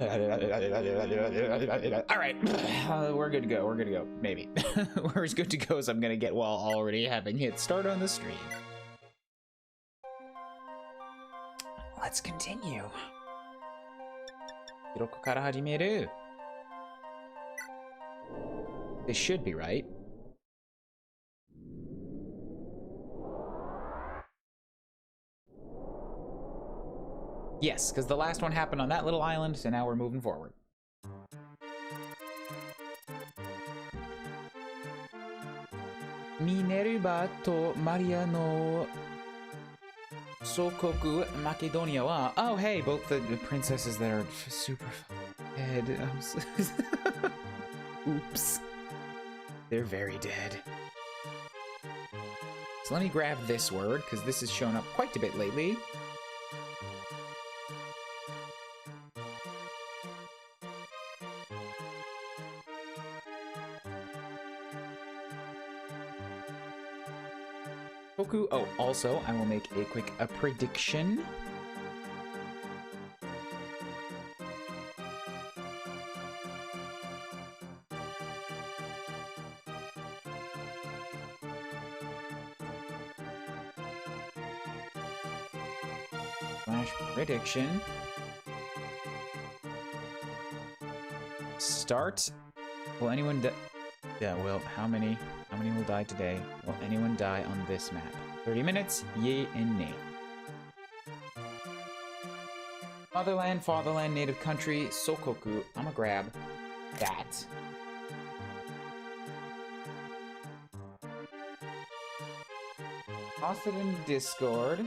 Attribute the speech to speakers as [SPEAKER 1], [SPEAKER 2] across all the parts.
[SPEAKER 1] Alright, we're good to go, we're good to go, maybe. We're as good to go as I'm gonna get while already having hit start on the stream. Let's continue. Hiroko kara hajimeru. This should be right. Yes, because the last one happened on that little island, so now we're moving forward. Minerva to Maria no Sokoku Macedonia wa... Oh, hey, both the princesses that are super dead. Oops. They're very dead. So let me grab this word, because this has shown up quite a bit lately. Koku. Oh, also, I will make a quick prediction. Prediction. Start. Will anyone die? Yeah, well, how many will die today? Will anyone die on this map? 30 minutes, yay and nay. Motherland, fatherland, native country, Sokoku. I'ma grab that. Toss it in Discord.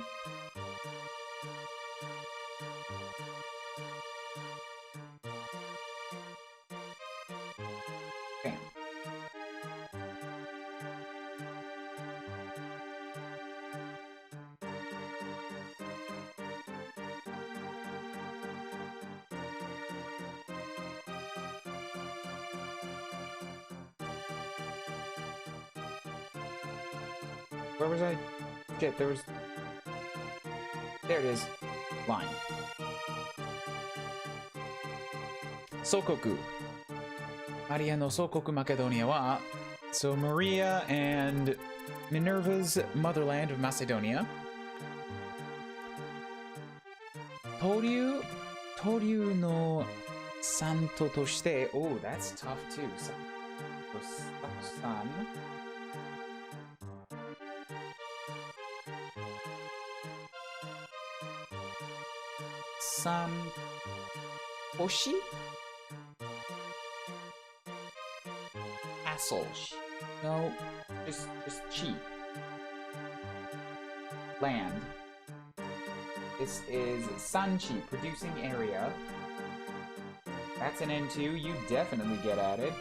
[SPEAKER 1] Where was I? Shit, there was... There it is. Line. Sokoku. Maria no Sokoku Macedonia wa... So Maria and Minerva's motherland of Macedonia. Toryu no santo toshite... Oh, that's tough too. San. Oshi? Castle. No, just chi. Land. This is Sanchi, producing area. That's an N2, you definitely get added.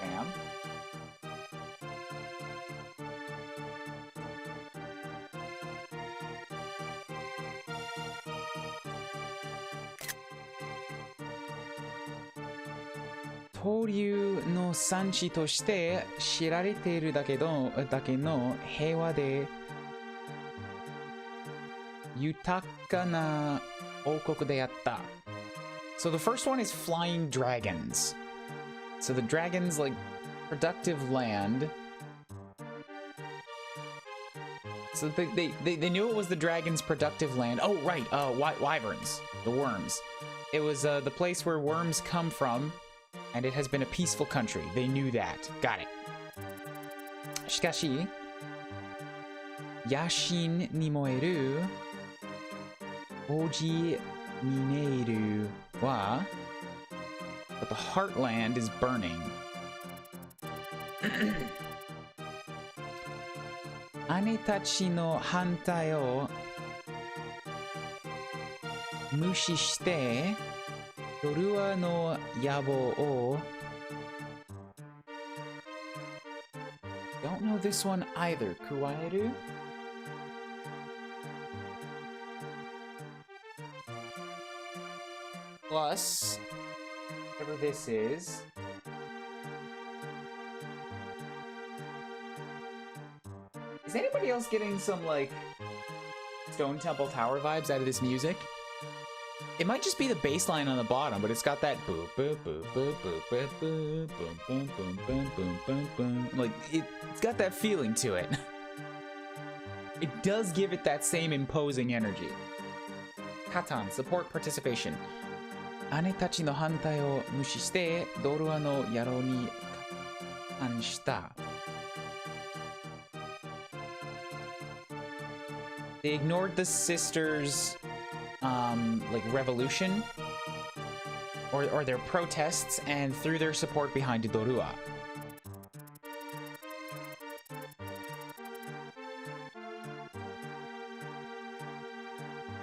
[SPEAKER 1] Bam. Toryu no sanchi として知られているだけの平和で豊かな王国であった。So the first one is flying dragons. So the dragons, like, productive land. So they knew it was the dragons' productive land. Oh, right, wyverns, the worms. It was the place where worms come from. And it has been a peaceful country. They knew that. Got it. しかし、野心に燃える王子ミネイルは But the heartland is burning. 姉たちの反対を無視してドルアの野望を Don't know this one either. Kuuribro? Plus, whatever this is. Is anybody else getting some, like, Stone Temple Tower vibes out of this music? It might just be the bass line on the bottom, but it's got that boop boop boop boop boop boop boop boom boom boom boom boom boom boom. Like it's got that feeling to it. It does give it that same imposing energy. Katan, support participation. 姉たちの反対を無視してドルアの野郎に加担した。They ignored the sisters' like revolution or their protests and threw their support behind Dorua.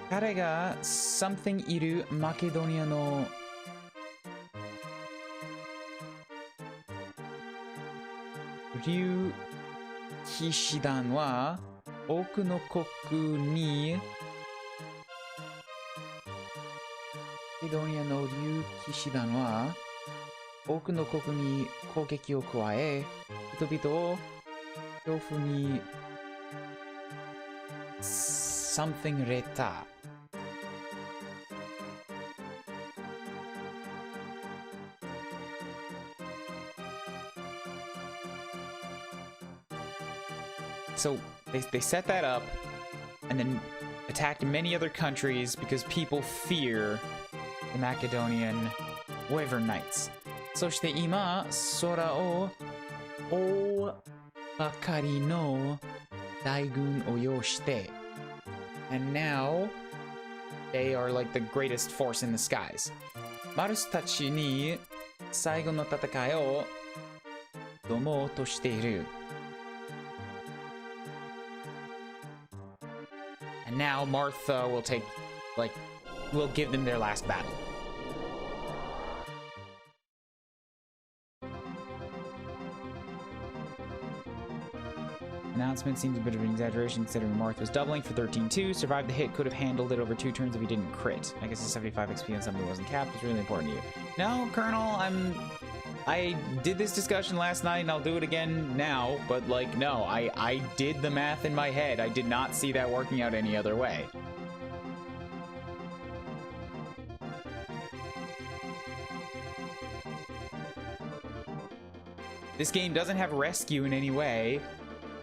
[SPEAKER 1] Caeda something iru Macedonia no Ryu Kishidan wa oku no koku ni Macedonia no Ryu Kishidan wa oku no koku ni kougeki o kawae hitobito o kyofu ni something reta. So they set that up and then attacked many other countries because people fear the Macedonian Wyvern Knights. そして今、空を大ばかりの大軍を要して and now they are like the greatest force in the skies. マルスたちに最後の戦いを挑もうとしている。And now Martha will take, like, will give them their last battle. Announcement seems a bit of an exaggeration considering Marth was doubling for 13-2. Survived the hit, could have handled it over 2 turns if he didn't crit. I guess the 75 XP on something that wasn't capped was really important to you. No, Colonel, I did this discussion last night and I'll do it again now, but like, no, I did the math in my head. I did not see that working out any other way. This game doesn't have rescue in any way.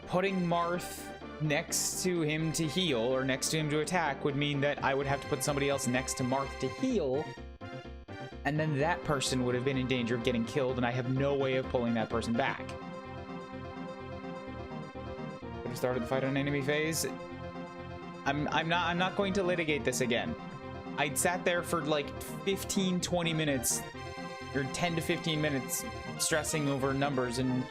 [SPEAKER 1] Putting Marth next to him to heal or next to him to attack would mean that I would have to put somebody else next to Marth to heal. And then that person would have been in danger of getting killed, and I have no way of pulling that person back. Could have started the fight on enemy phase. I'm not going to litigate this again. I'd sat there for like 15-20 minutes, or 10 to 15 minutes, stressing over numbers and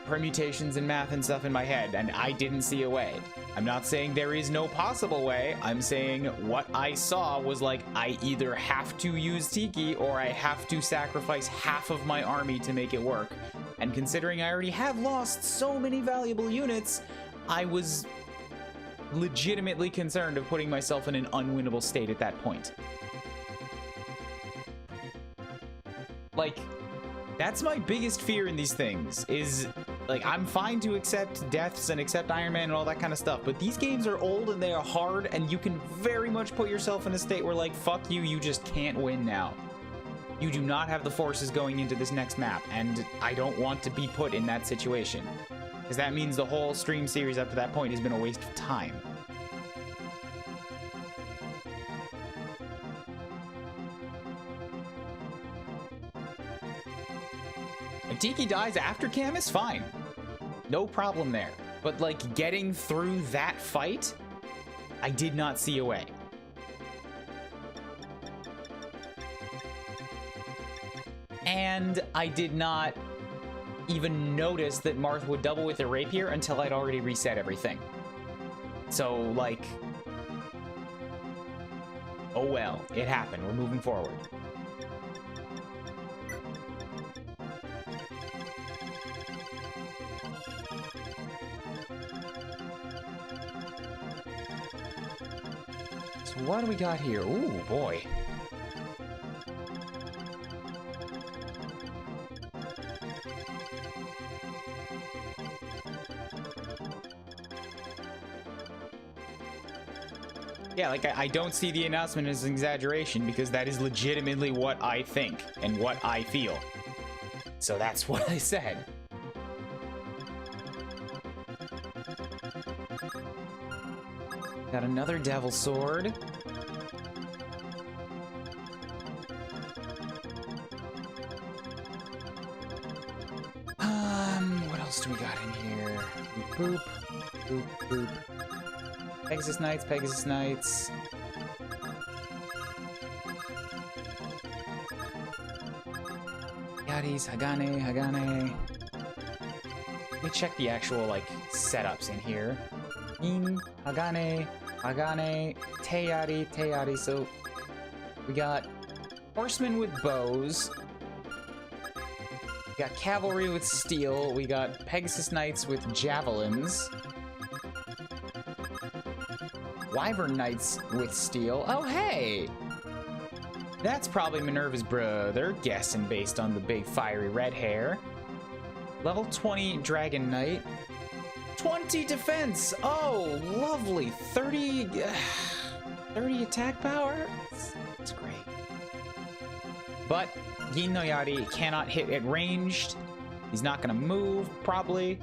[SPEAKER 1] permutations and math and stuff in my head, and I didn't see a way. I'm not saying there is no possible way. I'm saying what I saw was like, I either have to use Tiki or I have to sacrifice half of my army to make it work. And considering I already have lost so many valuable units, I was legitimately concerned of putting myself in an unwinnable state at that point. Like, that's my biggest fear in these things, is like, I'm fine to accept deaths and accept Ironman and all that kind of stuff, but these games are old and they are hard, and you can very much put yourself in a state where, like, fuck you, you just can't win now. You do not have the forces going into this next map, and I don't want to be put in that situation, because that means the whole stream series up to that point has been a waste of time. If Tiki dies after Camus, fine. No problem there. But, like, getting through that fight, I did not see a way. And I did not even notice that Marth would double with a rapier until I'd already reset everything. So, like, oh well, it happened. We're moving forward. So what do we got here? Ooh, boy. Yeah, like, I don't see the announcement as an exaggeration because that is legitimately what I think and what I feel. So that's what I said. Got another devil sword. What else do we got in here? Boop, boop, boop. Pegasus Knights, Pegasus Knights. Yadis, Hagane, Hagane. Let me check the actual, like, setups in here. In, Hagane, Hagane, Teyari, Teyari. So, we got horsemen with bows. We got cavalry with steel. We got Pegasus Knights with javelins. Wyvern Knights with steel. Oh, hey! That's probably Minerva's brother, guessing based on the big fiery red hair. Level 20 Dragon Knight. 20 defense! Oh, lovely. 30 attack power? That's great. But Gin no Yari cannot hit at ranged. He's not gonna move, probably.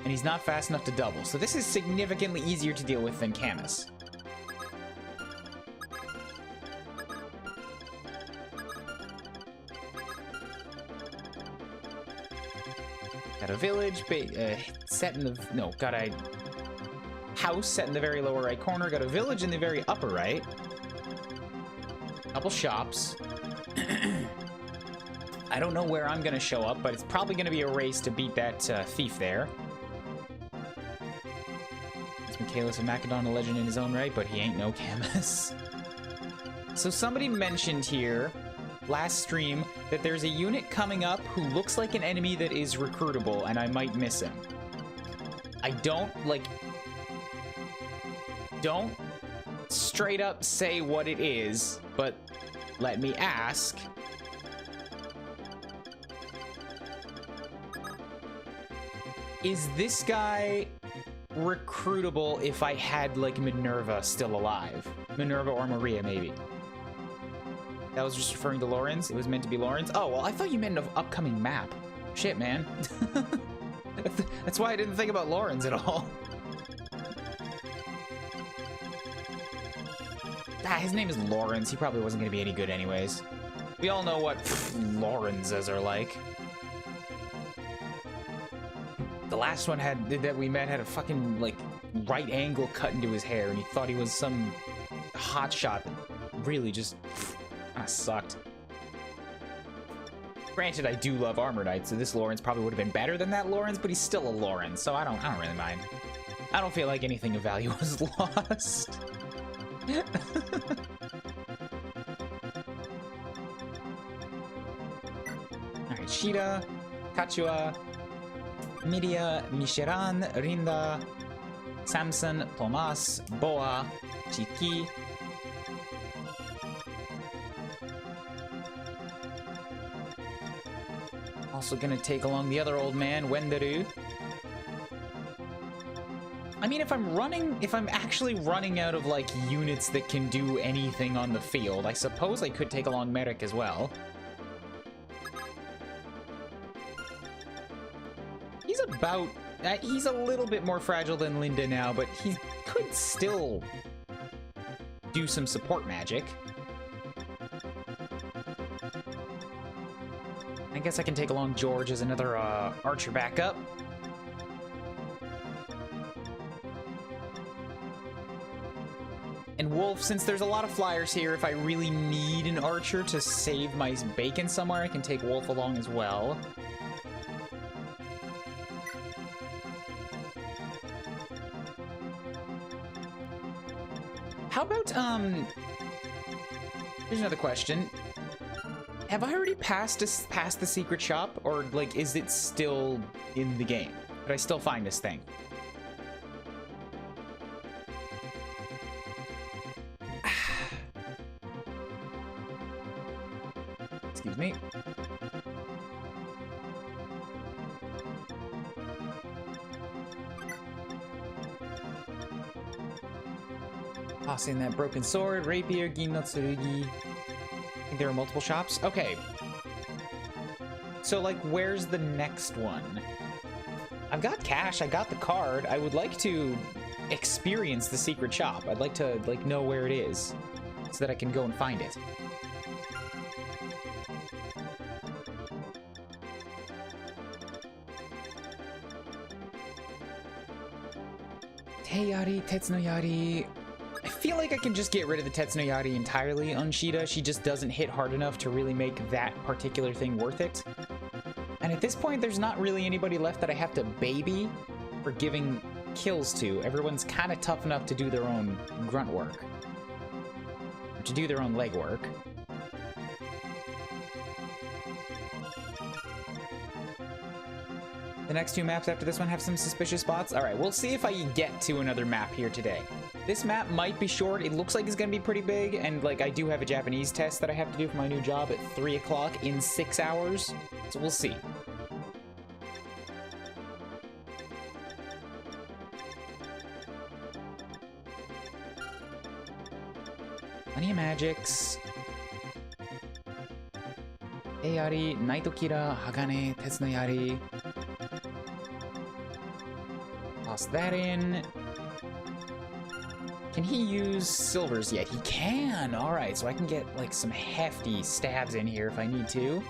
[SPEAKER 1] And he's not fast enough to double. So this is significantly easier to deal with than Camus. Got a village set in the... No, got a house set in the very lower right corner. Got a village in the very upper right. Couple shops. I don't know where I'm going to show up, but it's probably going to be a race to beat that thief there. It's Michaelis of Macedon, a legend in his own right, but he ain't no Camus. So somebody mentioned here last stream that there's a unit coming up who looks like an enemy that is recruitable, and I might miss him. I don't straight up say what it is, but let me ask. Is this guy recruitable if I had, like, Minerva still alive? Minerva or Maria, maybe. That was just referring to Lawrence? It was meant to be Lawrence? Oh, well, I thought you meant an upcoming map. Shit, man. That's why I didn't think about Lawrence at all. His name is Lawrence. He probably wasn't going to be any good anyways. We all know what Lawrences are like. The last one that we met had a fucking, like, right angle cut into his hair, and he thought he was some hotshot that really just sucked. Granted, I do love Armor Knight, so this Lawrence probably would have been better than that Lawrence, but he's still a Lawrence, so I don't really mind. I don't feel like anything of value was lost. Alright, Shida, Kachua, Miria, Mishiran, Rinda, Samson, Tomas, Boa, Tiki. Also gonna take along the other old man, Wenderu. I mean, if I'm actually running out of, like, units that can do anything on the field, I suppose I could take along Merrick as well. He's a little bit more fragile than Linda now, but he could still do some support magic. I guess I can take along George as another archer backup. And Wolf, since there's a lot of flyers here, if I really need an archer to save my bacon somewhere, I can take Wolf along as well. How about, here's another question. Have I already passed the secret shop, or, like, is it still in the game? Could I still find this thing? Excuse me. tossing that broken sword, rapier, gin no tsurugi. I think there are multiple shops. Okay. So, like, where's the next one? I've got cash. I got the card. I would like to experience the secret shop. I'd like to, like, know where it is so that I can go and find it. Teyari, Tetsuno Yari. I feel like I can just get rid of the Tetsuno Yari entirely on Shida. She just doesn't hit hard enough to really make that particular thing worth it. And at this point, there's not really anybody left that I have to baby for giving kills to. Everyone's kind of tough enough to do their own grunt work. Or to do their own leg work. The next two maps after this one have some suspicious spots. All right, we'll see if I get to another map here today. This map might be short. It looks like it's gonna be pretty big, and like I do have a Japanese test that I have to do for my new job at 3 o'clock in 6 hours, so we'll see. Plenty of magics. Eyari, Naitokira, Hagane, Tetsuno Yari. Toss that in. Can he use silvers yet? He can! Alright, so I can get like some hefty stabs in here if I need to.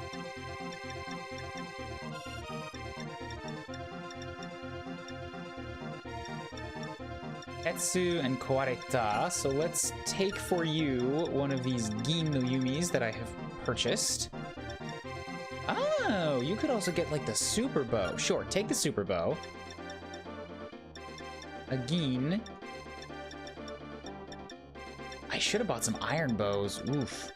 [SPEAKER 1] Etsu and Koareta. So let's take for you one of these Gin no Yumis that I have purchased. Oh, you could also get like the super bow. Sure, take the super bow. A Gin. I should have bought some iron bows. Oof.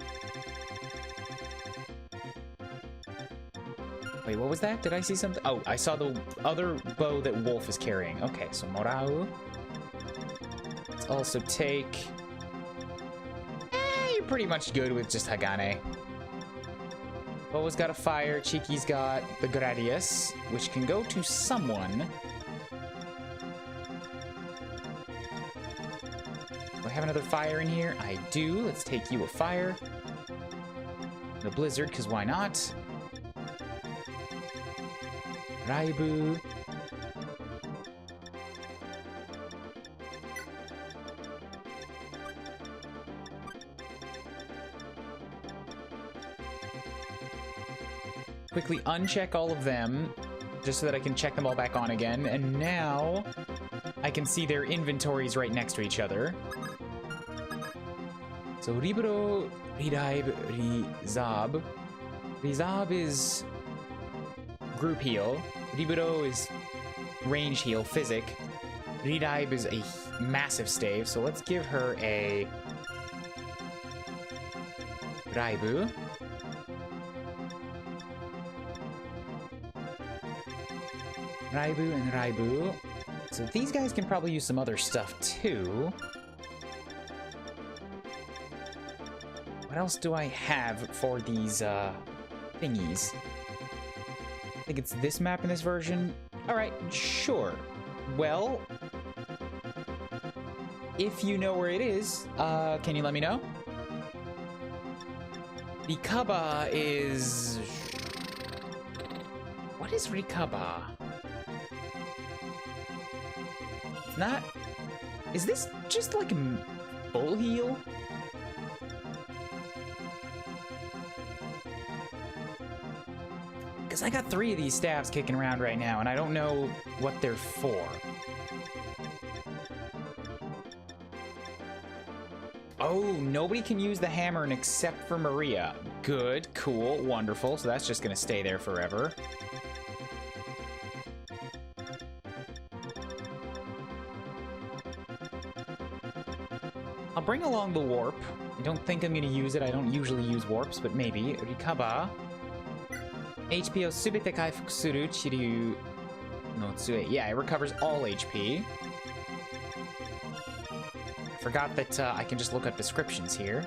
[SPEAKER 1] Wait, what was that? Did I see something? Oh, I saw the other bow that Wolf is carrying. Okay, so Morau. Let's also take... you're pretty much good with just Hagane. Boa's got a fire. Chiki's got the Gradius, which can go to someone. Do I have another fire in here? I do. Let's take you a fire. The blizzard, because why not? Raibu. Quickly uncheck all of them, just so that I can check them all back on again. And now I can see their inventories right next to each other. So Riburo, Ridaib, Rizab. Rizab is group heal. Riburo is range heal, physic. Ridaib is a massive stave, so let's give her a Raibu. Raibu and Raibu. So these guys can probably use some other stuff too. What else do I have for these thingies? I think it's this map in this version. Alright, sure. Well, if you know where it is, can you let me know? Rikaba is... What is Rikaba? It's not... Is this just like a full heal? Because I got 3 of these staves kicking around right now, and I don't know what they're for. Oh, nobody can use the hammer except for Maria. Good, cool, wonderful. So that's just going to stay there forever. I'll bring along the warp. I don't think I'm going to use it. I don't usually use warps, but maybe. Rikaba. HP をすべて回復する治療の杖. Yeah, it recovers all HP. Forgot that I can just look up descriptions here.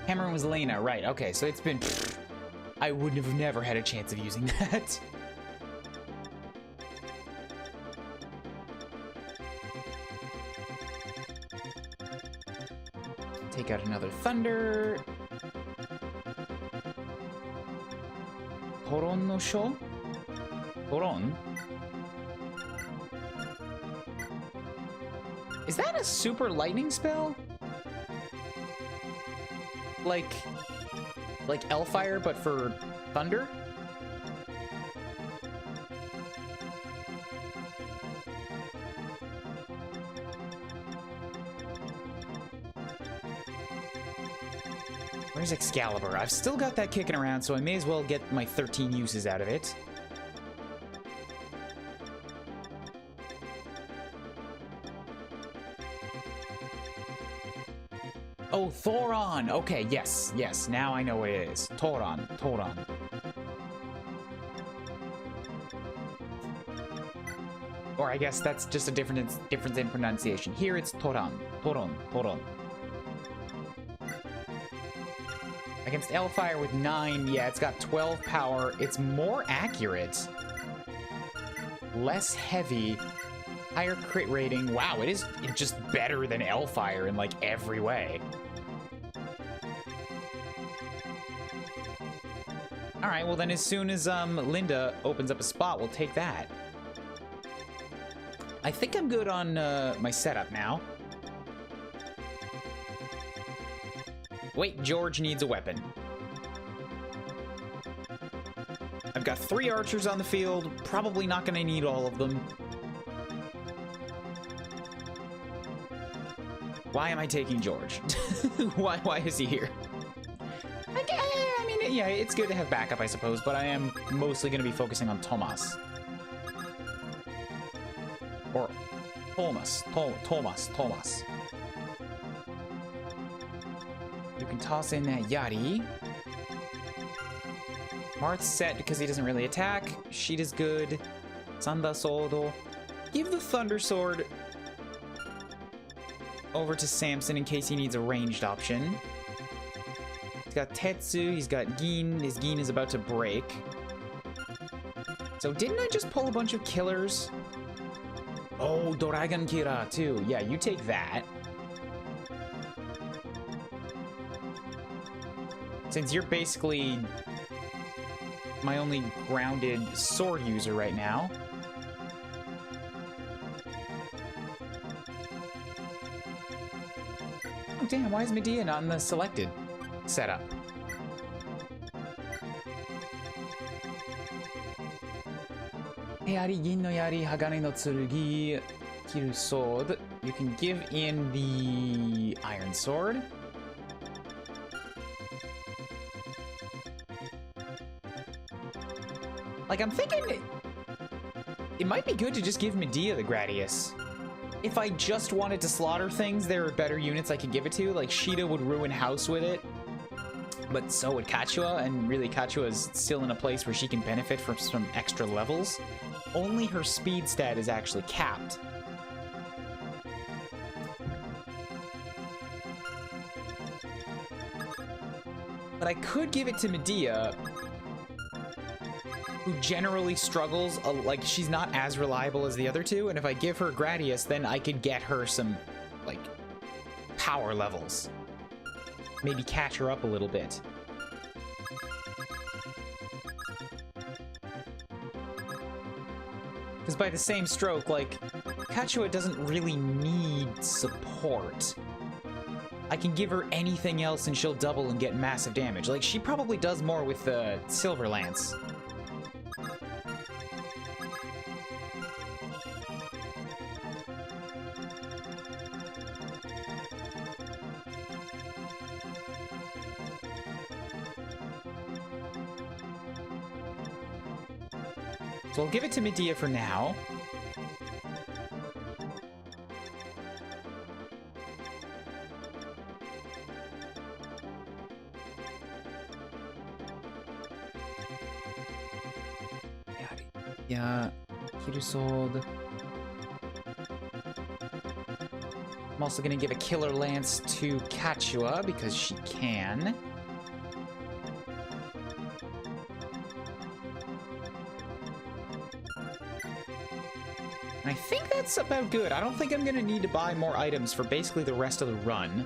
[SPEAKER 1] Hammer was Lena, right. Okay, so it's been... I would have never had a chance of using that. Take out another Thunder. Toron no Sho? Toron? Is that a super lightning spell? Like Hellfire, but for thunder? Where's Excalibur? I've still got that kicking around, so I may as well get my 13 uses out of it. Oh, Thoron! Okay, yes, yes, now I know what it is. Thoron, Thoron. Or I guess that's just a difference in pronunciation. Here it's Thoron, Thoron, Thoron. Against Hellfire with 9, yeah, it's got 12 power. It's more accurate. Less heavy. Higher crit rating. Wow, it's just better than Hellfire in, like, every way. Alright, well then as soon as, Linda opens up a spot, we'll take that. I think I'm good on, my setup now. Wait, George needs a weapon. I've got 3 archers on the field. Probably not gonna need all of them. Why am I taking George? Why is he here? I mean, yeah, it's good to have backup, I suppose, but I am mostly gonna be focusing on Thomas. Or Thomas. Thomas. You can toss in that Yari. Marth's set because he doesn't really attack. Sheeta's good. Sanda Sodo. Give the Thunder Sword over to Samson in case he needs a ranged option. He's got Tetsu, he's got Gin. His Gin is about to break. So didn't I just pull a bunch of killers? Oh, Dragon Kira too. Yeah, you take that. Since you're basically my only grounded sword user right now. Oh damn, why is Medea not in the selected setup? Yari, Gin no Yari, Hagane no Tsurugi, Kiru Sword. You can give in the Iron Sword. Like, I'm thinking it might be good to just give Medea the Gradius. If I just wanted to slaughter things, there are better units I could give it to. Like, Sheeta would ruin House with it, but so would Kachua, and really Kachua is still in a place where she can benefit from some extra levels. Only her speed stat is actually capped. But I could give it to Medea, who generally struggles, like, she's not as reliable as the other two, and if I give her Gradius, then I could get her some, like, power levels. Maybe catch her up a little bit. Because by the same stroke, like, Kachua doesn't really need support. I can give her anything else and she'll double and get massive damage. Like, she probably does more with the Silver Lance. So I'll give it to Medea for now. Yeah, Kirusod. I'm also gonna give a Killer Lance to Kachua because she can. I think that's about good. I don't think I'm gonna need to buy more items for basically the rest of the run.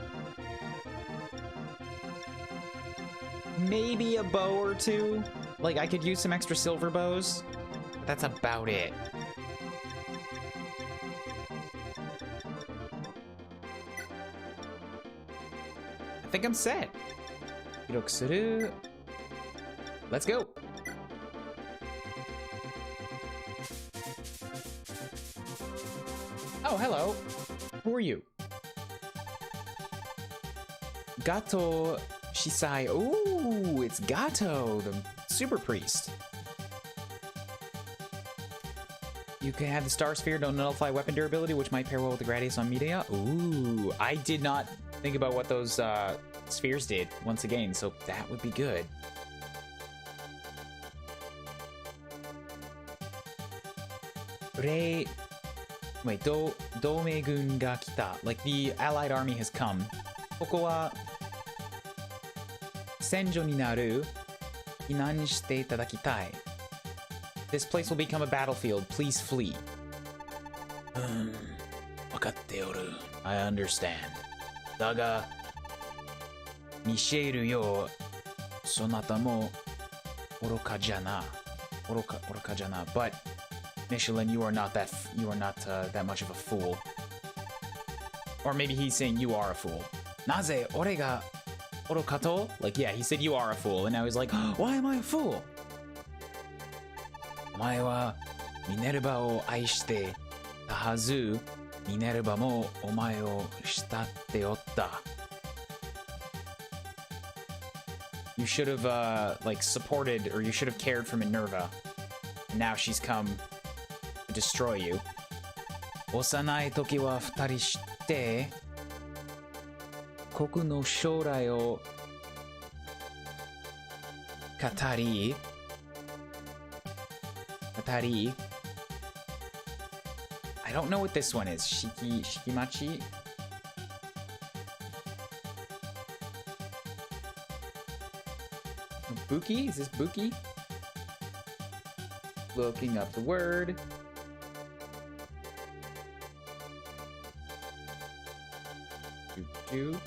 [SPEAKER 1] Maybe a bow or two. Like, I could use some extra silver bows. But that's about it. I think I'm set. Let's go. Oh, hello. Who are you? Gato Shisai. Ooh, it's Gato, the super priest. You can have the star sphere, don't nullify weapon durability, which might pair well with the Gradius on Medea. Ooh, I did not think about what those spheres did once again, so that would be good. Wait, Domegun ga kita. Like, the allied army has come. Koko wa senjo ni naru. Hinan shite itadakitai. This place will become a battlefield. Please flee. Wakatte oru. I understand. Daga Mishiru yo sonata mo oroka jana. Oroka jana. But Michelin, you are not that much of a fool. Or maybe he's saying you are a fool. Naze ore ga orokato? Like, yeah, he said you are a fool, and now he's like, why am I a fool? Omae wa Minerva o aishite ta hazu. Minerva mo omae o shitatte otta. You should have, like, supported, or you should have cared for Minerva. And now she's come to destroy you. Osanai toki wa futari shite koku no shourai o katari. I don't know what this one is. Shikimachi? Buki? Is this Buki? Looking up the word. Do.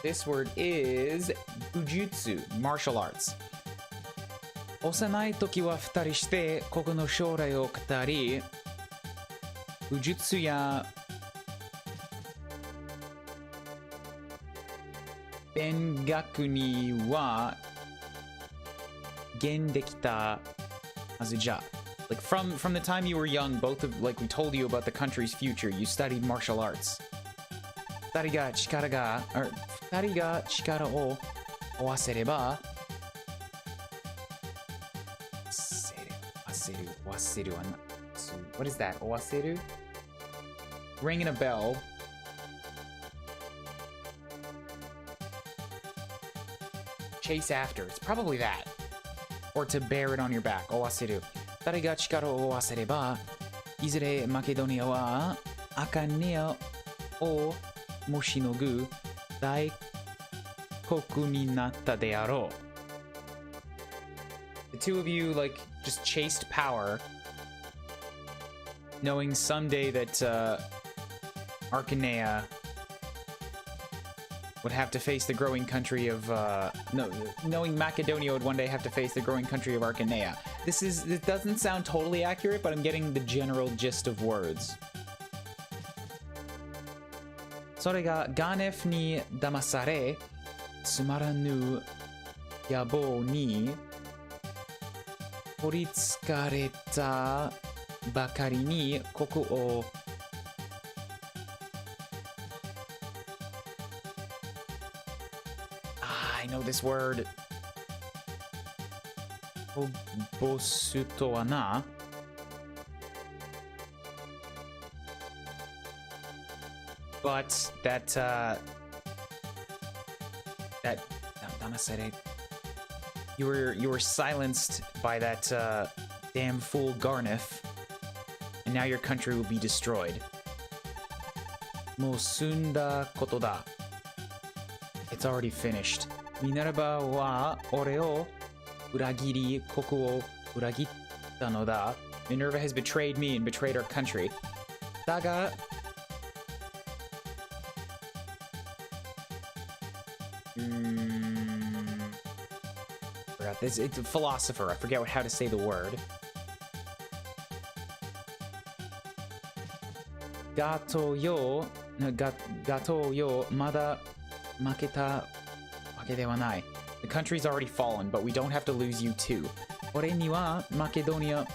[SPEAKER 1] This word is bujutsu, martial arts. Osanai toki wa futari shite koku no shourai o katari. Bujutsu ya bengaku ni wa gen dekita hazu. Like, from the time you were young, both of, like, we told you about the country's future, you studied martial arts. Futari ga chikara o owasereba. Waseru. What is that? Owaseru? Ringing a bell. Chase after. It's probably that. Or to bear it on your back. Owaseru. Futari ga chikara o owasereba, izure Makedonia wa Akanea o moshinogu daikoku ni natta de aro. The two of you, like, just chased power, knowing someday that Arcanea would have to face the growing country of knowing Macedonia would one day have to face the growing country of Arcanea. This doesn't sound totally accurate, but I'm getting the general gist of words. Sore ga ganef ni damasare, tsumaranu yabou ni toritsukareta bakari ni koku o I know this word. Bosuto wa na. But that Damasere, you were silenced by that damn fool Garneth, and now your country will be destroyed. Mosunda koto da. It's already finished. Minerva wa ore o uragiri koku wo uragitta no da. Minerva has betrayed me and betrayed our country. Daga... forgot this. It's a philosopher. I forget how to say the word. Gato yo mada maketa wake de wa nai. The country's already fallen, but we don't have to lose you too. Ore ni wa Macedonia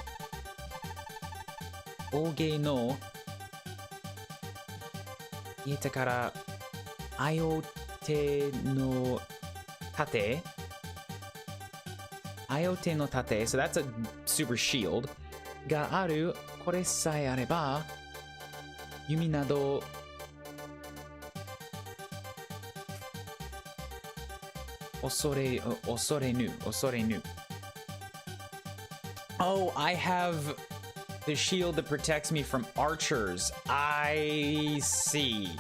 [SPEAKER 1] oge no ieta kara ayote no tate. Ayote no tate, so that's a super shield. Ga aru, kore sae areba, yumi nado osorenu. Oh, I have the shield that protects me from archers. I see.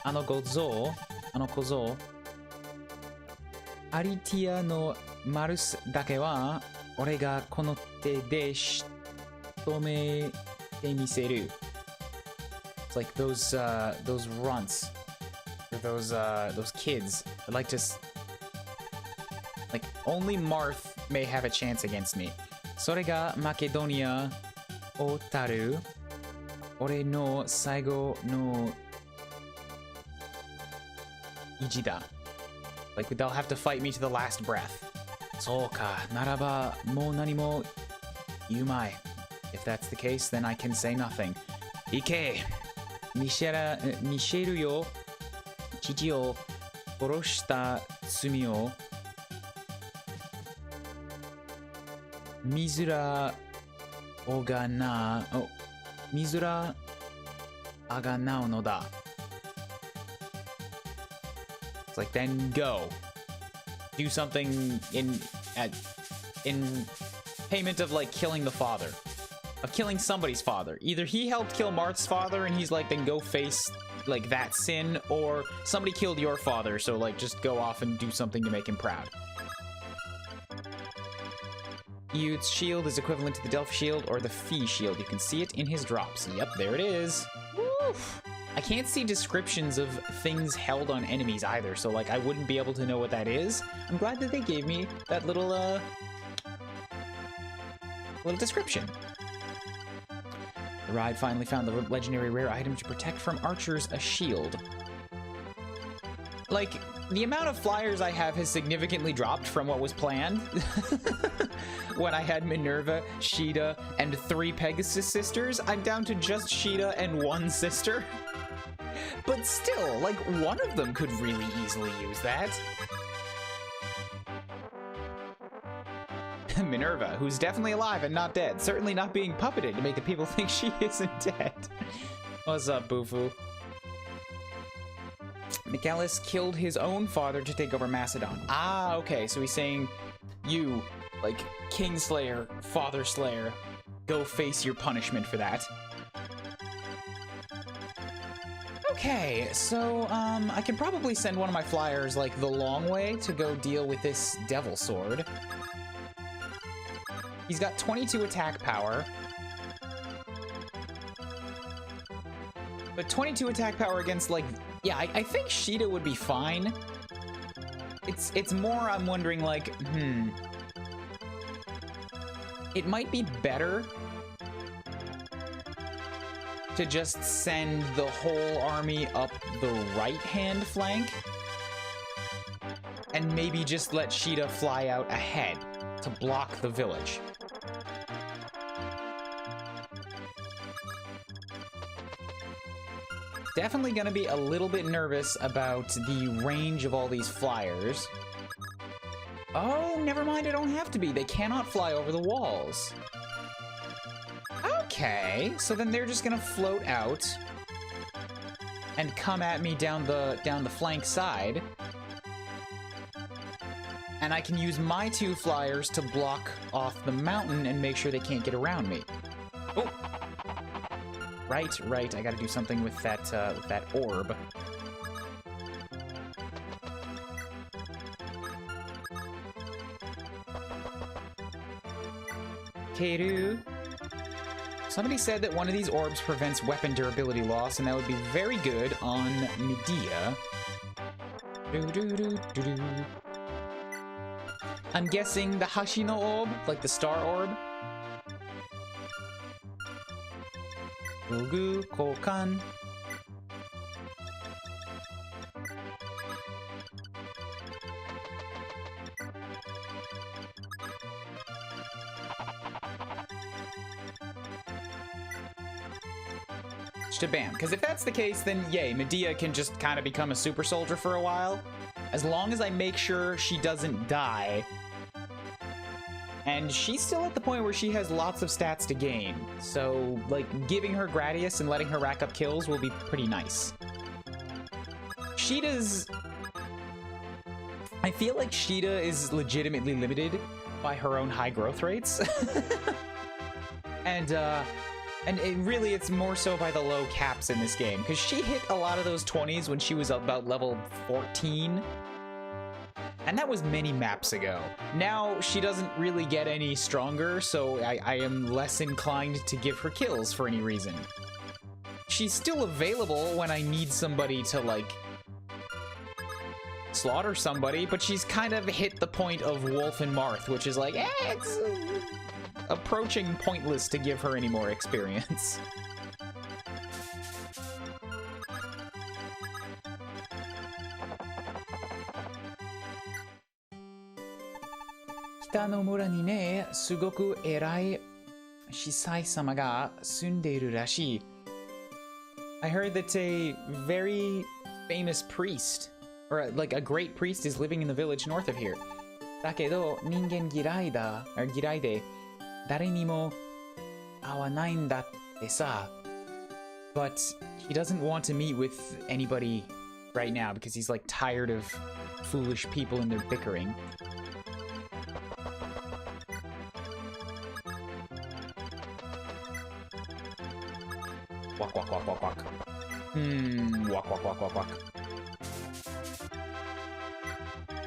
[SPEAKER 1] Ano kozo, Aritia no Marus dake wa ore ga kono te de shitome te miseru. It's like those runts, or those kids. I'd like to like only Marth may have a chance against me. Sore ga Macedonia o taru ore no saigo no iji da. Like, they'll have to fight me to the last breath. So ka, naraba mo nani mo yumai. If that's the case, then I can say nothing. Ike, nisheru yo, chichi o koroshita tsumi o mizura aga nao no da. It's like, then go. Do something in payment of, like, killing the father. Of killing somebody's father. Either he helped kill Marth's father and he's like, then go face, like, that sin, or somebody killed your father, so, like, just go off and do something to make him proud. Youth's shield is equivalent to the Delph shield or the Fee shield. You can see it in his drops. Yep, there it is. Woof. I can't see descriptions of things held on enemies either, so, like, I wouldn't be able to know what that is. I'm glad that they gave me that little description. The ride finally found the legendary rare item to protect from archers, a shield. Like, the amount of flyers I have has significantly dropped from what was planned. When I had Minerva, Caeda, and 3 Pegasus sisters, I'm down to just Caeda and 1 sister. But still, like, one of them could really easily use that. Minerva, who's definitely alive and not dead. Certainly not being puppeted to make the people think she isn't dead. What's up, Bufu? Michaelis killed his own father to take over Macedon. Ah, okay, so he's saying, you, like, Kingslayer, Father Slayer, go face your punishment for that. Okay, so, I can probably send one of my flyers, like, the long way to go deal with this Devil Sword. He's got 22 attack power. But 22 attack power against, like, yeah, I think Caeda would be fine. It's more, I'm wondering, like, it might be better to just send the whole army up the right-hand flank and maybe just let Caeda fly out ahead to block the village. Definitely gonna be a little bit nervous about the range of all these flyers. Oh, never mind, I don't have to be. They cannot fly over the walls. Okay, so then they're just gonna float out and come at me down the flank side. And I can use my 2 flyers to block off the mountain and make sure they can't get around me. Oh! Right, I gotta do something with that orb. Keru. Somebody said that one of these orbs prevents weapon durability loss, and that would be very good on Medea. I'm guessing the Hashino orb, like the star orb. Dogu Kokan. Bam. Because if that's the case, then yay, Medea can just kind of become a super soldier for a while. As long as I make sure she doesn't die. And she's still at the point where she has lots of stats to gain. So, like, giving her Gradius and letting her rack up kills will be pretty nice. Sheeta's... I feel like Caeda is legitimately limited by her own high growth rates. And it's more so by the low caps in this game, because she hit a lot of those 20s when she was about level 14. And that was many maps ago. Now, she doesn't really get any stronger, so I am less inclined to give her kills for any reason. She's still available when I need somebody to, like, slaughter somebody, but she's kind of hit the point of Wolf and Marth, which is like, it's approaching pointless to give her any more experience. Kita no mura ni ne, sugoku erai Shisai-sama ga sundeiru rashii. I heard that a very famous priest, or like a great priest, is living in the village north of here. Dakedo, ningen girai de, dare ni mo awanai n datte sa. But he doesn't want to meet with anybody right now because he's like tired of foolish people and their bickering. Walk, walk, walk, walk, walk. Walk, walk, walk, walk, walk.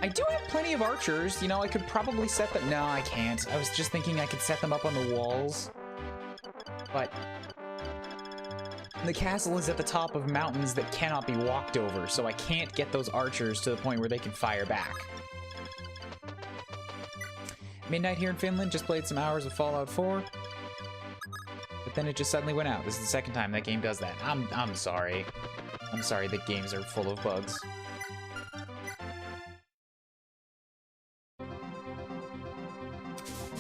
[SPEAKER 1] I do have plenty of archers. You know, I could probably set them... No, I can't. I was just thinking I could set them up on the walls. But the castle is at the top of mountains that cannot be walked over, so I can't get those archers to the point where they can fire back. Midnight here in Finland, just played some hours of Fallout 4. But then it just suddenly went out. This is the second time that game does that. I'm sorry. I'm sorry that games are full of bugs.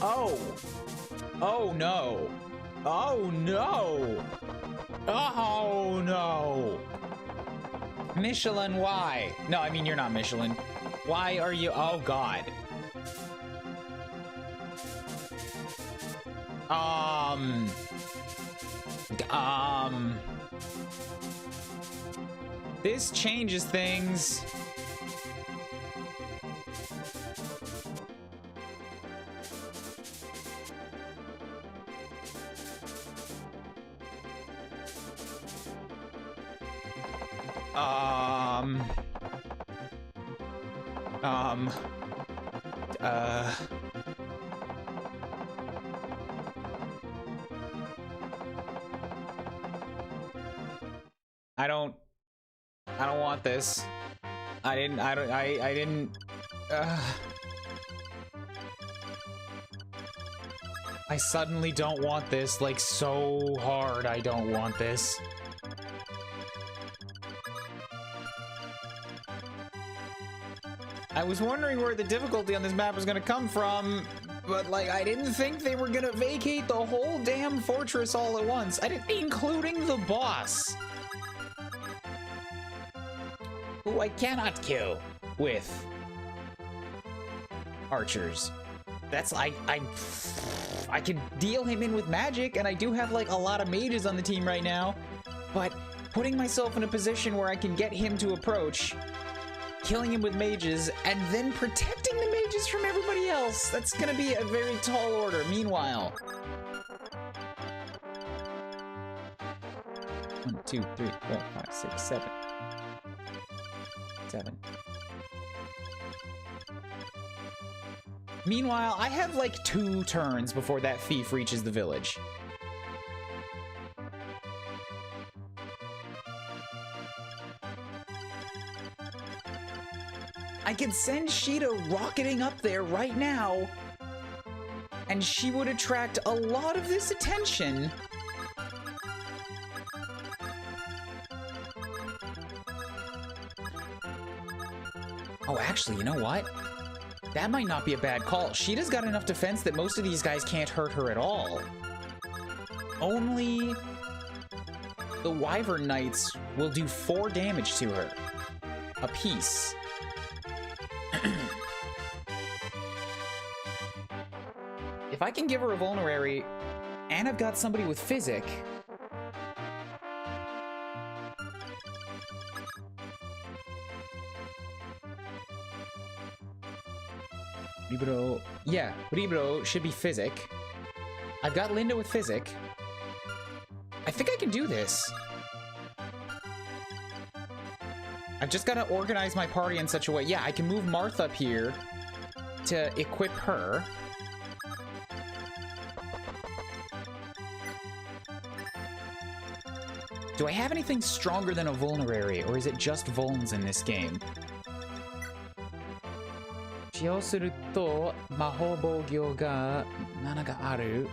[SPEAKER 1] Oh! Oh no! Oh no! Oh no! Michelin, why? No, I mean, you're not Michelin. Why are you... Oh god. This changes things. I don't want this. I didn't. I suddenly don't want this, like, so hard I don't want this. I was wondering where the difficulty on this map was gonna come from, but, like, I didn't think they were gonna vacate the whole damn fortress all at once. Including the boss. Who I cannot kill with archers. That's, I can deal him in with magic, and I do have, like, a lot of mages on the team right now, but putting myself in a position where I can get him to approach, killing him with mages, and then protecting the mages from everybody else, that's gonna be a very tall order. Meanwhile... 1, 2, 3, 4, 5, 6, 7. 7. Meanwhile, I have like 2 turns before that thief reaches the village. I could send Caeda rocketing up there right now, and she would attract a lot of this attention. Oh, actually, you know what? That might not be a bad call. Caeda's got enough defense that most of these guys can't hurt her at all. Only the Wyvern Knights will do 4 damage to her apiece. If I can give her a vulnerary, and I've got somebody with physic, Kuuribro, yeah, Kuuribro should be physic. I've got Linda with physic. I think I can do this. I've just got to organize my party in such a way. Yeah, I can move Martha up here to equip her. Do I have anything stronger than a vulnerary, or is it just vulns in this game? 使用すると魔法防御が7がある。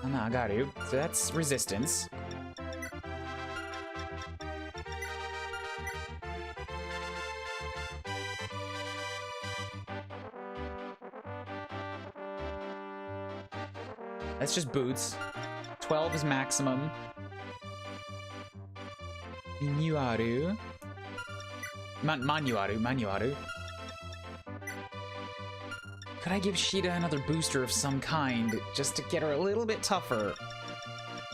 [SPEAKER 1] 7上がる。So that's resistance. That's just boots. 12 is maximum. Manuaru. Manuaru. Could I give Caeda another booster of some kind, just to get her a little bit tougher?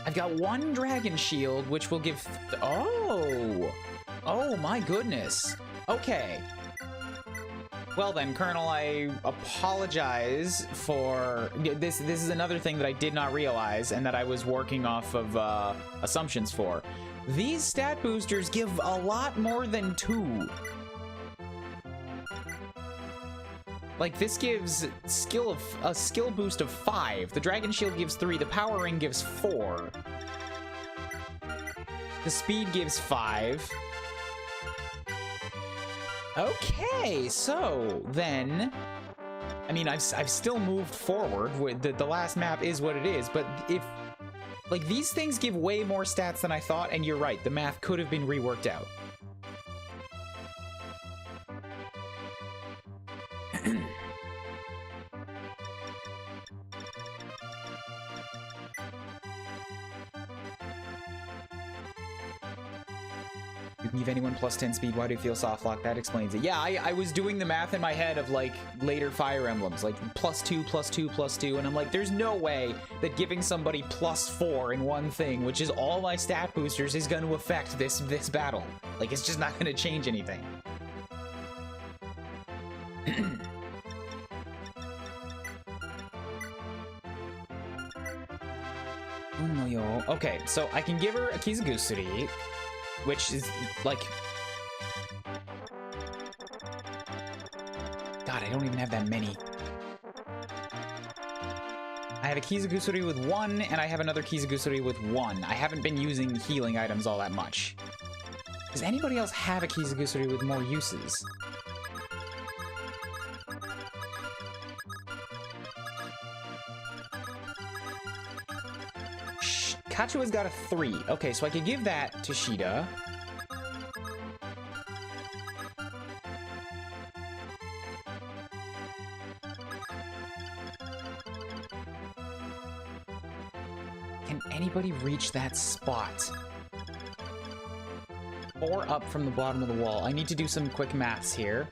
[SPEAKER 1] I've got 1 dragon shield, which will give... Oh! Oh, my goodness. Okay. Well then, Colonel, I apologize for... This is another thing that I did not realize, and that I was working off of assumptions for. These stat boosters give a lot more than 2. Like, this gives a skill boost of 5. The Dragon Shield gives 3. The Power Ring gives 4. The Speed gives 5. Okay, so then... I mean, I've still moved forward. The last map is what it is, but if... Like, these things give way more stats than I thought, and you're right, the math could have been reworked out. You can give anyone plus 10 speed. Why do you feel soft lock? That explains it. Yeah, I was doing the math in my head of, like, later Fire Emblems, like plus 2, plus 2, plus 2, and I'm like, there's no way that giving somebody plus 4 in one thing, which is all my stat boosters, is going to affect this battle. Like, it's just not going to change anything. Okay, so I can give her a Kizugusuri, which is, like... God, I don't even have that many. I have a Kizugusuri with 1, and I have another Kizugusuri with 1. I haven't been using healing items all that much. Does anybody else have a Kizugusuri with more uses? Kachua's got a 3. Okay, so I could give that to Caeda. Can anybody reach that spot? 4 up from the bottom of the wall. I need to do some quick maths here.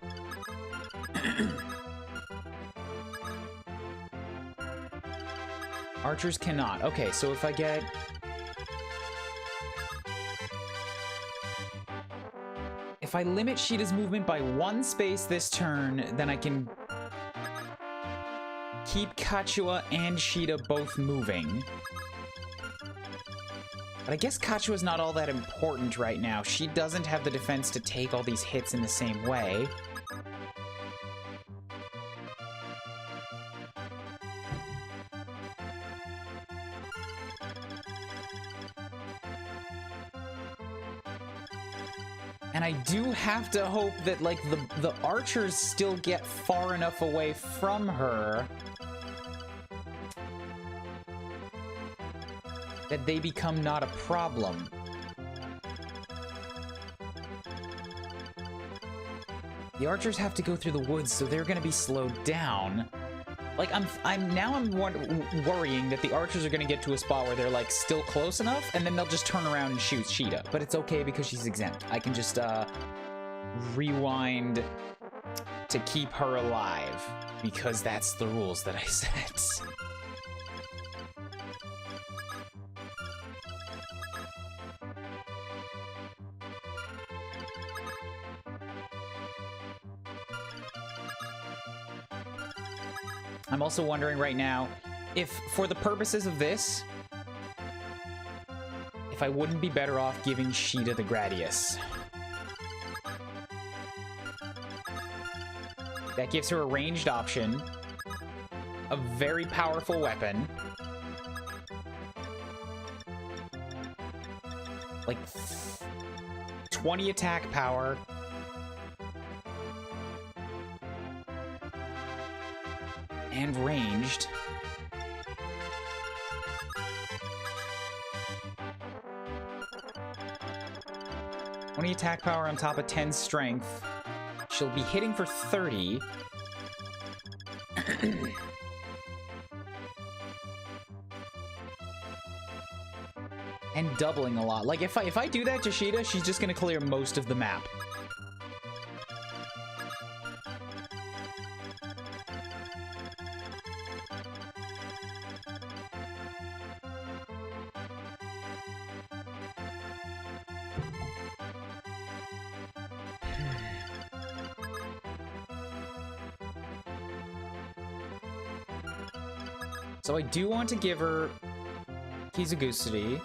[SPEAKER 1] Archers cannot. Okay, so if I get... If I limit Caeda's movement by 1 space this turn, then I can keep Kachua and Caeda both moving. But I guess Kachua's not all that important right now. She doesn't have the defense to take all these hits in the same way. And I do have to hope that, like, the archers still get far enough away from her that they become not a problem. The archers have to go through the woods, so they're gonna be slowed down. Like, I'm worrying that the archers are gonna get to a spot where they're, like, still close enough, and then they'll just turn around and shoot Caeda. But it's okay because she's exempt. I can just, rewind to keep her alive, because that's the rules that I set. I'm also wondering right now if, for the purposes of this, if I wouldn't be better off giving Caeda the Gradius. That gives her a ranged option, a very powerful weapon, like 20 attack power, and ranged. Twenty attack power on top of 10 strength. She'll be hitting for 30. And doubling a lot. Like, if I do that to Caeda, she's just gonna clear most of the map. So I do want to give her Kizugusuri.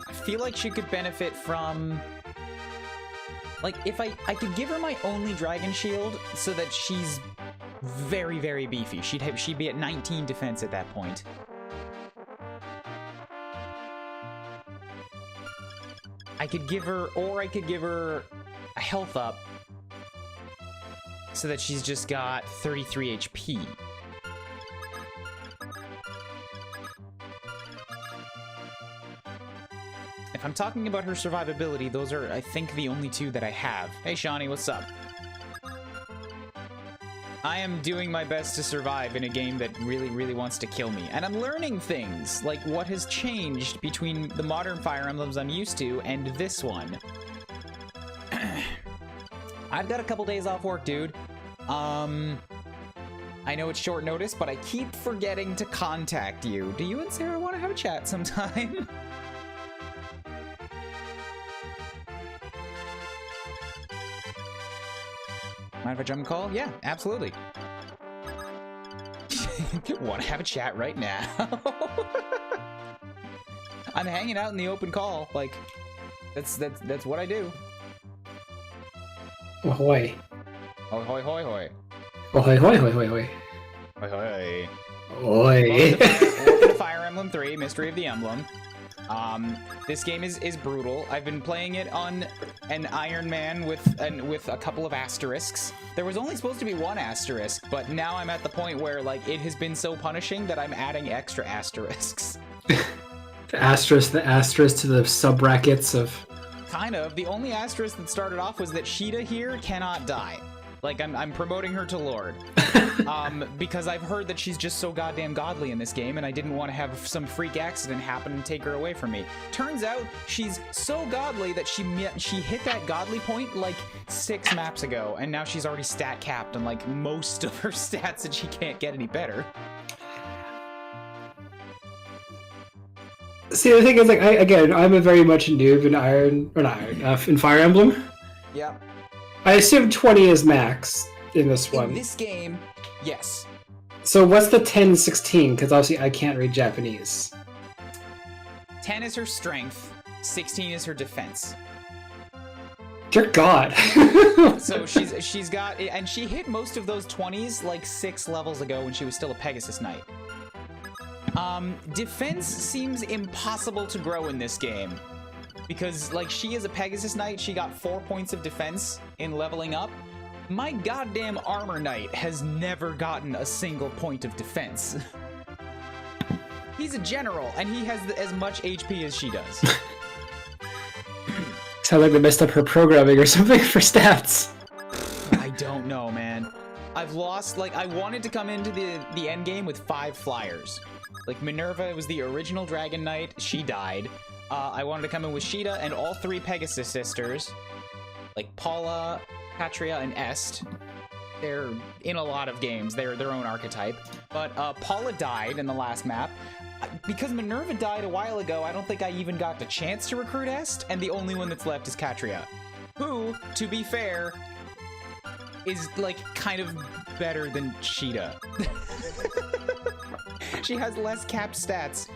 [SPEAKER 1] I feel like she could benefit from... Like, if I could give her my only Dragon Shield so that she's very, very beefy. She'd be at 19 defense at that point. I could give her, or I could give her a health up so that she's just got 33 HP. If I'm talking about her survivability, those are, I think, the only two that I have. Hey, Shawnee, what's up? I am doing my best to survive in a game that really, really wants to kill me. And I'm learning things, like what has changed between the modern Fire Emblems I'm used to and this one. I've got a couple days off work, dude. I know it's short notice, but I keep forgetting to contact you. Do you and Sarah want to have a chat sometime? Mind if I jump and call? Yeah, absolutely. Want to have a chat right now? I'm hanging out in the open call. Like, that's what I do.
[SPEAKER 2] Ahoy.
[SPEAKER 1] Ahoy, hoy, hoy.
[SPEAKER 2] Ahoy, hoy, hoy, hoy, hoy.
[SPEAKER 1] Hoy, hoy.
[SPEAKER 2] Oi.
[SPEAKER 1] Welcome to Fire Emblem 3, Mystery of the Emblem. This game is brutal. I've been playing it on an Ironman with a couple of asterisks. There was only supposed to be one asterisk, but now I'm at the point where, like, it has been so punishing that I'm adding extra asterisks.
[SPEAKER 2] The asterisk to the sub-brackets of...
[SPEAKER 1] Kind of. The only asterisk that started off was that Caeda here cannot die. Like, I'm promoting her to Lord. Because I've heard that she's just so goddamn godly in this game, and I didn't want to have some freak accident happen and take her away from me. Turns out, she's so godly that she hit that godly point, like, 6 maps ago, and now she's already stat capped on, like, most of her stats, and she can't get any better.
[SPEAKER 2] See, the thing is, like, I'm a very much noob in Fire Emblem.
[SPEAKER 1] Yeah.
[SPEAKER 2] I assume 20 is max in this one.
[SPEAKER 1] In this game, yes.
[SPEAKER 2] So what's the 10-16? Because obviously I can't read Japanese.
[SPEAKER 1] 10 is her strength, 16 is her defense.
[SPEAKER 2] Dear God.
[SPEAKER 1] So she's got, and she hit most of those 20s like 6 levels ago when she was still a Pegasus Knight. Defense seems impossible to grow in this game. Because, like, she is a Pegasus Knight, she got 4 points of defense in leveling up. My goddamn Armor Knight has never gotten a single point of defense. He's a general, and he has as much HP as she does.
[SPEAKER 2] Sounds like they messed up her programming or something for stats.
[SPEAKER 1] I don't know, man. I've lost, like, I wanted to come into the end game with 5 flyers. Like, Minerva was the original Dragon Knight, she died. I wanted to come in with Caeda and all 3 Pegasus sisters. Like, Paula, Patria, and Est. They're in a lot of games, they're their own archetype. But Paula died in the last map. Because Minerva died a while ago, I don't think I even got the chance to recruit Est, and the only one that's left is Catria. Who, to be fair, is, like, kind of better than Caeda. She has less capped stats,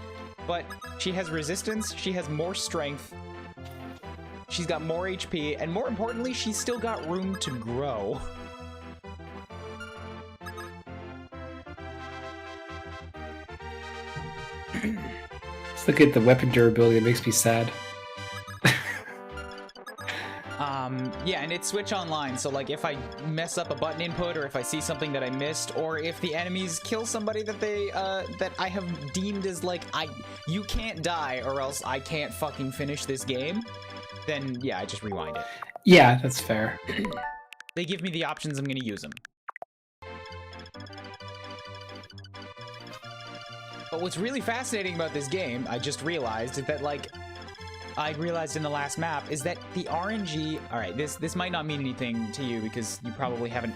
[SPEAKER 1] but she has resistance, she has more strength, she's got more HP, and more importantly, she's still got room to grow.
[SPEAKER 2] Let's look at the weapon durability, it makes me sad.
[SPEAKER 1] Yeah, and it's Switch Online, so like if I mess up a button input or if I see something that I missed, or if the enemies kill somebody that they that I have deemed as like you can't die or else I can't fucking finish this game, then yeah, I just rewind it.
[SPEAKER 2] Yeah, that's fair.
[SPEAKER 1] They give me the options, I'm gonna use them. But what's really fascinating about this game, I just realized, is that like I realized in the last map, is that the RNG... Alright, this might not mean anything to you because you probably haven't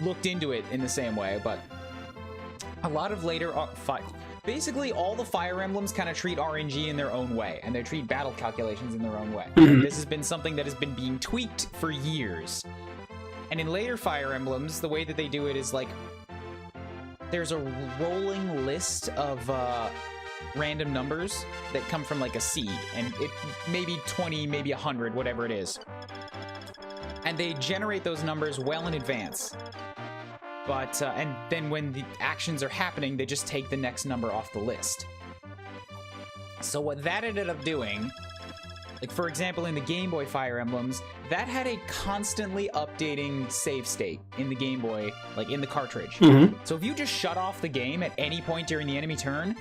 [SPEAKER 1] looked into it in the same way, but a lot of later... basically, all the Fire Emblems kind of treat RNG in their own way, and they treat battle calculations in their own way. This has been something that has been being tweaked for years. And in later Fire Emblems, the way that they do it is like... There's a rolling list of... random numbers that come from like a seed, and it maybe 20, maybe 100, whatever it is. And they generate those numbers well in advance. But, and then when the actions are happening, they just take the next number off the list. So what that ended up doing, like for example in the Game Boy Fire Emblems, that had a constantly updating save state in the Game Boy, like in the cartridge. So if you just shut off the game at any point during the enemy turn,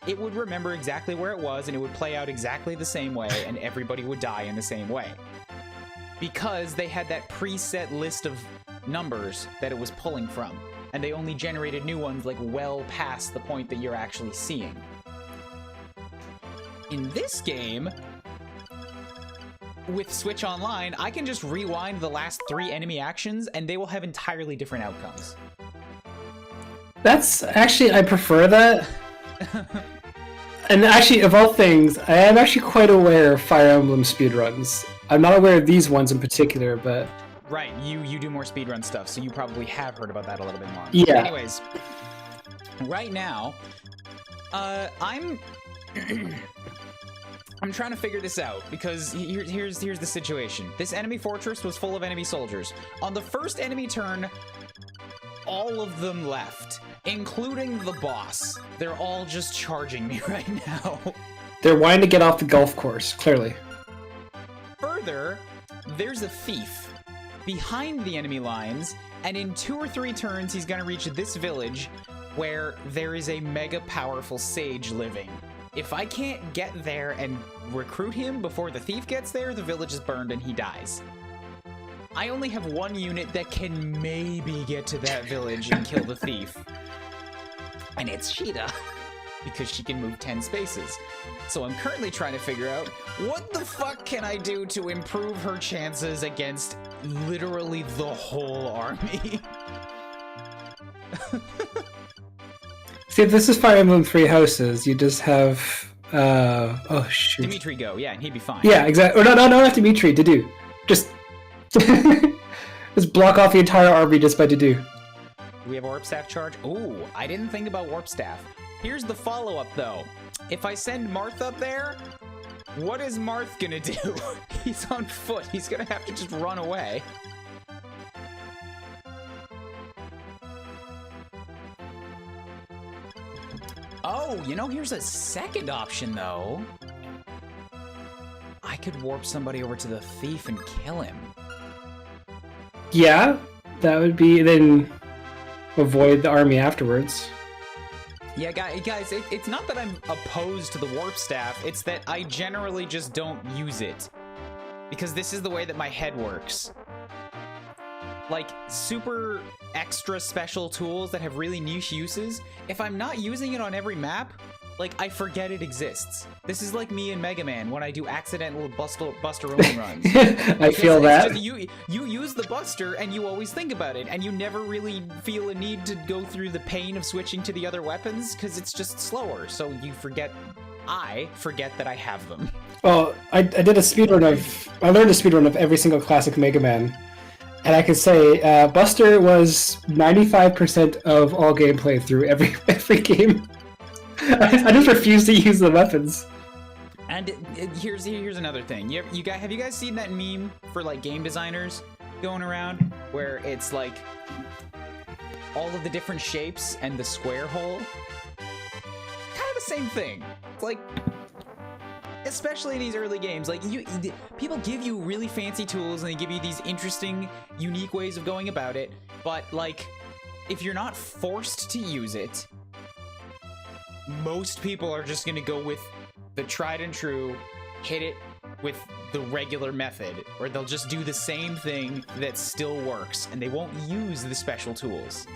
[SPEAKER 1] it would remember exactly where it was, and it would play out exactly the same way, and everybody would die in the same way. Because they had that preset list of numbers that it was pulling from, and they only generated new ones like well past the point that you're actually seeing. In this game, with Switch Online, I can just rewind the last 3 enemy actions, and they will have entirely different outcomes.
[SPEAKER 2] That's actually, I prefer that. And actually, of all things, I am actually quite aware of Fire Emblem speedruns. I'm not aware of these ones in particular, but...
[SPEAKER 1] Right, you do more speedrun stuff, so you probably have heard about that a little bit more.
[SPEAKER 2] Yeah.
[SPEAKER 1] Anyways, right now, I'm trying to figure this out, because here's the situation. This enemy fortress was full of enemy soldiers. On the first enemy turn, all of them left, including the boss. They're all just charging me right now.
[SPEAKER 2] They're wanting to get off the golf course, clearly.
[SPEAKER 1] Further, there's a thief behind the enemy lines, and in 2 or 3 turns, he's gonna reach this village where there is a mega powerful sage living. If I can't get there and recruit him before the thief gets there, the village is burned and he dies. I only have 1 unit that can maybe get to that village and kill the thief. And it's Caeda, because she can move 10 spaces. So I'm currently trying to figure out, what the fuck can I do to improve her chances against literally the whole army?
[SPEAKER 2] See, if this is Fire Emblem 3 Houses, you just have... oh, shoot.
[SPEAKER 1] Dimitri go, yeah, and he'd be fine.
[SPEAKER 2] Yeah, exactly. Or no, not Dimitri, Dedue. Just... just block off the entire army just by Dedue.
[SPEAKER 1] Do we have Warp Staff charge? Ooh, I didn't think about Warp Staff. Here's the follow-up, though. If I send Marth up there, what is Marth gonna do? He's on foot. He's gonna have to just run away. Oh, you know, here's a second option, though. I could warp somebody over to the thief and kill him.
[SPEAKER 2] Yeah, that would be... Then avoid the army afterwards.
[SPEAKER 1] Yeah, guys, it's not that I'm opposed to the warp staff. It's that I generally just don't use it. Because this is the way that my head works. Like, super extra special tools that have really niche uses, if I'm not using it on every map, like, I forget it exists. This is like me in Mega Man when I do accidental Buster-only runs.
[SPEAKER 2] I feel that.
[SPEAKER 1] Just, you use the Buster and you always think about it, and you never really feel a need to go through the pain of switching to the other weapons, because it's just slower, so you forget... I forget that I have them.
[SPEAKER 2] Well, I did a speedrun of... I learned a speedrun of every single classic Mega Man. And I can say, Buster was 95% of all gameplay through every game. I just refuse to use the weapons.
[SPEAKER 1] And here's another thing. Have you guys seen that meme for like game designers going around where it's like all of the different shapes and the square hole? Kind of the same thing. It's like, especially in these early games, like people give you really fancy tools and they give you these interesting, unique ways of going about it. But like, if you're not forced to use it, most people are just gonna go with the tried and true, hit it with the regular method, or they'll just do the same thing that still works, and they won't use the special tools.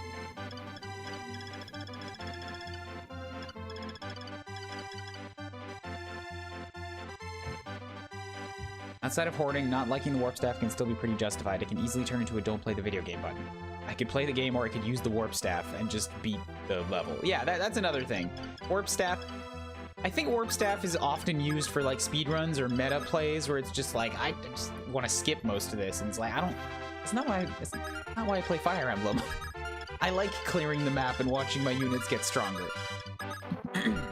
[SPEAKER 1] Outside of hoarding, not liking the warp staff can still be pretty justified. It can easily turn into a don't play the video game button. I could play the game, or I could use the warp staff and just beat the level. Yeah, that's another thing. Warp staff, I think warp staff is often used for like speedruns or meta plays where it's just like, I just want to skip most of this, and it's like, it's not why I play Fire Emblem. I like clearing the map and watching my units get stronger.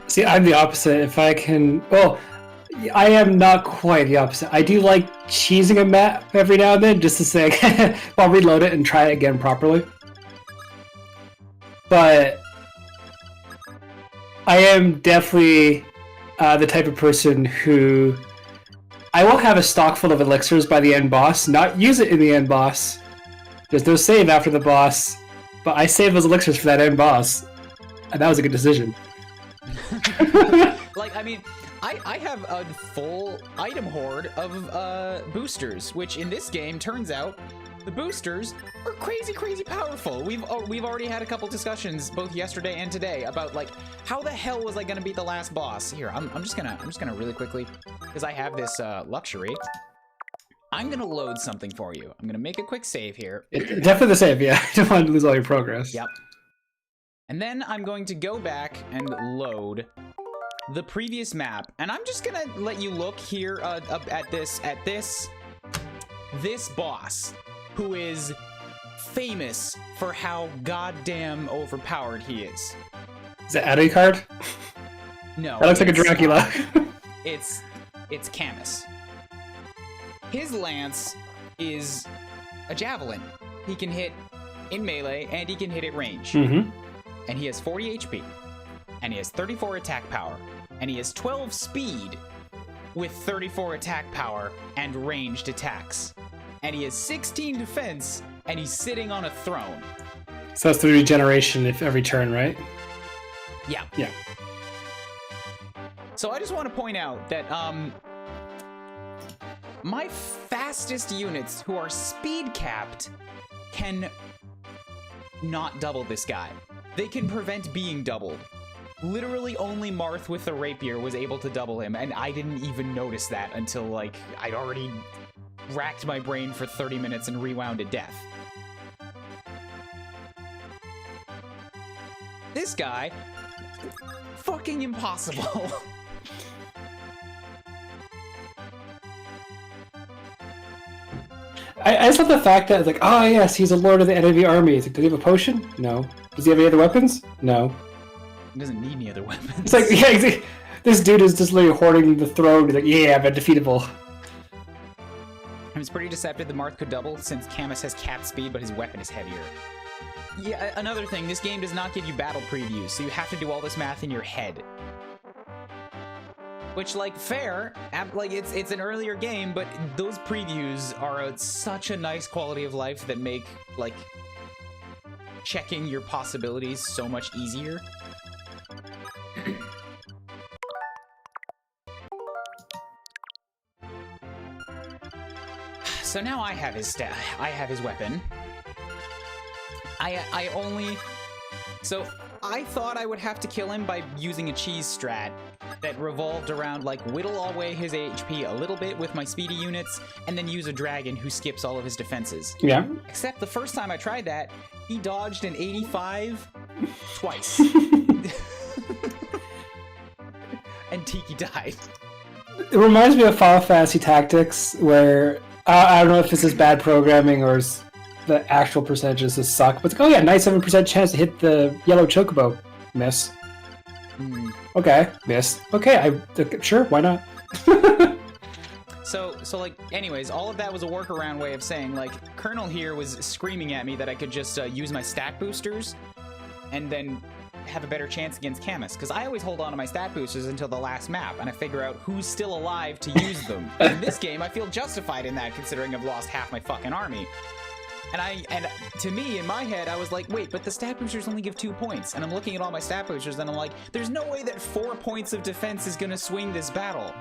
[SPEAKER 2] See, I'm the opposite. If I can, well, I am not quite the opposite. I do like cheesing a map every now and then just to say, I'll reload it and try it again properly. But I am definitely the type of person who I will have a stock full of elixirs by the end boss, not use it in the end boss. There's no save after the boss, but I save those elixirs for that end boss, and that was a good decision.
[SPEAKER 1] Like, I mean, I have a full item hoard of boosters, which in this game turns out the boosters are crazy powerful. We've already had a couple discussions both yesterday and today about like how the hell was I gonna beat the last boss. Here, I'm just gonna really quickly, because I have this luxury. I'm gonna load something for you. I'm gonna make a quick save here.
[SPEAKER 2] Definitely the save, yeah. I don't want to lose all your progress.
[SPEAKER 1] Yep. And then I'm going to go back and load the previous map, and I'm just gonna let you look here at this boss, who is famous for how goddamn overpowered he is.
[SPEAKER 2] Is that Alucard?
[SPEAKER 1] No.
[SPEAKER 2] That looks like a Dracula.
[SPEAKER 1] It's Camus. His lance is a javelin. He can hit in melee, and he can hit at range.
[SPEAKER 2] Mm-hmm.
[SPEAKER 1] And he has 40 HP. And he has 34 attack power. And he has 12 speed with 34 attack power and ranged attacks. And he has 16 defense, and he's sitting on a throne.
[SPEAKER 2] So that's the regeneration if every turn, right?
[SPEAKER 1] Yeah.
[SPEAKER 2] Yeah.
[SPEAKER 1] So I just want to point out that my fastest units who are speed capped can not double this guy. They can prevent being doubled. Literally only Marth with the rapier was able to double him, and I didn't even notice that until, like, I'd already racked my brain for 30 minutes and rewound to death. This guy, fucking impossible.
[SPEAKER 2] I just love the fact that it's like, oh yes, he's a lord of the enemy army. It's like, does he have a potion? No. Does he have any other weapons? No.
[SPEAKER 1] He doesn't need any other weapons.
[SPEAKER 2] It's like, yeah, exactly. This dude is just literally hoarding the throne. He's like, yeah, I'm undefeatable.
[SPEAKER 1] I was pretty deceptive that Marth could double, since Camus has capped speed, but his weapon is heavier. Yeah, another thing, this game does not give you battle previews, so you have to do all this math in your head. Which, like, fair, like, it's an earlier game, but those previews are such a nice quality of life that make, like, checking your possibilities so much easier. So now I have his weapon. I only... So, I thought I would have to kill him by using a cheese strat that revolved around, like, whittle away his HP a little bit with my speedy units, and then use a dragon who skips all of his defenses.
[SPEAKER 2] Yeah.
[SPEAKER 1] Except the first time I tried that, he dodged an 85 twice. And Tiki died.
[SPEAKER 2] It reminds me of Final Fantasy Tactics, where I don't know if this is bad programming or the actual percentages just suck, but it's like, oh yeah, 97% chance to hit the yellow chocobo. Miss. Okay, miss. Okay, sure, why not?
[SPEAKER 1] So like, anyways, all of that was a workaround way of saying, like, Colonel here was screaming at me that I could just use my stat boosters and then have a better chance against Camus, because I always hold on to my stat boosters until the last map, and I figure out who's still alive to use them. In this game, I feel justified in that, considering I've lost half my fucking army. And to me, in my head, I was like, wait, but the stat boosters only give 2 points. And I'm looking at all my stat boosters, and I'm like, there's no way that 4 points of defense is gonna swing this battle.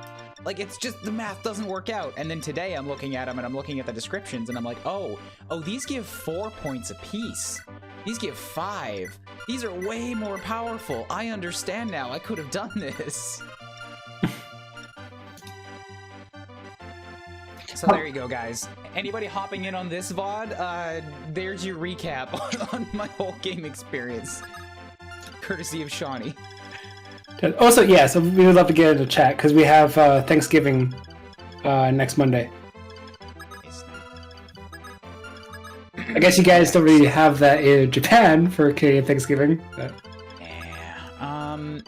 [SPEAKER 1] Like, it's just, the math doesn't work out. And then today, I'm looking at them, and I'm looking at the descriptions, and I'm like, oh, these give 4 points apiece. These give 5. These are way more powerful. I understand now. I could have done this. So there you go, guys. Anybody hopping in on this VOD, there's your recap on my whole game experience. Courtesy of Shawnee.
[SPEAKER 2] Also, yeah, so we would love to get into chat, because we have Thanksgiving next Monday. I guess you guys don't really have that in Japan for Canadian Thanksgiving. But...
[SPEAKER 1] Yeah.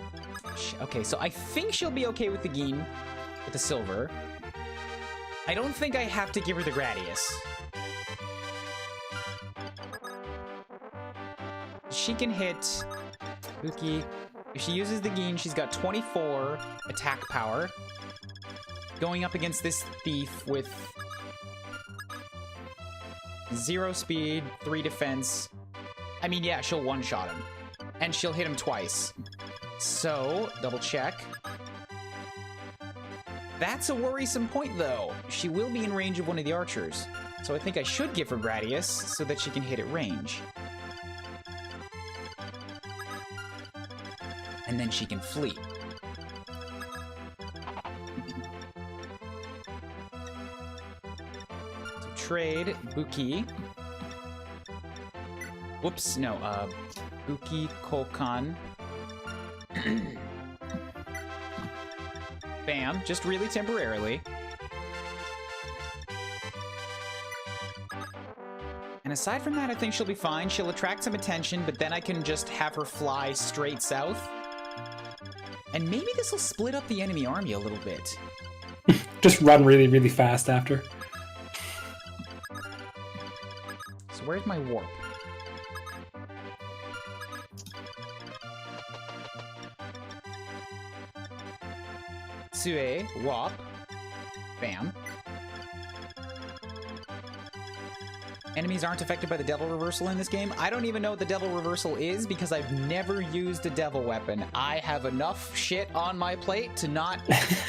[SPEAKER 1] Okay, so I think she'll be okay with the game, with the silver. I don't think I have to give her the Gradius. She can hit Uki. If she uses the Geen, she's got 24 attack power. Going up against this thief with 0 speed, 3 defense. I mean, yeah, she'll one-shot him. And she'll hit him twice. So, double check. That's a worrisome point, though. She will be in range of one of the archers. So I think I should give her Gradius so that she can hit at range. And then she can flee. So trade Buki. Whoops, no, Buki Kokan. Bam, just really temporarily. And aside from that, I think she'll be fine. She'll attract some attention, but then I can just have her fly straight south. And maybe this will split up the enemy army a little bit.
[SPEAKER 2] Just run really, really fast after.
[SPEAKER 1] So where's my warp? Sue, Wop, bam. Enemies aren't affected by the devil reversal in this game. I don't even know what the devil reversal is because I've never used a devil weapon. I have enough shit on my plate to not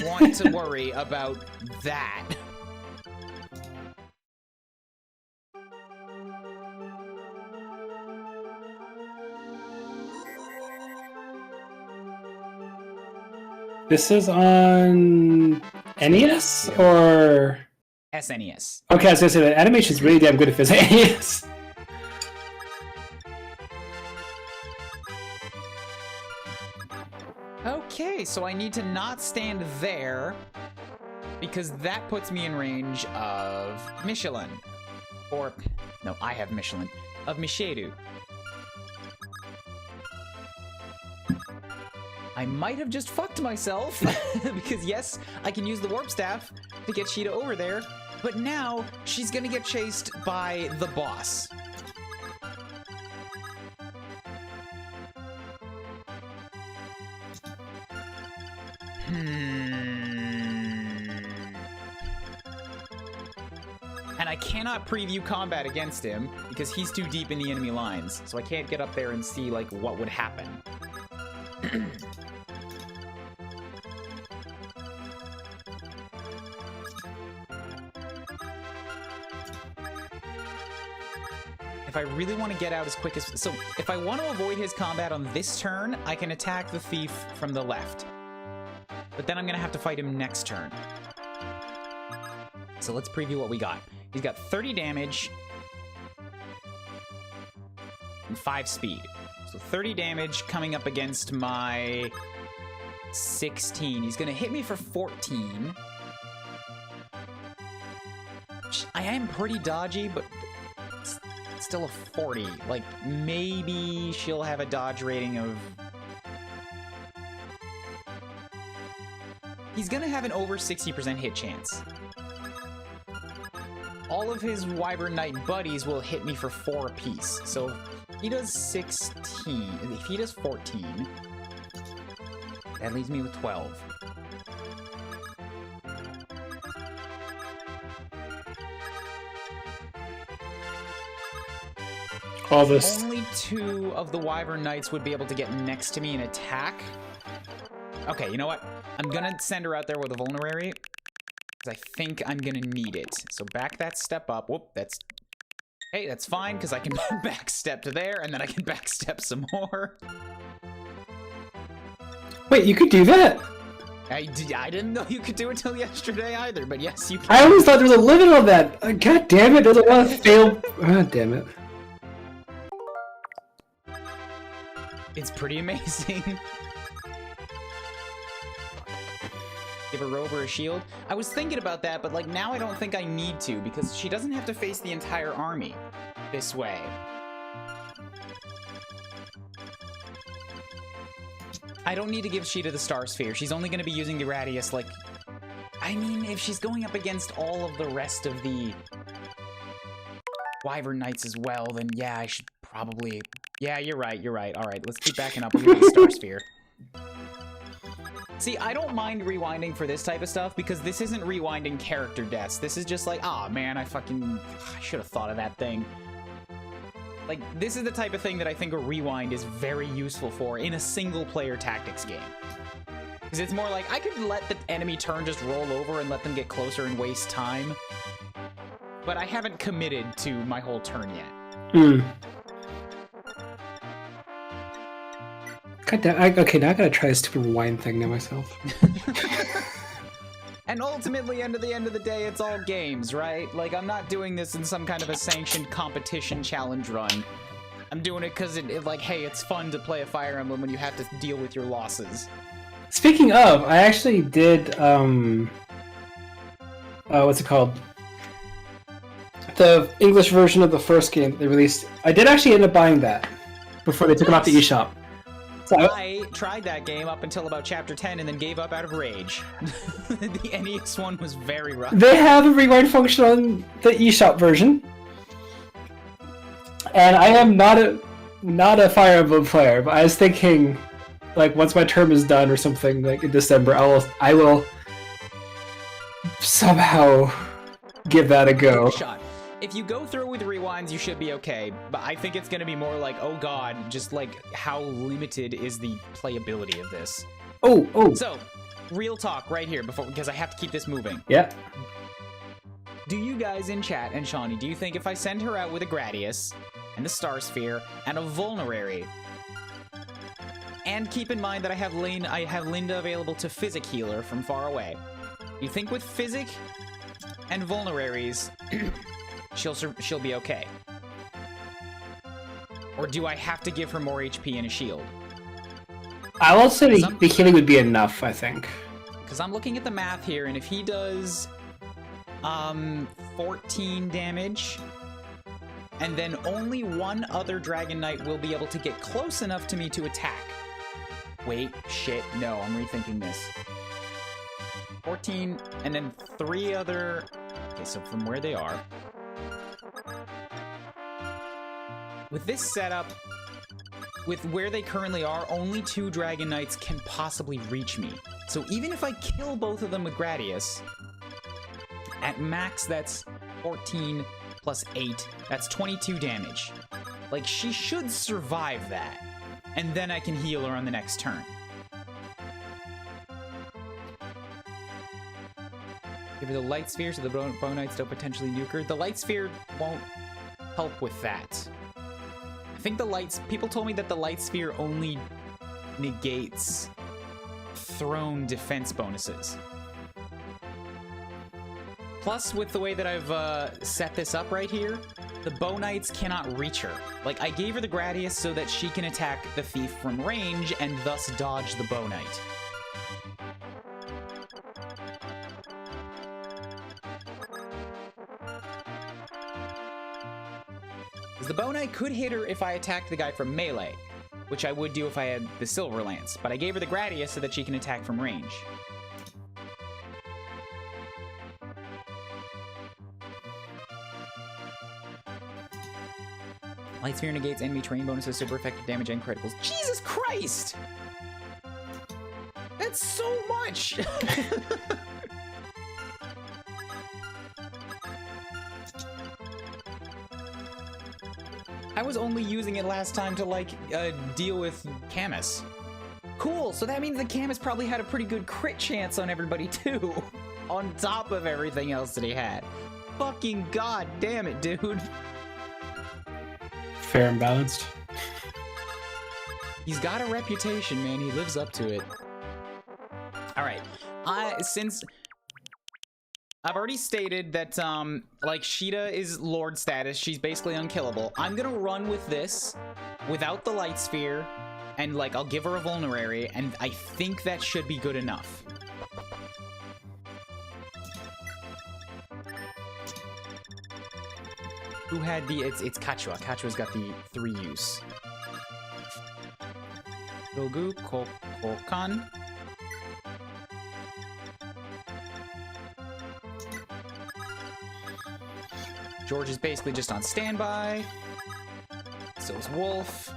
[SPEAKER 1] want to worry about that.
[SPEAKER 2] This is on NES or
[SPEAKER 1] SNES.
[SPEAKER 2] Okay, I was gonna say the animation's really damn good if it's NES.
[SPEAKER 1] Okay, so I need to not stand there because that puts me in range of Michelin. Or, no, I have Michelin. Of Misheru. I might have just fucked myself, because yes, I can use the warp staff to get Sheeta over there, but now she's gonna get chased by the boss. And I cannot preview combat against him because he's too deep in the enemy lines. So I can't get up there and see, like, what would happen. If I really want to get out as quick as... So, if I want to avoid his combat on this turn, I can attack the thief from the left. But then I'm going to have to fight him next turn. So let's preview what we got. He's got 30 damage and 5 speed. So 30 damage coming up against my 16. He's going to hit me for 14. I am pretty dodgy, but... still a 40. Like, maybe she'll have a dodge rating of... He's gonna have an over 60% hit chance. All of his Wyvern Knight buddies will hit me for 4 apiece. So if he does 16, if he does 14, that leaves me with 12.
[SPEAKER 2] All this.
[SPEAKER 1] Only 2 of the Wyvern Knights would be able to get next to me and attack. Okay, you know what? I'm gonna send her out there with a vulnerary, because I think I'm gonna need it. So back that step up. Whoop, that's... Hey, that's fine, because I can back step to there, and then I can back step some more.
[SPEAKER 2] Wait, you could do that?
[SPEAKER 1] I didn't know you could do it till yesterday either, but yes, you can.
[SPEAKER 2] I always thought there was a limit on that. God damn it, there's a lot of fail... God damn it.
[SPEAKER 1] It's pretty amazing. Give a robe or a shield. I was thinking about that, but like now I don't think I need to because she doesn't have to face the entire army this way. I don't need to give Caeda the Star Sphere. She's only going to be using the Radius, like... I mean, if she's going up against all of the rest of the Wyvern Knights as well, then yeah, I should probably... Yeah, you're right, you're right. All right, let's keep backing up. We'll give her the Star Sphere. See, I don't mind rewinding for this type of stuff because this isn't rewinding character deaths. This is just like, ah, man, I should have thought of that thing. Like, this is the type of thing that I think a rewind is very useful for in a single-player tactics game. Because it's more like, I could let the enemy turn just roll over and let them get closer and waste time. But I haven't committed to my whole turn yet.
[SPEAKER 2] Hmm. God damn, okay, now I gotta try this stupid rewind thing now myself.
[SPEAKER 1] And ultimately, at the end of the day, it's all games, right? Like, I'm not doing this in some kind of a sanctioned competition challenge run. I'm doing it because like, hey, it's fun to play a Fire Emblem when you have to deal with your losses.
[SPEAKER 2] Speaking of, I actually did, what's it called? The English version of the first game that they released. I did actually end up buying that before they took it off the eShop. So
[SPEAKER 1] I tried that game up until about Chapter 10 and then gave up out of rage. The NES one was very rough.
[SPEAKER 2] They have a rewind function on the eShop version. And I am not a Fire Emblem player, but I was thinking, like, once my term is done or something, like in December, I will somehow give that a go.
[SPEAKER 1] Shot. If you go through with rewinds, you should be okay. But I think it's going to be more like, oh god, just like how limited is the playability of this.
[SPEAKER 2] Oh.
[SPEAKER 1] So, real talk right here, because I have to keep this moving.
[SPEAKER 2] Yeah.
[SPEAKER 1] Do you guys in chat, and Shawnee, do you think if I send her out with a Gradius, and the Star Sphere, and a Vulnerary, and keep in mind that I have Linda available to Physic Healer from far away, you think with Physic and Vulneraries... she'll be okay? Or do I have to give her more HP and a shield?
[SPEAKER 2] I will say the healing would be enough, I think.
[SPEAKER 1] Because I'm looking at the math here, and if he does 14 damage, and then only one other Dragon Knight will be able to get close enough to me to attack. Wait, shit, no, I'm rethinking this. 14, and then 3 other... Okay, so from where they are... With this setup, with where they currently are, only 2 Dragon Knights can possibly reach me. So even if I kill both of them with Gradius, at max that's 14 plus 8, that's 22 damage. Like, she should survive that. And then I can heal her on the next turn. Give her the Light Sphere so the Bonites don't potentially nuke her. The Light Sphere won't help with that. I think people told me that the Light Sphere only negates thrown defense bonuses. Plus, with the way that I've set this up right here, the Bonites cannot reach her. Like, I gave her the Gradius so that she can attack the Thief from range and thus dodge the Bonite. The Bonite could hit her if I attacked the guy from melee, which I would do if I had the Silver Lance, but I gave her the Gradius so that she can attack from range. Light Sphere negates enemy terrain bonuses, super effective damage, and criticals. Jesus Christ! That's so much! I was only using it last time to, like, deal with Camus. Cool, so that means that Camus probably had a pretty good crit chance on everybody, too. On top of everything else that he had. Fucking god damn it, dude.
[SPEAKER 2] Fair and balanced.
[SPEAKER 1] He's got a reputation, man. He lives up to it. Alright. Since I've already stated that, like, Caeda is Lord status. She's basically unkillable. I'm gonna run with this without the Light Sphere, and, like, I'll give her a Vulnerary, and I think that should be good enough. Who had the... It's Kachua. Kachua's got the 3 use. Rogu, Kokan. George is basically just on standby. So is Wolf.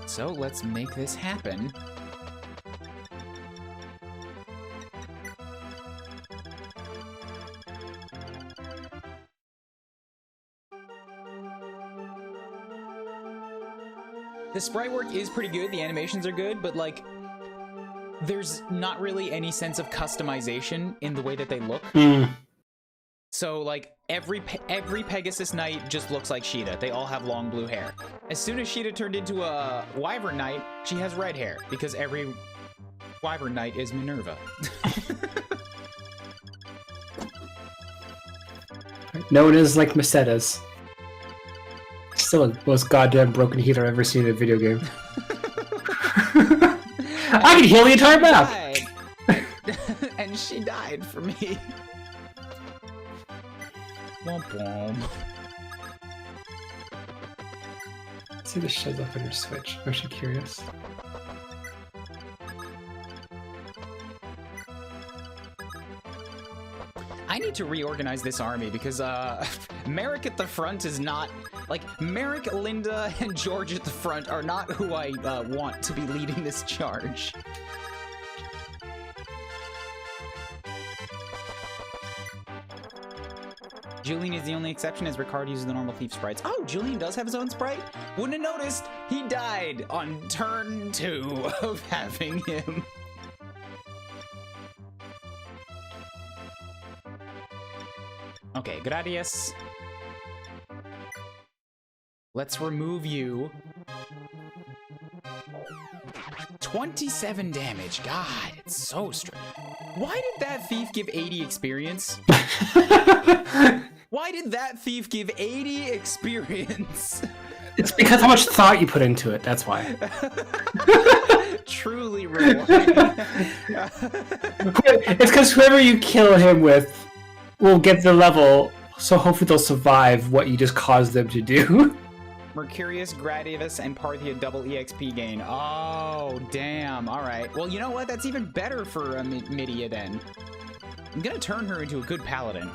[SPEAKER 1] So let's make this happen. The sprite work is pretty good, the animations are good, but, like, there's not really any sense of customization in the way that they look. So, like, every Pegasus Knight just looks like Caeda. They all have long blue hair. As soon as Caeda turned into a Wyvern Knight, she has red hair, because every Wyvern Knight is Minerva.
[SPEAKER 2] No one is like Macedas. Still the most goddamn broken healer I've ever seen in a video game. I can heal the entire map!
[SPEAKER 1] And she died for me. Womp womp.
[SPEAKER 2] Let's see if this shows up on your Switch. I'm actually curious.
[SPEAKER 1] I need to reorganize this army because Merrick at the front is not... Like, Merrick, Linda, and George at the front are not who I want to be leading this charge. Julian is the only exception as Ricard uses the normal thief sprites. Oh, Julian does have his own sprite? Wouldn't have noticed. He died on turn 2 of having him. Okay, Gradius. Let's remove you. 27 damage. God, it's so strong. Why did that thief give 80 experience? Why did that thief give 80 experience?
[SPEAKER 2] It's because how much thought you put into it, that's why.
[SPEAKER 1] Truly rewarding.
[SPEAKER 2] It's because whoever you kill him with will get the level, so hopefully they'll survive what you just caused them to do.
[SPEAKER 1] Mercurius, Gradius, and Parthia double EXP gain. Oh, damn. Alright. Well, you know what? That's even better for Midia, then. I'm gonna turn her into a good paladin.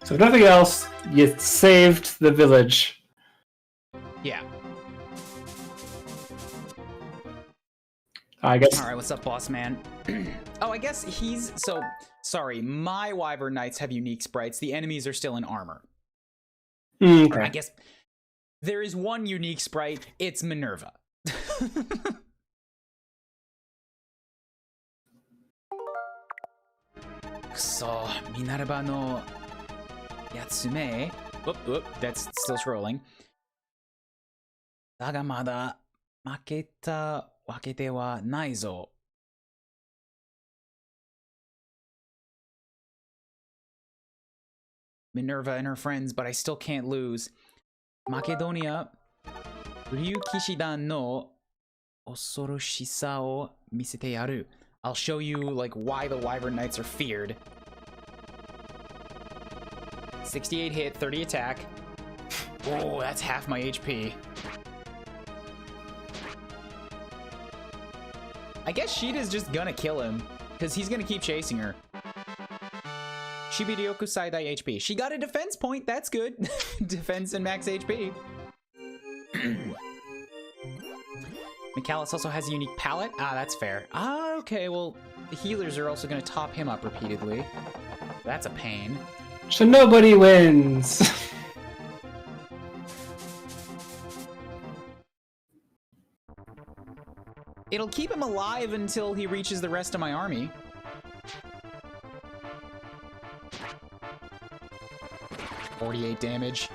[SPEAKER 2] So if nothing else, you saved the village.
[SPEAKER 1] Yeah.
[SPEAKER 2] I guess.
[SPEAKER 1] All right, what's up, boss man? Oh, I guess he's... So, sorry, my Wyvern Knights have unique sprites. The enemies are still in armor.
[SPEAKER 2] Okay.
[SPEAKER 1] I guess there is one unique sprite. It's Minerva. So, Minerva no Yatsume. Whoop, that's still scrolling. Daga mada maketa wake de wa nai zo. Minerva and her friends, but I still can't lose. Makedonia, Ryu Kishidan no osoroshisa o misete yaru. I'll show you, like, why the Wyvern Knights are feared. 68 hit, 30 attack. Oh, that's half my HP. I guess Sheeta's just gonna kill him, because he's gonna keep chasing her. Shibiryoku Saidai HP. She got a defense point, that's good. Defense and max HP. Michaelis also has a unique palette. Ah, that's fair. Ah, okay, well, the healers are also going to top him up repeatedly. That's a pain.
[SPEAKER 2] So nobody wins.
[SPEAKER 1] It'll keep him alive until he reaches the rest of my army. $48 damage.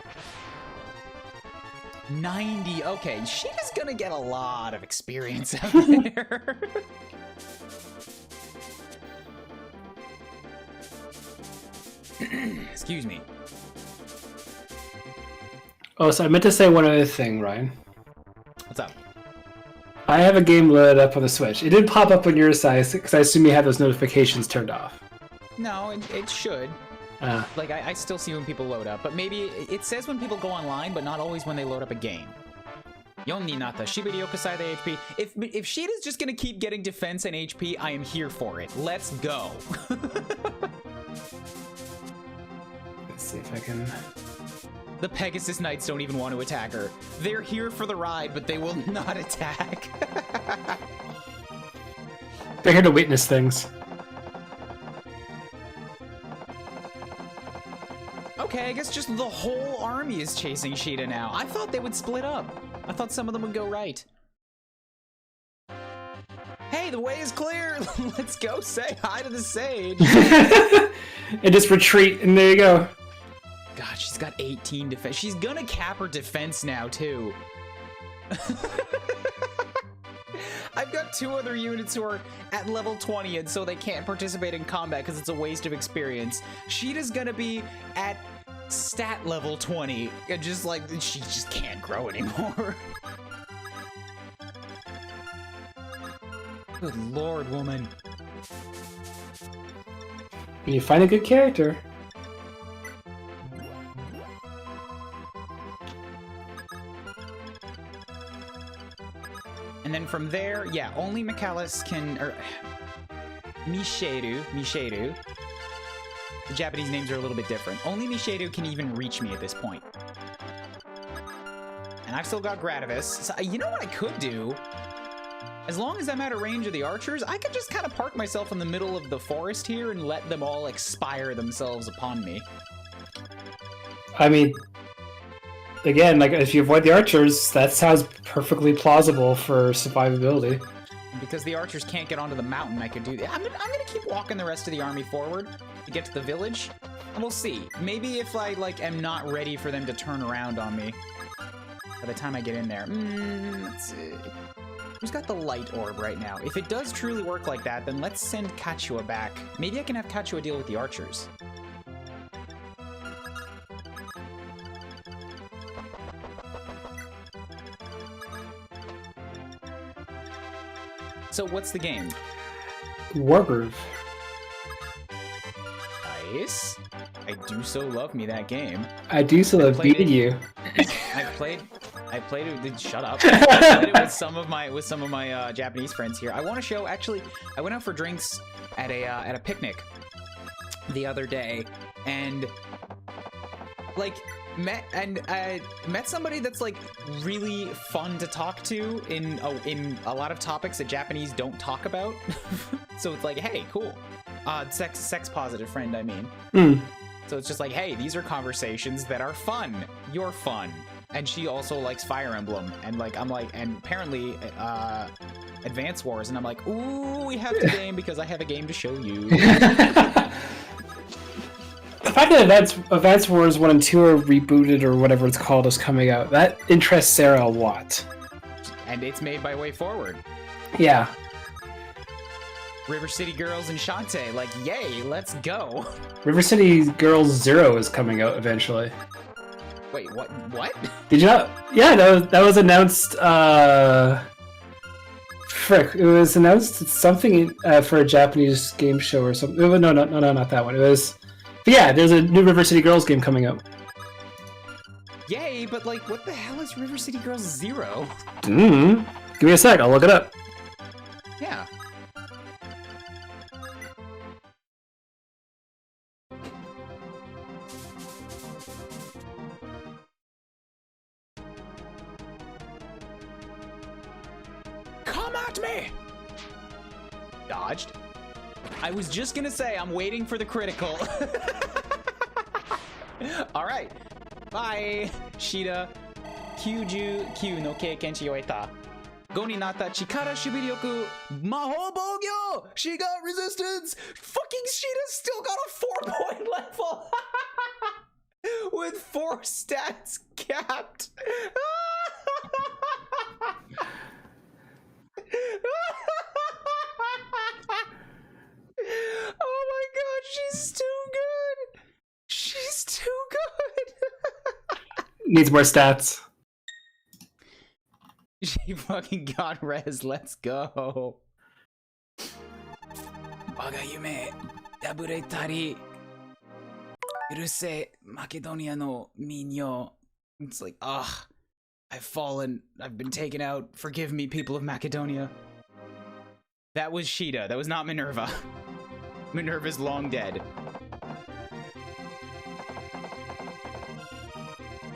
[SPEAKER 1] 90. Okay, she's gonna get a lot of experience out there. Excuse me.
[SPEAKER 2] Oh, so I meant to say one other thing, Ryan.
[SPEAKER 1] What's up?
[SPEAKER 2] I have a game loaded up on the Switch. It did pop up on your side because I assume you have those notifications turned off.
[SPEAKER 1] No, it should. Like, I still see when people load up, but maybe it says when people go online, but not always when they load up a game. Yonni nata, Shibiryoku Saidai HP. If Sheeta's just gonna keep getting defense and HP, I am here for it. Let's go.
[SPEAKER 2] Let's see if I can...
[SPEAKER 1] The Pegasus Knights don't even want to attack her. They're here for the ride, but they will not attack.
[SPEAKER 2] They're here to witness things.
[SPEAKER 1] Okay, I guess just the whole army is chasing Sheeta now. I thought they would split up. I thought some of them would go right. Hey, the way is clear. Let's go say hi to the sage.
[SPEAKER 2] And just retreat, and there you go.
[SPEAKER 1] God, she's got 18 defense. She's gonna cap her defense now, too. I've got 2 other units who are at level 20, and so they can't participate in combat because it's a waste of experience. Sheeta's gonna be at stat level 20, and just like, she just can't grow anymore. Good lord, woman.
[SPEAKER 2] You find a good character.
[SPEAKER 1] And then from there, yeah, only Michaelis can, or Misheru. The Japanese names are a little bit different. Only Misheru can even reach me at this point. And I've still got Gradivis. So, you know what I could do? As long as I'm out of range of the archers, I could just kind of park myself in the middle of the forest here and let them all expire themselves upon me.
[SPEAKER 2] I mean, again, like, if you avoid the archers, that sounds perfectly plausible for survivability.
[SPEAKER 1] Because the archers can't get onto the mountain, I could do that. I'm gonna keep walking the rest of the army forward to get to the village, and we'll see. Maybe if I, like, am not ready for them to turn around on me by the time I get in there. Let's see. Who's got the light orb right now? If it does truly work like that, then let's send Kachua back. Maybe I can have Kachua deal with the archers. So what's the game?
[SPEAKER 2] Wargroove.
[SPEAKER 1] Nice. I do so love me that game.
[SPEAKER 2] I do so love beating you.
[SPEAKER 1] I played it. Shut up. I played it with some of my Japanese friends here. I want to show. Actually, I went out for drinks at a picnic the other day, and like met somebody that's like really fun to talk to in a lot of topics that Japanese don't talk about. So it's like, hey, cool. Sex positive friend, I mean. So it's just like, hey, these are conversations that are fun. You're fun. And she also likes Fire Emblem, and like I'm like, and apparently Advance Wars, and I'm like, ooh, we have to game because I have a game to show you.
[SPEAKER 2] The fact that Advance Wars 1 and 2 are rebooted or whatever it's called is coming out, that interests Sarah a lot.
[SPEAKER 1] And it's made by Way Forward.
[SPEAKER 2] Yeah.
[SPEAKER 1] River City Girls and Shantae, like, yay, let's go.
[SPEAKER 2] River City Girls 0 is coming out eventually.
[SPEAKER 1] Wait, what?
[SPEAKER 2] Did you not? Yeah, that was announced, frick, it was announced something for a Japanese game show or something. No, not that one. It was... But yeah, there's a new River City Girls game coming out.
[SPEAKER 1] Yay, but like, what the hell is River City Girls 0?
[SPEAKER 2] Give me a sec, I'll look it up.
[SPEAKER 1] Yeah. Come at me! Dodged. I was just gonna say, I'm waiting for the critical. Alright. Bye! Shida. Kyuju Q no keiken shi oeta. Go ni natta chikara shibiryoku mahou bougyo! She got resistance! Fucking Shida still got a 4-point level! With 4 stats capped! Oh my god, she's too good! She's too good!
[SPEAKER 2] Needs more stats.
[SPEAKER 1] She fucking got res, let's go. Waga yume, daburetari. Uruse, Macedonia no minyo. It's like, ugh. I've fallen. I've been taken out. Forgive me, people of Macedonia. That was Shida. That was not Minerva. Minerva's long dead.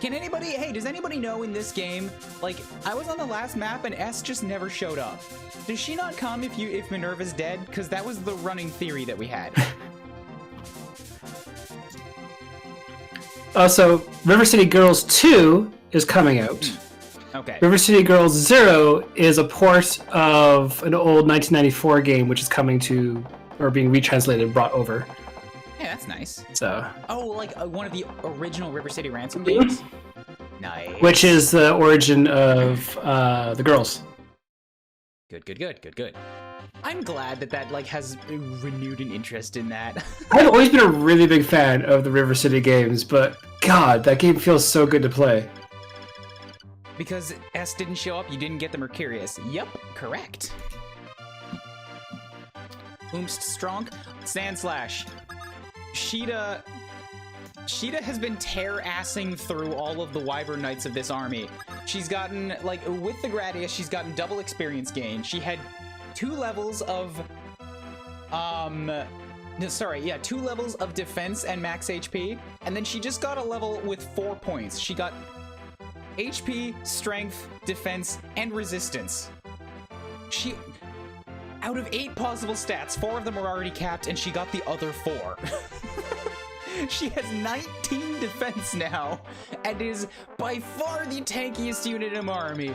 [SPEAKER 1] Can anybody, hey, does anybody know in this game, like, I was on the last map and S just never showed up. Does she not come if Minerva's dead? Because that was the running theory that we had.
[SPEAKER 2] Also, River City Girls 2 is coming out.
[SPEAKER 1] Okay.
[SPEAKER 2] River City Girls 0 is a port of an old 1994 game which is coming to, or being retranslated and brought over.
[SPEAKER 1] Yeah, that's nice.
[SPEAKER 2] So.
[SPEAKER 1] Oh, like one of the original River City Ransom games? Nice.
[SPEAKER 2] Which is the origin of the girls.
[SPEAKER 1] Good. I'm glad that like has renewed an interest in that.
[SPEAKER 2] I've always been a really big fan of the River City games, but God, that game feels so good to play.
[SPEAKER 1] Because S didn't show up, you didn't get the Mercurius. Yep, correct. Oomst Strong, Sand Slash. Shida has been tear-assing through all of the Wyvern Knights of this army. She's gotten, like, with the Gradius, she's gotten double experience gain. She had 2 levels of, 2 levels of defense and max HP, and then she just got a level with 4 points. She got HP, strength, defense, and resistance. She, out of 8 possible stats, 4 of them are already capped, and she got the other 4. She has 19 defense now, and is by far the tankiest unit in my army.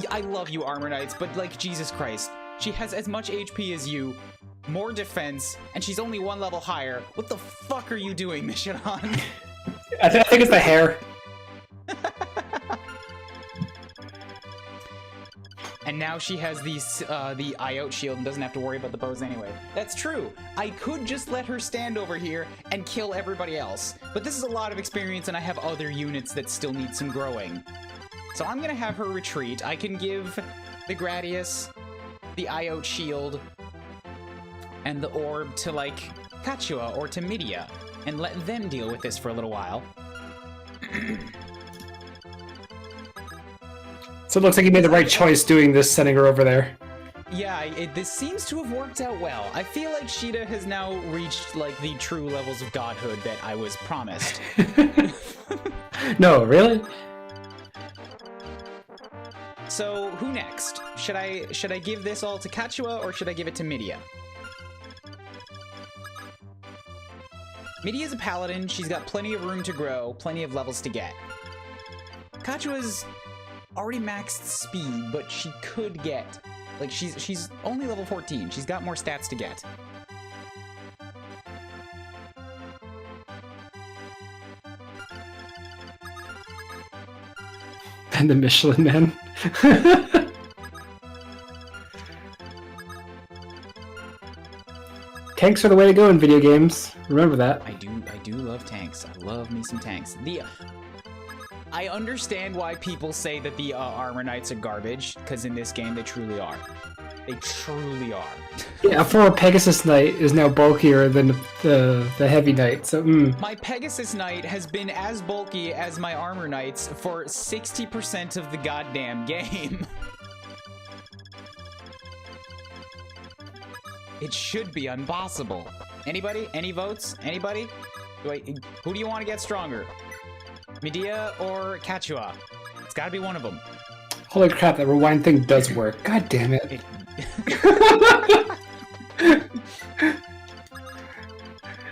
[SPEAKER 1] I love you, Armor Knights, but like, Jesus Christ. She has as much HP as you, more defense, and she's only 1 level higher. What the fuck are you doing, Mishiran?
[SPEAKER 2] I think it's the hair.
[SPEAKER 1] And now she has the IOT shield and doesn't have to worry about the bows anyway. That's true. I could just let her stand over here and kill everybody else. But this is a lot of experience and I have other units that still need some growing. So I'm gonna have her retreat. I can give the Gradius, the IOT shield, and the orb to, like, Kachua or to Midia, and let them deal with this for a little while.
[SPEAKER 2] So it looks like you made the right choice doing this, sending her over there.
[SPEAKER 1] Yeah, this seems to have worked out well. I feel like Caeda has now reached, like, the true levels of godhood that I was promised.
[SPEAKER 2] No, really?
[SPEAKER 1] So, who next? Should I give this all to Kachua, or should I give it to Midia? Midia's a paladin, she's got plenty of room to grow, plenty of levels to get. Kachua's already maxed speed, but she could get... Like, she's only level 14, she's got more stats to get.
[SPEAKER 2] And the Michelin Man. Tanks are the way to go in video games. Remember that.
[SPEAKER 1] I do love tanks. I love me some tanks. I understand why people say that the armor knights are garbage, because in this game they truly are. They truly are.
[SPEAKER 2] Yeah, for a Pegasus Knight is now bulkier than the heavy knight. So
[SPEAKER 1] my Pegasus Knight has been as bulky as my armor knights for 60% of the goddamn game. It should be impossible. Anybody? Any votes? Anybody? Who do you want to get stronger? Midia or Kachua? It's gotta be one of them.
[SPEAKER 2] Holy crap, that rewind thing does work. God damn it.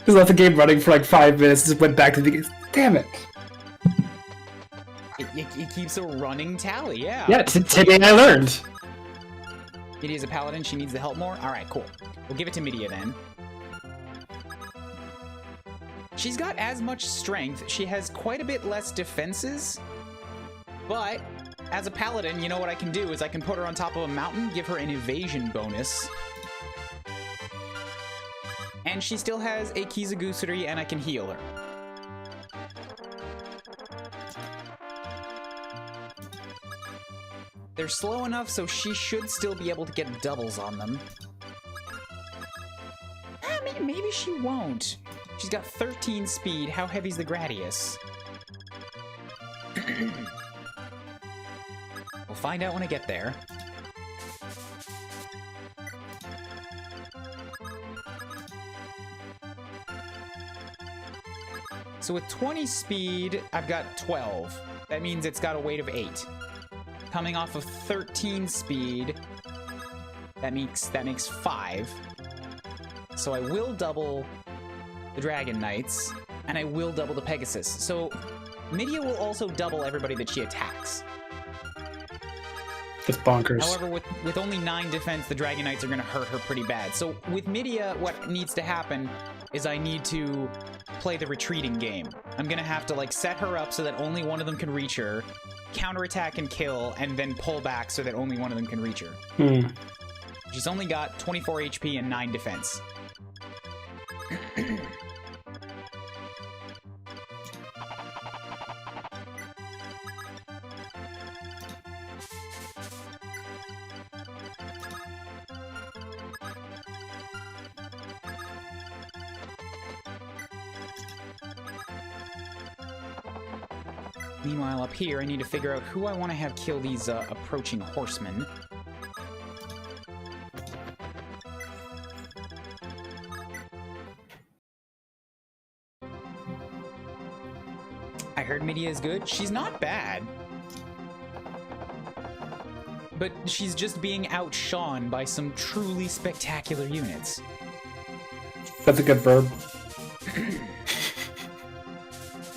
[SPEAKER 2] Just left the game running for like 5 minutes, just went back to the game. Damn it.
[SPEAKER 1] It keeps a running tally, yeah.
[SPEAKER 2] Yeah, today I learned.
[SPEAKER 1] Midia's a paladin, she needs the help more? Alright, cool. We'll give it to Midia then. She's got as much strength, she has quite a bit less defenses, but as a paladin, you know what I can do is I can put her on top of a mountain, give her an evasion bonus, and she still has a Kizagusuri and I can heal her. They're slow enough so she should still be able to get doubles on them. Maybe she won't. She's got 13 speed. How heavy's the Gradius? We'll find out when I get there. So with 20 speed, I've got 12. That means it's got a weight of 8. Coming off of 13 speed, that makes 5. So I will double the Dragon Knights, and I will double the Pegasus. So Midia will also double everybody that she attacks.
[SPEAKER 2] It's bonkers.
[SPEAKER 1] However, with only 9 defense, the Dragon Knights are going to hurt her pretty bad. So with Midia, what needs to happen is I need to play the retreating game. I'm going to have to like set her up so that only one of them can reach her, counterattack and kill, and then pull back so that only one of them can reach her. She's only got 24 HP and 9 defense. Meanwhile, up here, I need to figure out who I want to have kill these approaching horsemen. I heard Midia is good. She's not bad. But she's just being outshone by some truly spectacular units.
[SPEAKER 2] That's a good verb.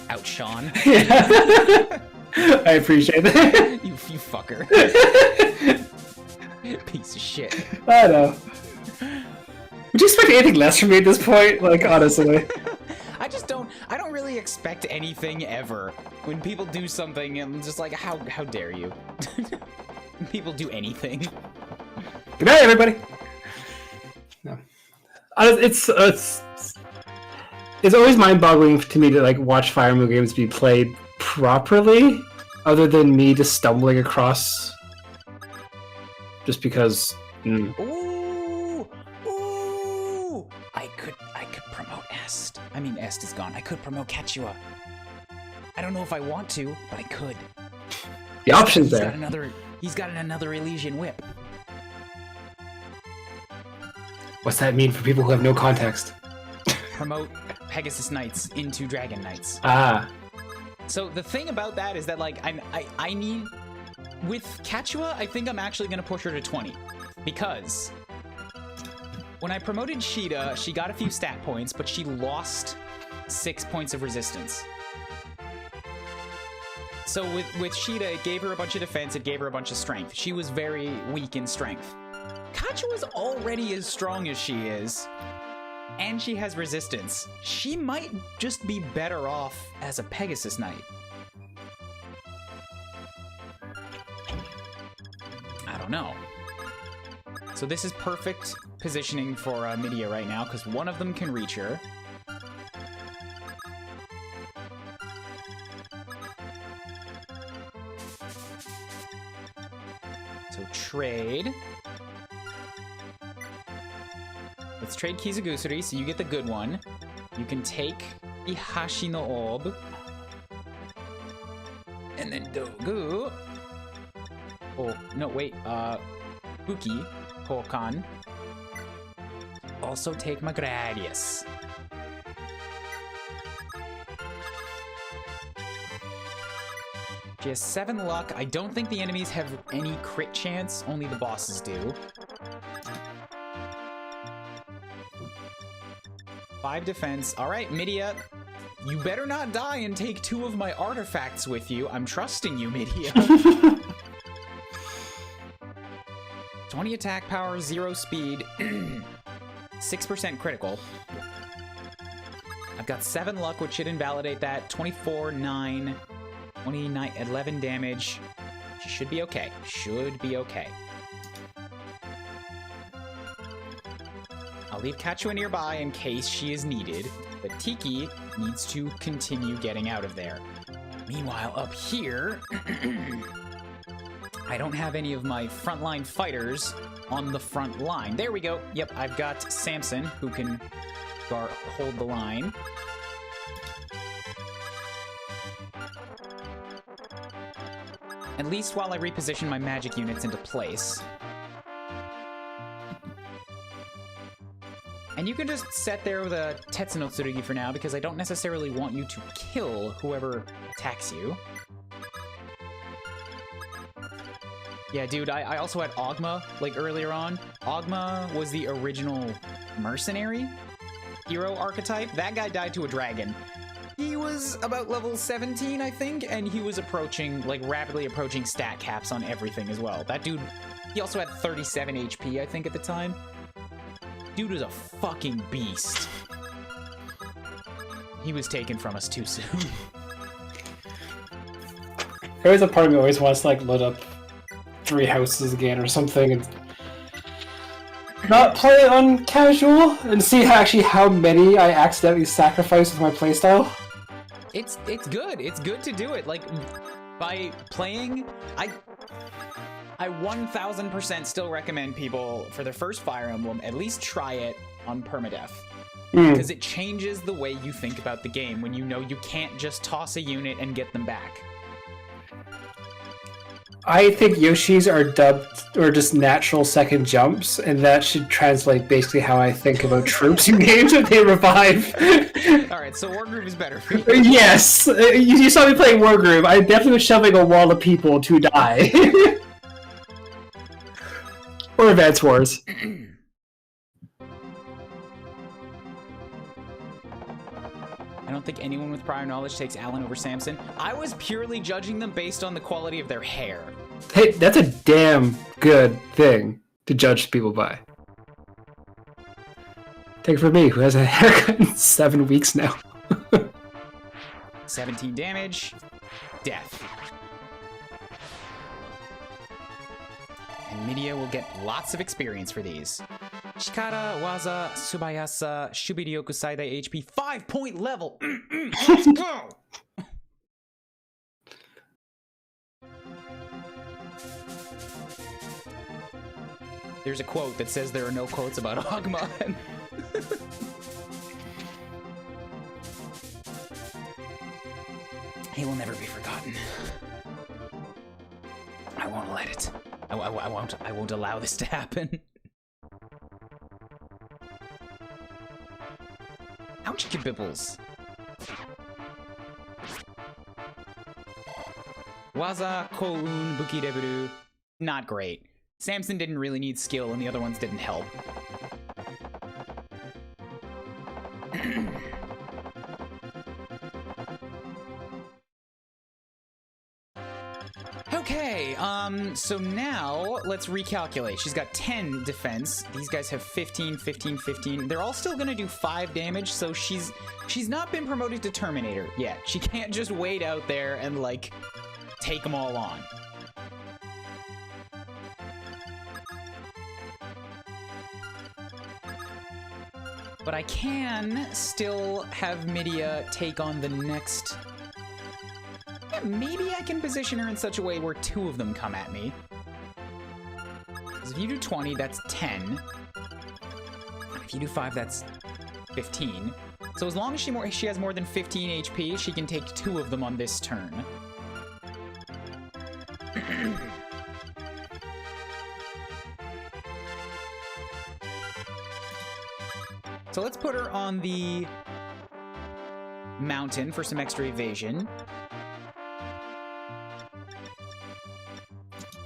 [SPEAKER 1] Outshone.
[SPEAKER 2] Yeah. I appreciate that.
[SPEAKER 1] You fucker. Piece of shit.
[SPEAKER 2] I know. Would you expect anything less from me at this point? Like, honestly.
[SPEAKER 1] I don't really expect anything ever. When people do something, I'm just like, how dare you? When people do anything.
[SPEAKER 2] Good night, everybody. No. It's always mind-boggling to me to like watch Fire Emblem games be played properly, other than me just stumbling across just because.
[SPEAKER 1] Ooh! I could promote Est. I mean, Est is gone. I could promote Kachua. I don't know if I want to, but I could.
[SPEAKER 2] The options there.
[SPEAKER 1] He's got another Elysian whip.
[SPEAKER 2] What's that mean for people who have no context?
[SPEAKER 1] Promote Pegasus Knights into Dragon Knights.
[SPEAKER 2] Ah.
[SPEAKER 1] So the thing about that is that, like, I need... With Quechua, I think I'm actually going to push her to 20. Because when I promoted Caeda, she got a few stat points, but she lost 6 points of resistance. So with Caeda, it gave her a bunch of defense, it gave her a bunch of strength. She was very weak in strength. Quechua's already as strong as she is, and she has resistance. She might just be better off as a Pegasus Knight. I don't know. So this is perfect positioning for Midia right now, because one of them can reach her. So trade. Let's trade Kizugusuri, so you get the good one. You can take the Hashi no Orb. And then Dogu. Oh, no, wait. Buki, Hokan. Also take Magradius. She has 7 luck. I don't think the enemies have any crit chance. Only the bosses do. 5 defense. All right, Midia. You better not die and take 2 of my artifacts with you. I'm trusting you, Midia. 20 attack power, 0 speed, 6% critical. I've got 7 luck, which should invalidate that. 24, 9, 29, 11 damage. She should be okay. Should be okay. I'll leave Quechua nearby in case she is needed, but Tiki needs to continue getting out of there. Meanwhile, up here... I don't have any of my frontline fighters on the front line. There we go. Yep, I've got Samson, who can hold the line. At least while I reposition my magic units into place. And you can just sit there with a Tetsuno Tsurugi for now, because I don't necessarily want you to kill whoever attacks you. Yeah, dude, I also had Ogma, like, earlier on. Ogma was the original mercenary hero archetype. That guy died to a dragon. He was about level 17, I think, and he was approaching, like, rapidly approaching stat caps on everything as well. That dude, he also had 37 HP, I think, at the time. Dude was a fucking beast. He was taken from us too soon.
[SPEAKER 2] There's a part of me always wants to, like, load up 3 houses again or something and not play it on casual and see how many I accidentally sacrifice with my playstyle.
[SPEAKER 1] It's good. It's good to do it. Like, by playing, I 1000% still recommend people, for their first Fire Emblem, at least try it on permadeath. Because it changes the way you think about the game when you know you can't just toss a unit and get them back.
[SPEAKER 2] I think Yoshis are dubbed, or just natural second jumps, and that should translate basically how I think about troops in games if they revive.
[SPEAKER 1] Alright, so Wargroove is better for you.
[SPEAKER 2] Yes! You saw me playing Wargroove. I definitely was shoving a wall of people to die. Or Advance Wars.
[SPEAKER 1] I don't think anyone with prior knowledge takes Alan over Samson. I was purely judging them based on the quality of their hair.
[SPEAKER 2] Hey, that's a damn good thing to judge people by. Take it from me, who has a haircut in 7 weeks now.
[SPEAKER 1] 17 damage. Death. And Midia will get lots of experience for these. Shikara, Waza, Subayasa, Shubiryoku Saidai HP, 5-point level! Let's go! There's a quote that says there are no quotes about Ogma. He will never be forgotten. I won't let it. I won't allow this to happen. Ouchie bibbles. Waza koun buki deburu. Not great. Samson didn't really need skill, and the other ones didn't help. Okay, so now let's recalculate. She's got 10 defense. These guys have 15, 15, 15. They're all still gonna do 5 damage, so she's not been promoted to Terminator yet. She can't just wait out there and, like, take them all on. But I can still have Midia take on the next... Yeah, maybe I can position her in such a way where 2 of them come at me. Because if you do 20, that's 10. If you do 5, that's 15. So as long as she has more than 15 HP, she can take 2 of them on this turn. So let's put her on the mountain for some extra evasion.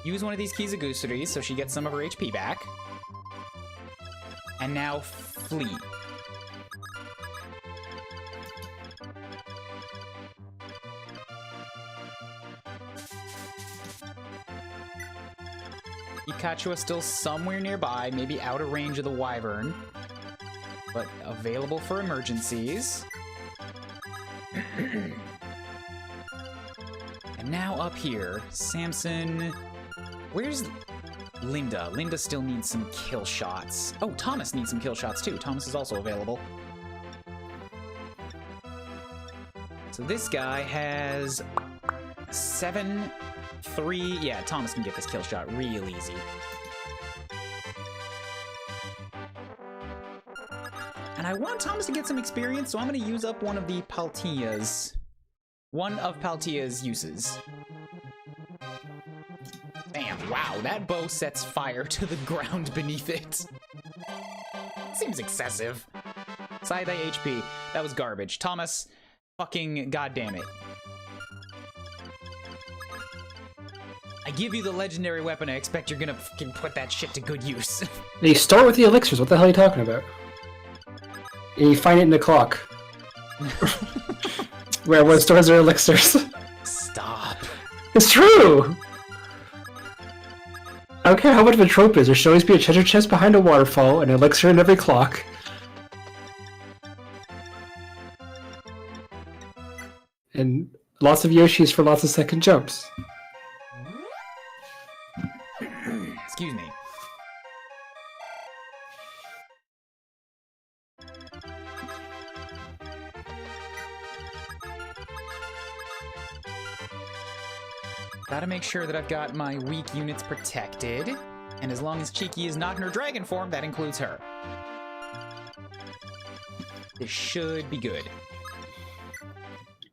[SPEAKER 1] Use one of these Kizagusuri so she gets some of her HP back. And now flee. Pikachu is still somewhere nearby, maybe out of range of the Wyvern, but available for emergencies. And now up here, Samson... Where's Linda? Linda still needs some kill shots. Oh, Thomas needs some kill shots too. Thomas is also available. So this guy has 7, 3... Yeah, Thomas can get this kill shot real easy. And I want Thomas to get some experience, so I'm going to use up one of the Paltia's. One of Paltia's uses. Damn, wow, that bow sets fire to the ground beneath it. Seems excessive. Side HP. That was garbage. Thomas, fucking goddamn it. I give you the legendary weapon, I expect you're gonna fucking put that shit to good use.
[SPEAKER 2] You start with the elixirs, what the hell are you talking about? And you find it in the clock. Where one stores their elixirs.
[SPEAKER 1] Stop.
[SPEAKER 2] It's true! I don't care how much of a trope is, there should always be a treasure chest behind a waterfall, an elixir in every clock. And lots of Yoshis for lots of second jumps.
[SPEAKER 1] Excuse me. Gotta make sure that I've got my weak units protected. And as long as Tiki is not in her dragon form, that includes her. This should be good.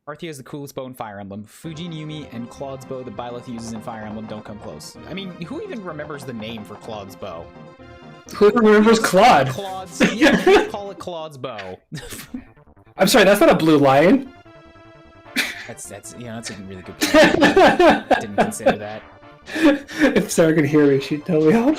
[SPEAKER 1] Arthea is the coolest bow in Fire Emblem. Fujin Yumi and Claude's bow that Byleth uses in Fire Emblem don't come close. I mean, who even remembers the name for Claude's bow?
[SPEAKER 2] Who remembers Claude?
[SPEAKER 1] Claude's, yeah, call it Claude's bow.
[SPEAKER 2] I'm sorry, that's not a blue lion.
[SPEAKER 1] That's a really good point. Didn't consider that.
[SPEAKER 2] If Sarah could hear me, she'd totally help.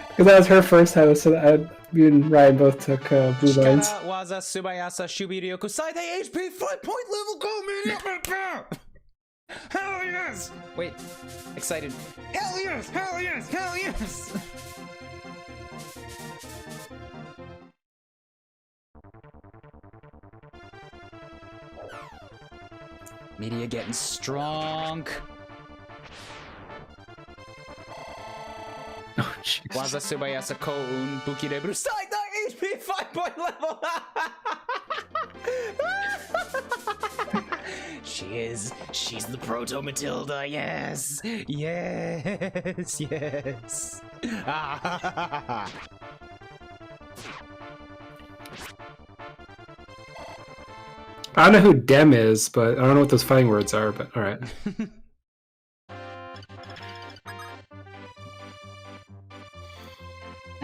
[SPEAKER 2] Because that was her first house, so me and Ryan both took blue lines.
[SPEAKER 1] Waza Subayasa Shubiryoku Saidai HP 5-point level go medium. Hell yes! Wait, excited. Hell yes! Hell yes! Hell yes! Media getting strong.
[SPEAKER 2] Oh, jeez.
[SPEAKER 1] Waza Subayasa Koun Bukirebru Saidai HP 5-point level. She's the Proto Matilda, yes! Yes, yes.
[SPEAKER 2] I don't know who Dem is, but I don't know what those fighting words are, but alright.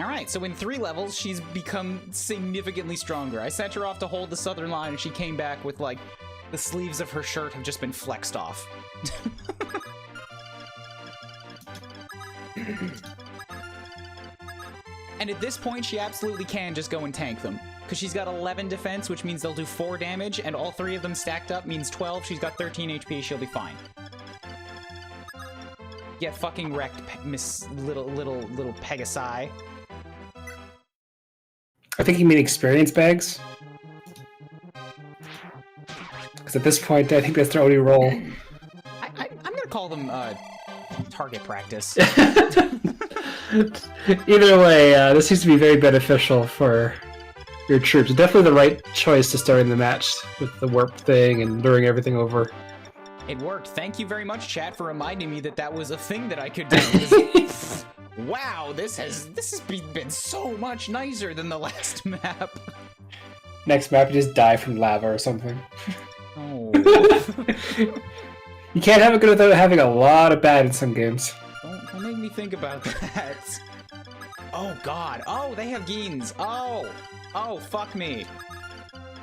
[SPEAKER 1] Alright, so in 3 levels, she's become significantly stronger. I sent her off to hold the southern line, and she came back with, like, the sleeves of her shirt have just been flexed off. And at this point, she absolutely can just go and tank them. Because she's got 11 defense, which means they'll do 4 damage, and all 3 of them stacked up means 12. She's got 13 HP, she'll be fine. Get fucking wrecked, Miss Little Pegasi.
[SPEAKER 2] I think you mean experience bags. Because at this point, I think that's their only role.
[SPEAKER 1] I'm gonna call them target practice.
[SPEAKER 2] Either way, this seems to be very beneficial for your troops. Definitely the right choice to start in the match with the warp thing and luring everything over.
[SPEAKER 1] It worked. Thank you very much, chat, for reminding me that that was a thing that I could do. Wow, this has been so much nicer than the last map.
[SPEAKER 2] Next map, you just die from lava or something.
[SPEAKER 1] Oh.
[SPEAKER 2] You can't have it good without having a lot of bad in some games.
[SPEAKER 1] Don't make me think about that. Oh god. Oh, they have Geens. Oh, fuck me.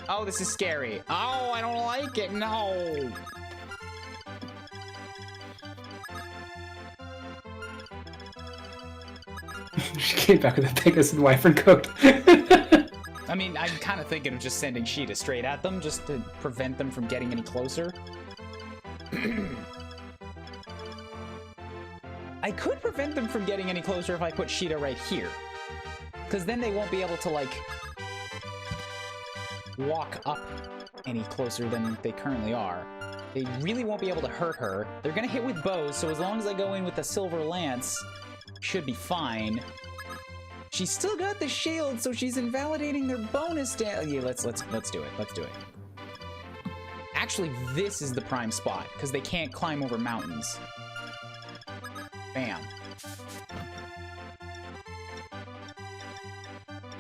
[SPEAKER 1] Oh, this is scary. Oh, I don't like it. No.
[SPEAKER 2] She came back with a Pegasus and Wyvern coat.
[SPEAKER 1] I mean, I'm kind of thinking of just sending Sheeta straight at them, just to prevent them from getting any closer. I could prevent them from getting any closer if I put Sheeta right here. Because then they won't be able to, like, walk up any closer than they currently are. They really won't be able to hurt her. They're gonna hit with bows, so as long as I go in with the Silver Lance, should be fine. She's still got the shield, so she's invalidating their bonus damage. Yeah, let's do it. Let's do it. Actually, this is the prime spot, because they can't climb over mountains. Bam.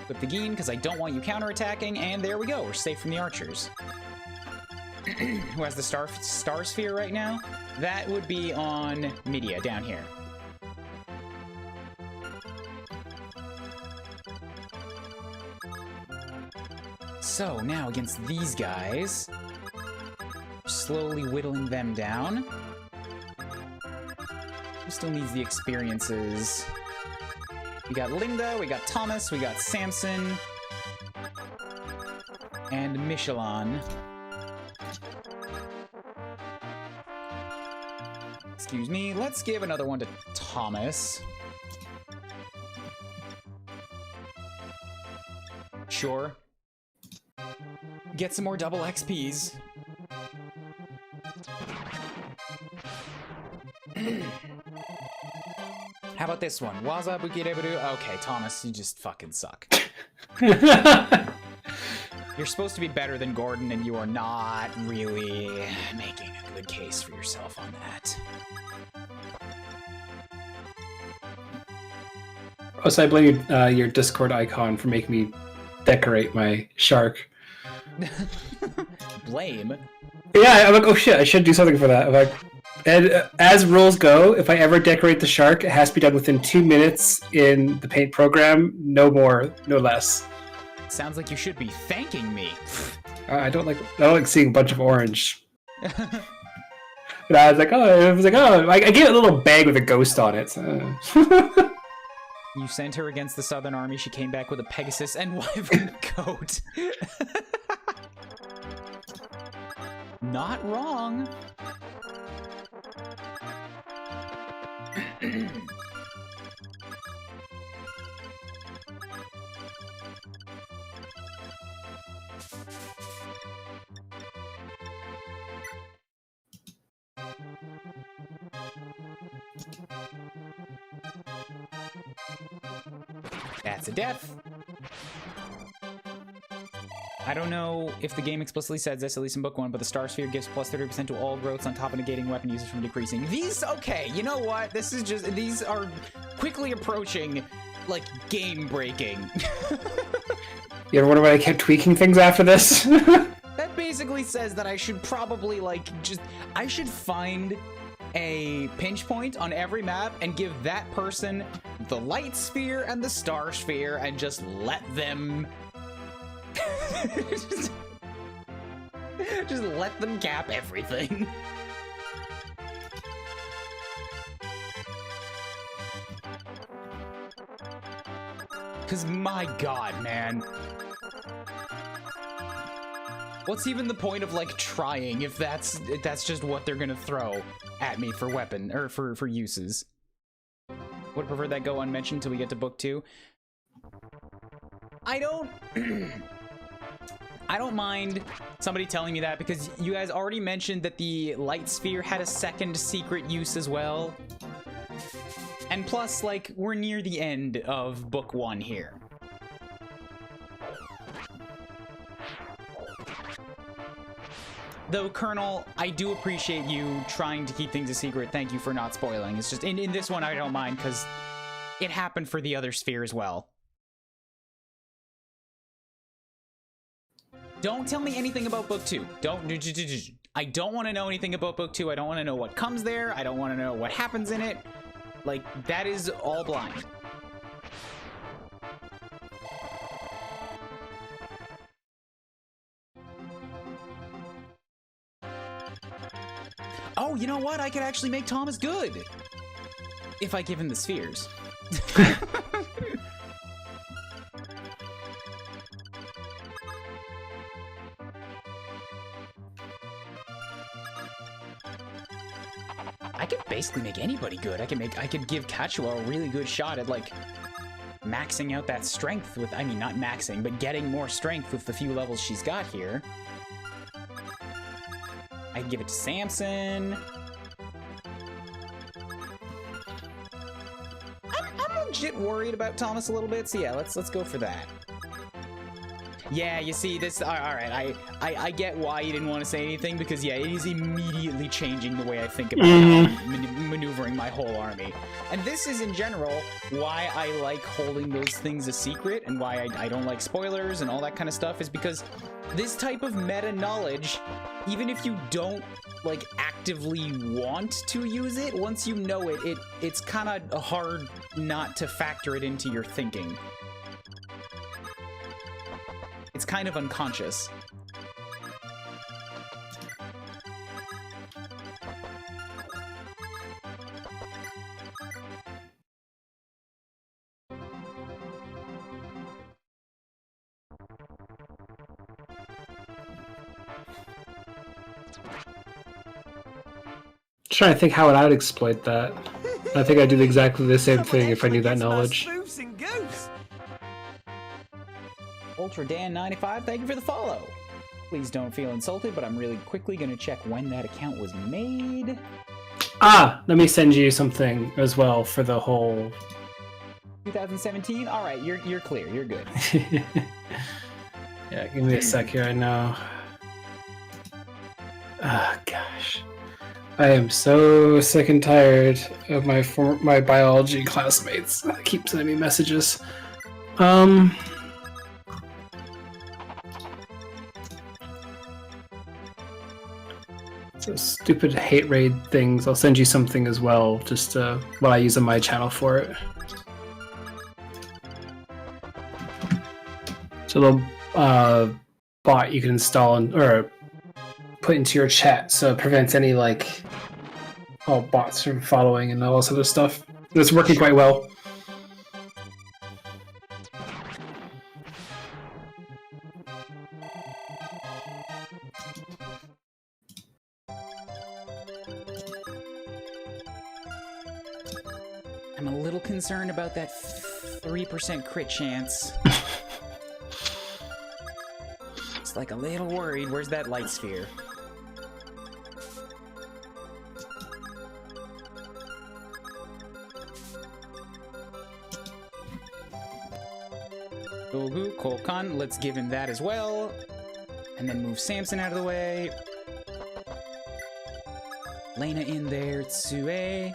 [SPEAKER 1] Equip the Geen, because I don't want you counterattacking, and there we go. We're safe from the archers. Who has the star sphere right now? That would be on Midia, down here. So, now against these guys, slowly whittling them down. Who still needs the experiences? We got Linda, we got Thomas, we got Samson, and Michelin. Excuse me, let's give another one to Thomas. Sure. Get some more double XPs. How about this one? Waza Bukireberu. Okay, Thomas, you just fucking suck. You're supposed to be better than Gordon, and you are not really making a good case for yourself on that.
[SPEAKER 2] Also, I blame your Discord icon for making me decorate my shark.
[SPEAKER 1] Blame?
[SPEAKER 2] Yeah, I'm like, oh shit, I should do something for that. I'm like, and as rules go, if I ever decorate the shark, it has to be done within 2 minutes in the paint program. No more, no less.
[SPEAKER 1] Sounds like you should be thanking me.
[SPEAKER 2] I don't like seeing a bunch of orange. But I was like, I gave it a little bag with a ghost on it. So.
[SPEAKER 1] You sent her against the Southern Army. She came back with a Pegasus and Wyvern coat. Not wrong. That's a death. I don't know if the game explicitly says this, at least in book 1, but the Star Sphere gives plus 30% to all growths on top of negating weapon users from decreasing. These, okay, you know what? This is just, these are quickly approaching, like, game breaking.
[SPEAKER 2] You ever wonder why I kept tweaking things after this?
[SPEAKER 1] That basically says that I should probably, like, I should find a pinch point on every map and give that person the light sphere and the star sphere and just let them just let them cap everything. Cause my god, man. What's even the point of like trying if that's just what they're gonna throw at me for weapon or for uses? Would prefer that go unmentioned until we get to book 2. I don't I don't mind somebody telling me that because you guys already mentioned that the light sphere had a second secret use as well. And plus, like, we're near the end of book 1 here. Though, Colonel, I do appreciate you trying to keep things a secret. Thank you for not spoiling. It's just, in this one, I don't mind, because it happened for the other sphere as well. Don't tell me anything about book 2. I don't want to know anything about book 2. I don't want to know what comes there. I don't want to know what happens in it. Like, that is all blind. Oh, you know what? I could actually make Thomas good. If I give him the spheres. I could basically make anybody good. I could give Kachua a really good shot at like maxing out that strength with, I mean, not maxing, but getting more strength with the few levels she's got here. I can give it to Samson. I'm legit worried about Thomas a little bit, so yeah, let's go for that. Yeah, you see, this, all right, I get why you didn't want to say anything, because yeah, it is immediately changing the way I think about maneuvering my whole army. And this is, in general, why I like holding those things a secret, and why I don't like spoilers and all that kind of stuff, is because this type of meta knowledge, even if you don't, like, actively want to use it, once you know it, it's kind of hard not to factor it into your thinking. It's kind of unconscious.
[SPEAKER 2] Trying to think how I would exploit that. I think I'd do exactly the same thing if I knew that knowledge.
[SPEAKER 1] Ultra Dan 95, thank you for the follow. Please don't feel insulted, but I'm really quickly gonna check when that account was made.
[SPEAKER 2] Ah, let me send you something as well for the whole
[SPEAKER 1] 2017. All right, you're clear. You're good.
[SPEAKER 2] Yeah, give me a sec here. I know. Ah, gosh. I am so sick and tired of my biology classmates that keep sending me messages. So stupid hate raid things. I'll send you something as well, just what I use on my channel for it. It's a little bot you can install or put into your chat, so it prevents any like bots from following and all this other stuff. It's working quite well.
[SPEAKER 1] I'm a little concerned about that 3% crit chance. It's like a little worried. Where's that light sphere? Gogu, Kolkan, let's give him that as well. And then move Samson out of the way. Lena in there, Tsue.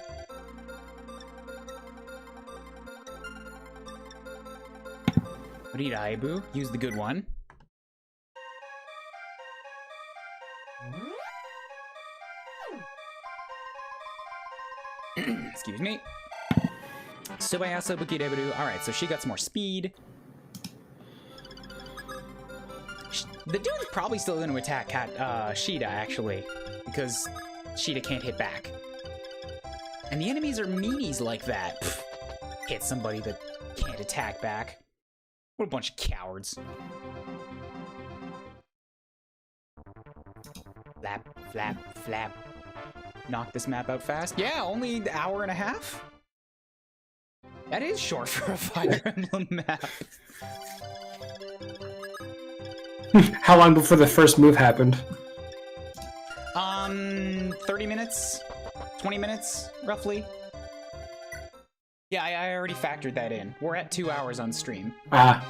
[SPEAKER 1] Rita Aibu, use the good one. Excuse me. Subayasa Bukireberu. Alright, so she got some more speed. The dude's probably still going to attack Caeda, actually, because Caeda can't hit back. And the enemies are meanies like that. Pfft. Hit somebody that can't attack back. What a bunch of cowards. Flap, flap, flap. Knock this map out fast. Yeah, only an hour and a half? That is short for a Fire Emblem map.
[SPEAKER 2] How long before the first move happened?
[SPEAKER 1] 30 minutes? 20 minutes, roughly? Yeah, I already factored that in. We're at 2 hours on stream.
[SPEAKER 2] Ah.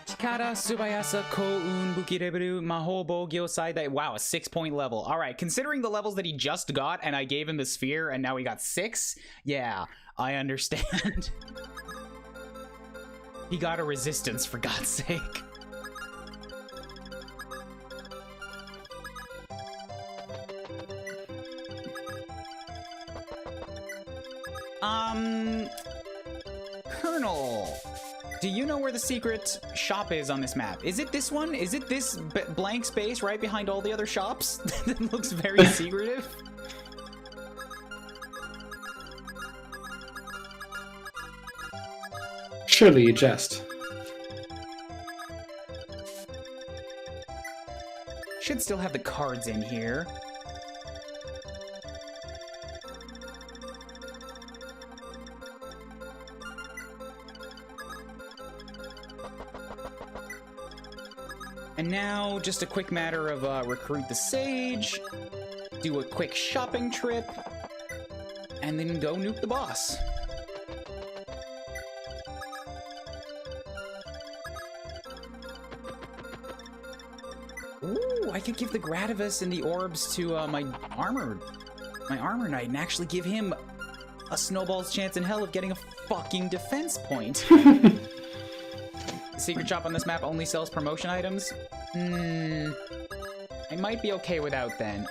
[SPEAKER 1] Tikara Subayasa Koun Bukireberu Mahobo Gyosai. Wow, a 6-point level. Alright, considering the levels that he just got and I gave him the sphere and now he got 6, yeah, I understand. He got a resistance, for God's sake. Colonel, do you know where the secret shop is on this map? Is it this one? Is it this blank space right behind all the other shops? That looks very secretive.
[SPEAKER 2] Surely you jest.
[SPEAKER 1] Should still have the cards in here. And now, just a quick matter of recruit the sage, do a quick shopping trip, and then go nuke the boss. Ooh, I could give the Gradivis and the orbs to my armor knight and actually give him a snowball's chance in hell of getting a fucking defense point. The secret shop on this map only sells promotion items. I might be okay without then.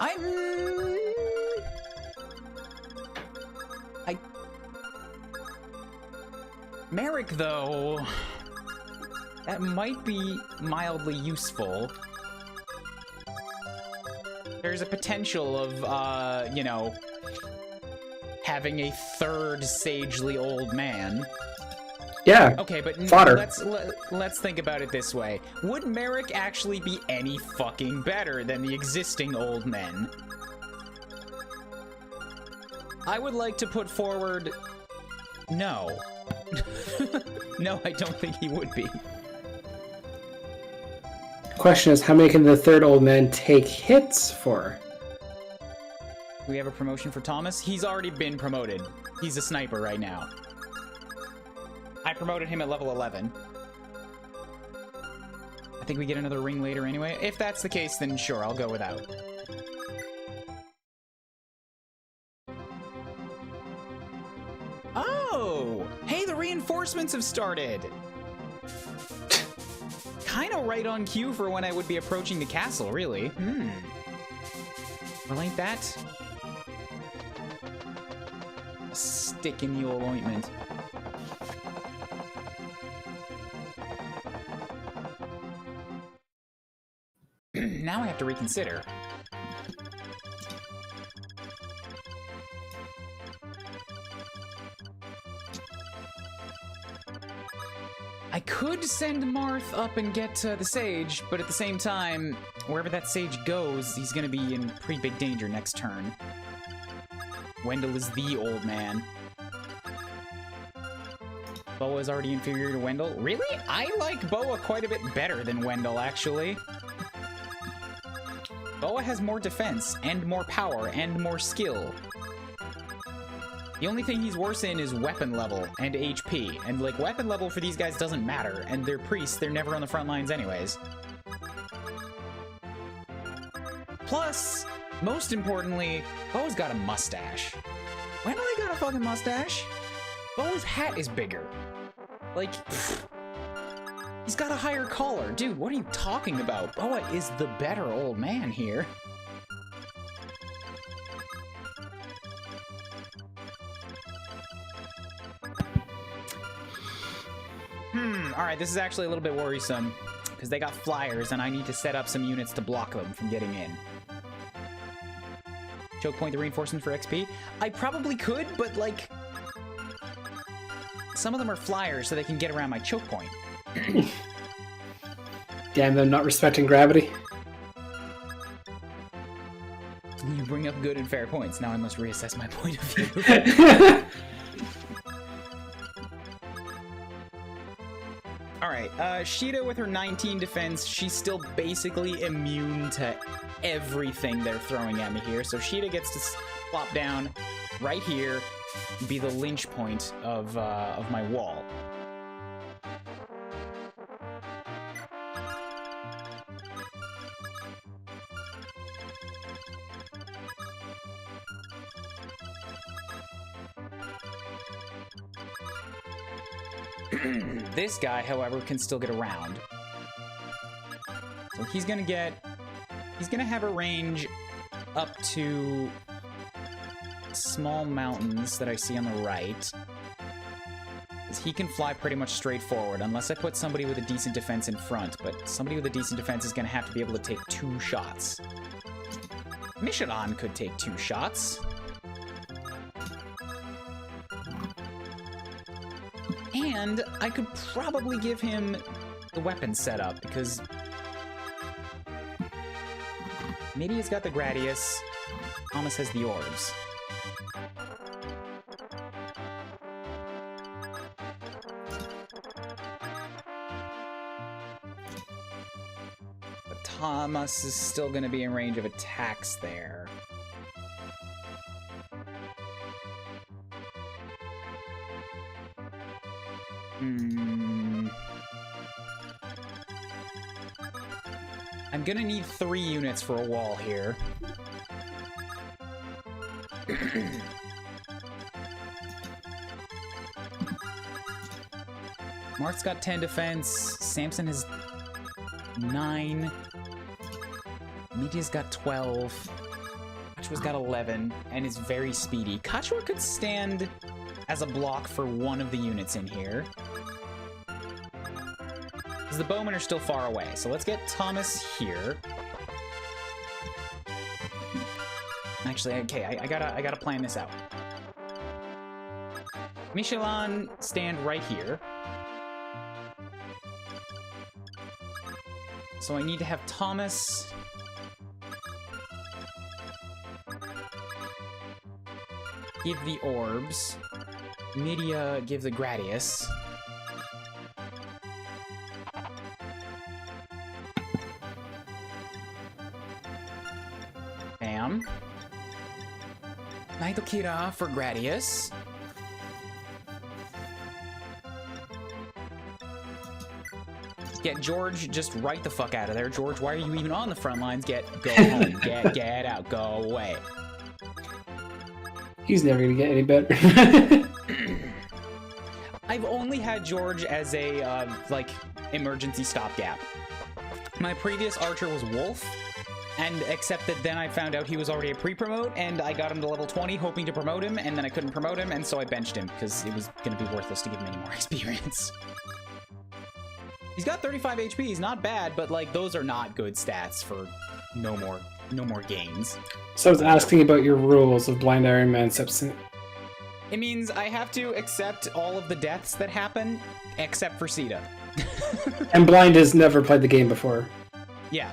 [SPEAKER 1] Merrick, though, that might be mildly useful. There's a potential of, you know, having a third sagely old man.
[SPEAKER 2] Yeah.
[SPEAKER 1] Okay, but
[SPEAKER 2] fodder.
[SPEAKER 1] Let's think about it this way. Would Merrick actually be any fucking better than the existing old men? I would like to put forward... No. No, I don't think he would be.
[SPEAKER 2] Question is, how many can the third old man take hits for?
[SPEAKER 1] We have a promotion for Thomas. He's already been promoted. He's a sniper right now. I promoted him at level 11. I think we get another ring later anyway. If that's the case, then sure, I'll go without. Oh! Hey, the reinforcements have started! Kinda right on cue for when I would be approaching the castle, really. Well, ain't that a stick in the old ointment? Now I have to reconsider. I could send Marth up and get the sage, but at the same time, wherever that sage goes, he's gonna be in pretty big danger next turn. Wendell is the old man. Boa is already inferior to Wendell. Really? I like Boa quite a bit better than Wendell, actually. Boa has more defense, and more power, and more skill. The only thing he's worse in is weapon level and HP. And, like, weapon level for these guys doesn't matter. And they're priests, they're never on the front lines anyways. Plus, most importantly, Boa's got a mustache. When do they got a fucking mustache? Boa's hat is bigger. Like, he's got a higher collar. Dude, what are you talking about? Boa is the better old man here. Alright, this is actually a little bit worrisome, because they got flyers, and I need to set up some units to block them from getting in. Choke point the reinforcement for XP? I probably could, but, like, some of them are flyers, so they can get around my choke point.
[SPEAKER 2] Damn them not respecting gravity.
[SPEAKER 1] You bring up good and fair points. Now I must reassess my point of view. Alright, Caeda with her 19 defense, she's still basically immune to everything they're throwing at me here. So Caeda gets to flop down right here, be the lynch point of my wall. This guy, however, can still get around. So he's gonna have a range up to small mountains that I see on the right. Because he can fly pretty much straight forward, unless I put somebody with a decent defense in front. But somebody with a decent defense is gonna have to be able to take 2 shots. Michelin could take 2 shots. And I could probably give him the weapon setup, because Midia's got the Gradius, Thomas has the orbs. But Thomas is still going to be in range of attacks there. I'm gonna need 3 units for a wall here. Mark's got 10 defense, Samson has 9, Media's got 12, Kachua's got 11, and is very speedy. Kachua could stand as a block for one of the units in here. The bowmen are still far away, so let's get Thomas here. Actually, okay, I gotta plan this out. Michelin stand right here. So I need to have Thomas give the orbs, Midia give the Gradius. Naito Kira for Gradius. Get George just right the fuck out of there. George, why are you even on the front lines? Go home. Get out. Go away.
[SPEAKER 2] He's never gonna get any better.
[SPEAKER 1] I've only had George as a, like, emergency stopgap. My previous archer was Wolf. And except that then I found out he was already a pre-promote, and I got him to level 20 hoping to promote him, and then I couldn't promote him, and so I benched him, because it was going to be worthless to give him any more experience. He's got 35 HP, he's not bad, but, like, those are not good stats for no more gains.
[SPEAKER 2] So I was asking about your rules of Blind Ironman cept.
[SPEAKER 1] It means I have to accept all of the deaths that happen, except for Caeda.
[SPEAKER 2] And Blind has never played the game before.
[SPEAKER 1] Yeah.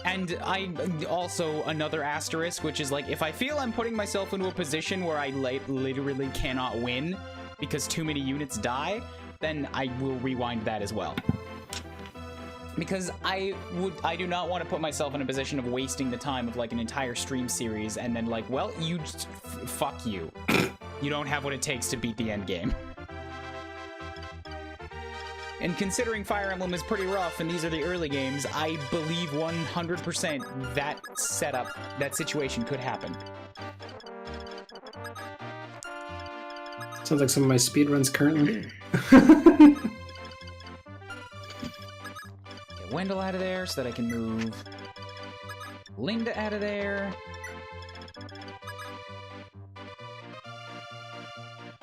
[SPEAKER 1] And I also, another asterisk, which is like, if I feel I'm putting myself into a position where I literally cannot win because too many units die, then I will rewind that as well. Because I do not want to put myself in a position of wasting the time of like an entire stream series and then like, well, you just, fuck you. You don't have what it takes to beat the end game. And considering Fire Emblem is pretty rough and these are the early games, I believe 100% that setup, that situation could happen.
[SPEAKER 2] So Sounds like some of my speed runs currently.
[SPEAKER 1] Get Wendell out of there so that I can move Linda out of there.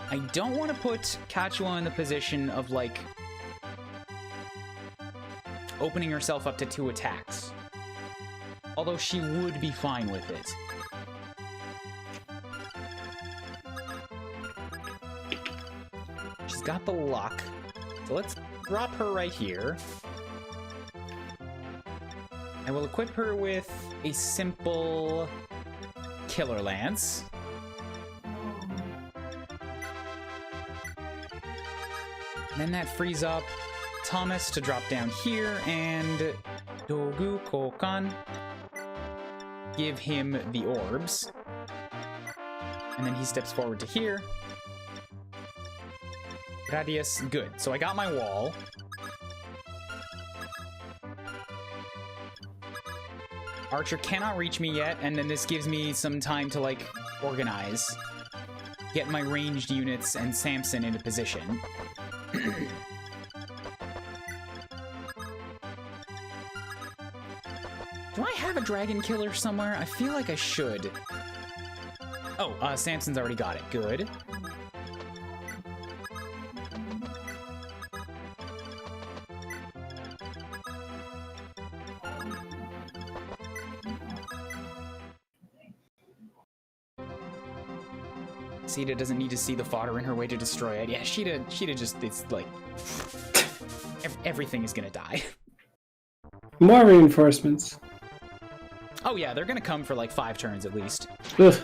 [SPEAKER 1] I don't want to put Kachua in the position of, like, opening herself up to 2 attacks. Although she would be fine with it. She's got the luck. So let's drop her right here. I will equip her with a simple Killer Lance. Then that frees up Thomas to drop down here, and Dogu Kokan. Give him the orbs. And then he steps forward to here. Radius, good. So I got my wall. Archer cannot reach me yet, and then this gives me some time to, like, organize. Get my ranged units and Samson into position. Do I have a dragon killer somewhere? I feel like I should. Oh, Samson's already got it. Good. Caeda doesn't need to see the fodder in her way to destroy it. Yeah, Sheeta just, it's like, everything is gonna die.
[SPEAKER 2] More reinforcements.
[SPEAKER 1] Oh yeah, they're gonna come for like 5 turns at least.
[SPEAKER 2] Ugh.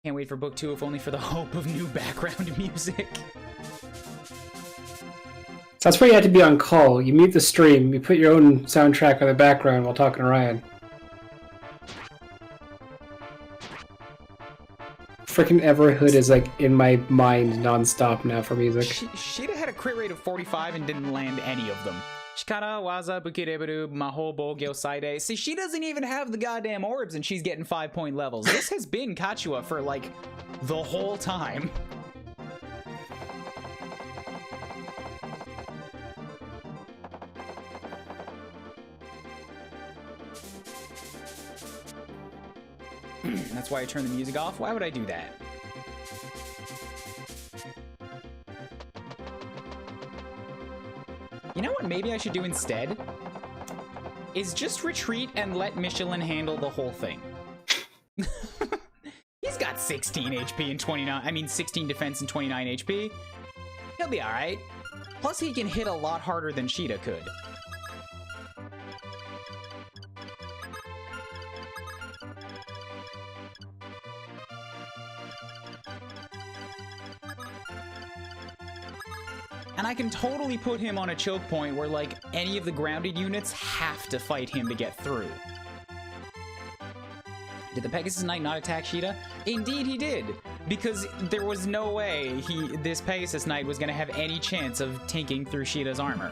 [SPEAKER 1] Can't wait for book 2, if only for the hope of new background music.
[SPEAKER 2] So that's where you have to be on call. You mute the stream, you put your own soundtrack on the background while talking to Ryan. Freaking Everhood is like in my mind non-stop now for music.
[SPEAKER 1] Sheeta had a crit rate of 45 and didn't land any of them. Shikara, Waza, Bukireberu, Mahobo, Gyosaide. See, she doesn't even have the goddamn orbs and she's getting 5-point levels. This has been Kachua for like the whole time. That's why I turned the music off. Why would I do that? You know what maybe I should do instead? Is just retreat and let Michelin handle the whole thing. He's got 16 HP and 29... I mean, 16 defense and 29 HP. He'll be alright. Plus, he can hit a lot harder than Sheeta could. And I can totally put him on a choke point where, like, any of the grounded units have to fight him to get through. Did the Pegasus Knight not attack Sheeta? Indeed he did! Because there was no way this Pegasus Knight was going to have any chance of tanking through Sheeta's armor.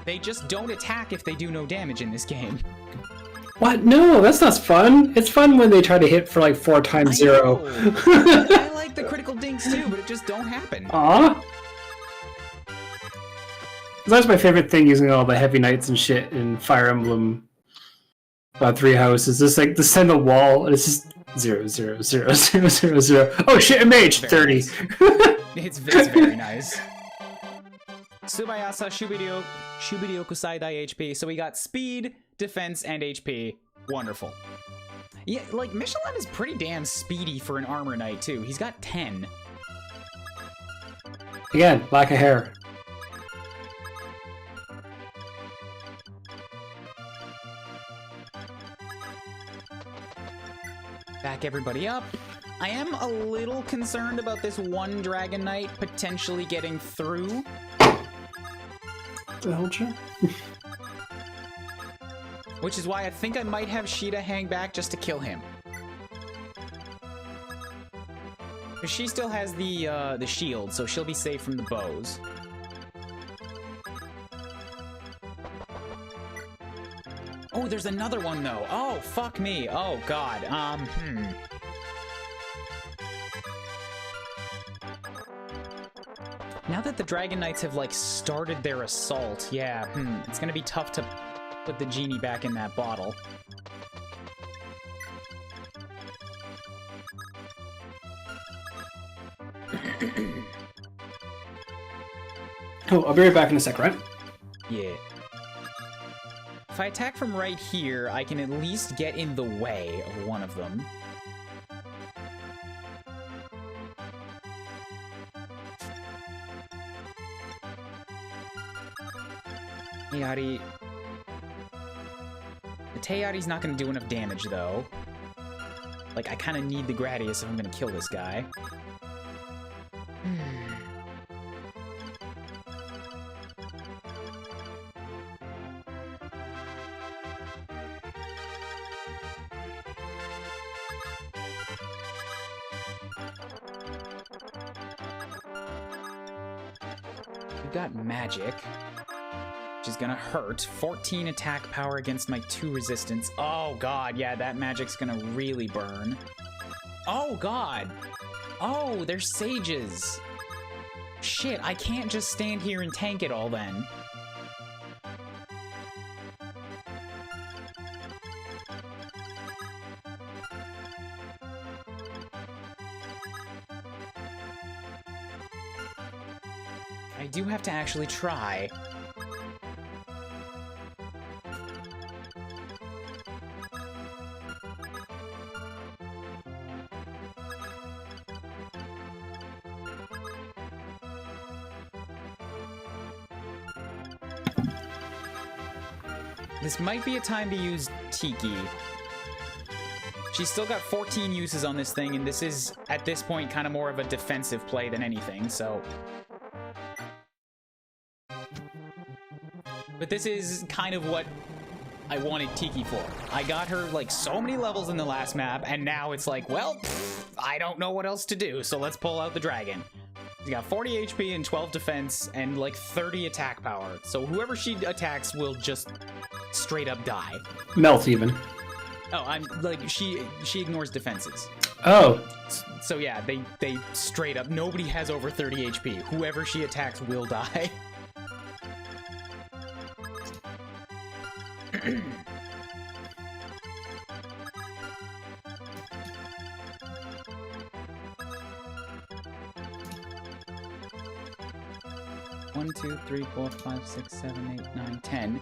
[SPEAKER 1] They just don't attack if they do no damage in this game.
[SPEAKER 2] What? No, that's not fun. It's fun when they try to hit for like 4 times 0.
[SPEAKER 1] I like the critical dinks too, but it just don't happen.
[SPEAKER 2] Aw. That's my favorite thing, using all the heavy knights and shit in Fire Emblem 3 houses. Just like descend the wall, and it's just 0, 0, 0, 0, 0, 0. Oh shit, a mage! 30.
[SPEAKER 1] Nice. It's very nice. Tsubayasa, Shubiryoku Saidai HP. So we got speed, defense, and HP. Wonderful. Yeah, like, Michelin is pretty damn speedy for an armor knight, too. He's got 10.
[SPEAKER 2] Again, lack of hair.
[SPEAKER 1] Back everybody up. I am a little concerned about this one Dragon Knight potentially getting through.
[SPEAKER 2] The hell, Joe?
[SPEAKER 1] Which is why I think I might have Sheeta hang back just to kill him. Because she still has the shield, so she'll be safe from the bows. Oh, there's another one, though. Oh, fuck me. Oh, God. Now that the Dragon Knights have, like, started their assault, yeah, it's gonna be tough to put the genie back in that bottle.
[SPEAKER 2] Oh, I'll be right back in a sec, right?
[SPEAKER 1] Yeah. If I attack from right here, I can at least get in the way of one of them. Teiyari. The Teiyari's not going to do enough damage, though. Like, I kind of need the Gradius if I'm going to kill this guy. We've got magic, which is gonna hurt. 14 attack power against my 2 resistance. Oh god, yeah, that magic's gonna really burn. Oh god! Oh, they're sages! Shit, I can't just stand here and tank it all then. I do have to actually try. This might be a time to use Tiki. She's still got 14 uses on this thing, and this is, at this point, kind of more of a defensive play than anything, so... But this is kind of what I wanted Tiki for. I got her, like, so many levels in the last map, and now it's like, well, I don't know what else to do, so let's pull out the dragon. She's got 40 HP and 12 defense and, like, 30 attack power. So whoever she attacks will just straight up die.
[SPEAKER 2] Melt, even.
[SPEAKER 1] Oh, I'm, like, she ignores defenses.
[SPEAKER 2] Oh.
[SPEAKER 1] So yeah, they straight up, nobody has over 30 HP. Whoever she attacks will die. One, 2, 3, 4, 5, 6, 7, 8, 9, 10.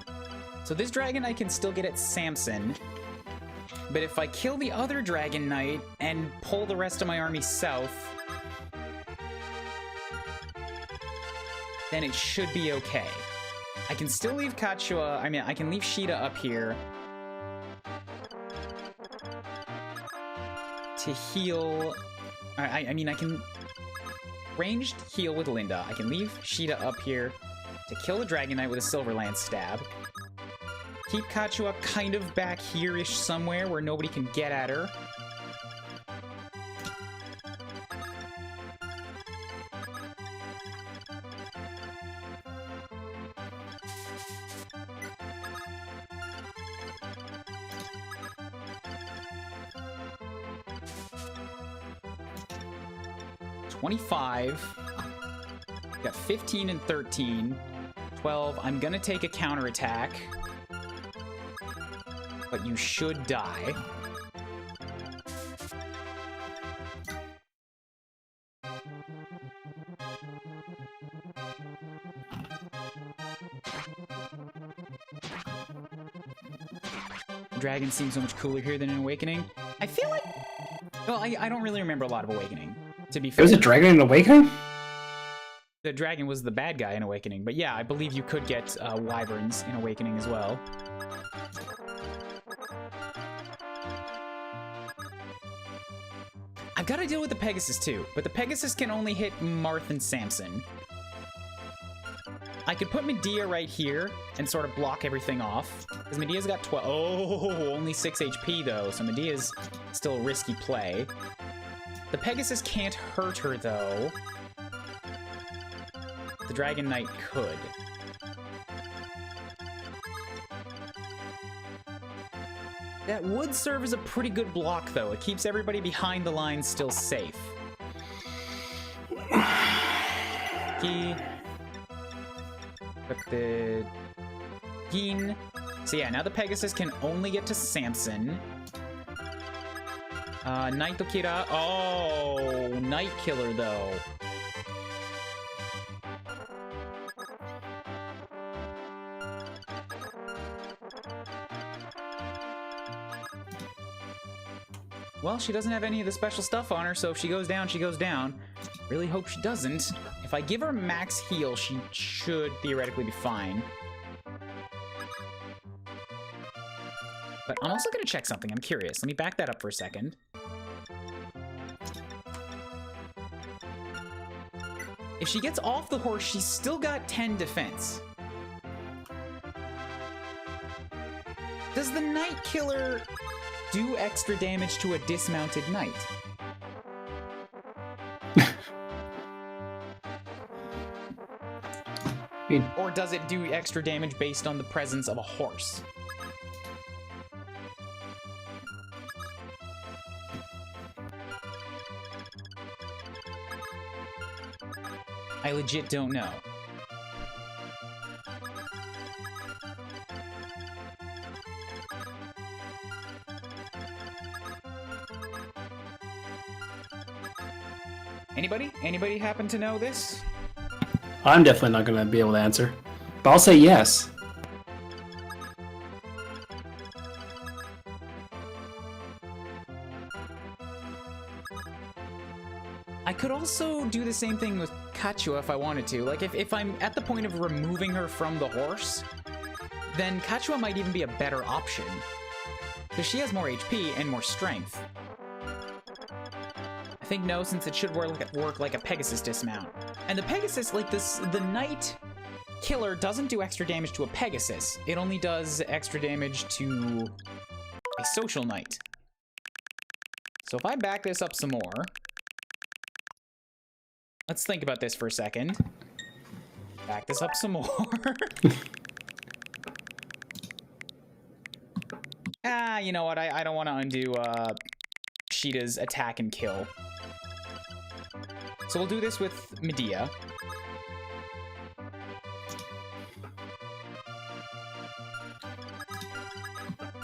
[SPEAKER 1] So this Dragon Knight can still get at Samson. But if I kill the other Dragon Knight and pull the rest of my army south, then it should be okay. I can still leave Kachua, I mean, I can leave Sheeta up here to heal. I mean, I can ranged heal with Linda. I can leave Sheeta up here to kill the Dragon Knight with a Silver Lance Stab. Keep Kachua kind of back here-ish somewhere where nobody can get at her. Got 15 and 13. 12. I'm gonna take a counterattack. But you should die. Dragon seems so much cooler here than in Awakening. I feel like... Well, I don't really remember a lot of Awakening, to be fair.
[SPEAKER 2] There was a dragon in Awakening?
[SPEAKER 1] The dragon was the bad guy in Awakening, but yeah, I believe you could get wyverns in Awakening as well. I've got to deal with the Pegasus too, but the Pegasus can only hit Marth and Samson. I could put Medea right here and sort of block everything off, because Medea's got 12. Oh, only 6 HP though, so Medea's still a risky play. The Pegasus can't hurt her though. The Dragon Knight could. That would serve as a pretty good block, though. It keeps everybody behind the lines still safe. Key. Put the Gin. So yeah, now the Pegasus can only get to Samson. Night Kira. Oh, Night Killer, though. Well, she doesn't have any of the special stuff on her, so if she goes down, she goes down. Really hope she doesn't. If I give her max heal, she should theoretically be fine. But I'm also going to check something. I'm curious. Let me back that up for a second. If she gets off the horse, she's still got 10 defense. Does the Night Killer do extra damage to a dismounted knight? Or does it do extra damage based on the presence of a horse? I legit don't know. Anybody? Anybody happen to know this?
[SPEAKER 2] I'm definitely not going to be able to answer. But I'll say yes.
[SPEAKER 1] I could also do the same thing with Kachua if I wanted to. Like, if I'm at the point of removing her from the horse, then Kachua might even be a better option. Because she has more HP and more strength. I think no, since it should work like a Pegasus dismount. And the Pegasus, like this, the Night Killer doesn't do extra damage to a Pegasus. It only does extra damage to a social knight. So if I back this up some more, let's think about this for a second. Back this up some more. You know what? I don't want to undo Sheeta's attack and kill. So we'll do this with Medea.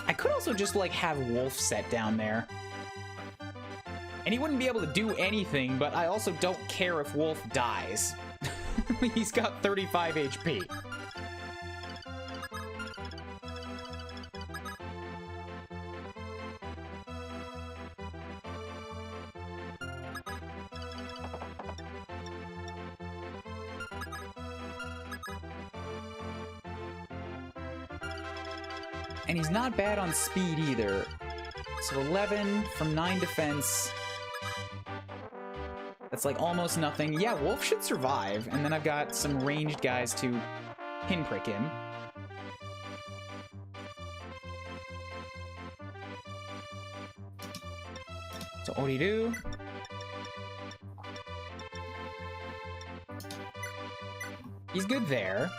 [SPEAKER 1] I could also just, like, have Wolf set down there. And he wouldn't be able to do anything, but I also don't care if Wolf dies. He's got 35 HP. And he's not bad on speed either. So 11 from 9 defense. That's like almost nothing. Yeah, Wolf should survive. And then I've got some ranged guys to pinprick him. So Oriru. He's good there.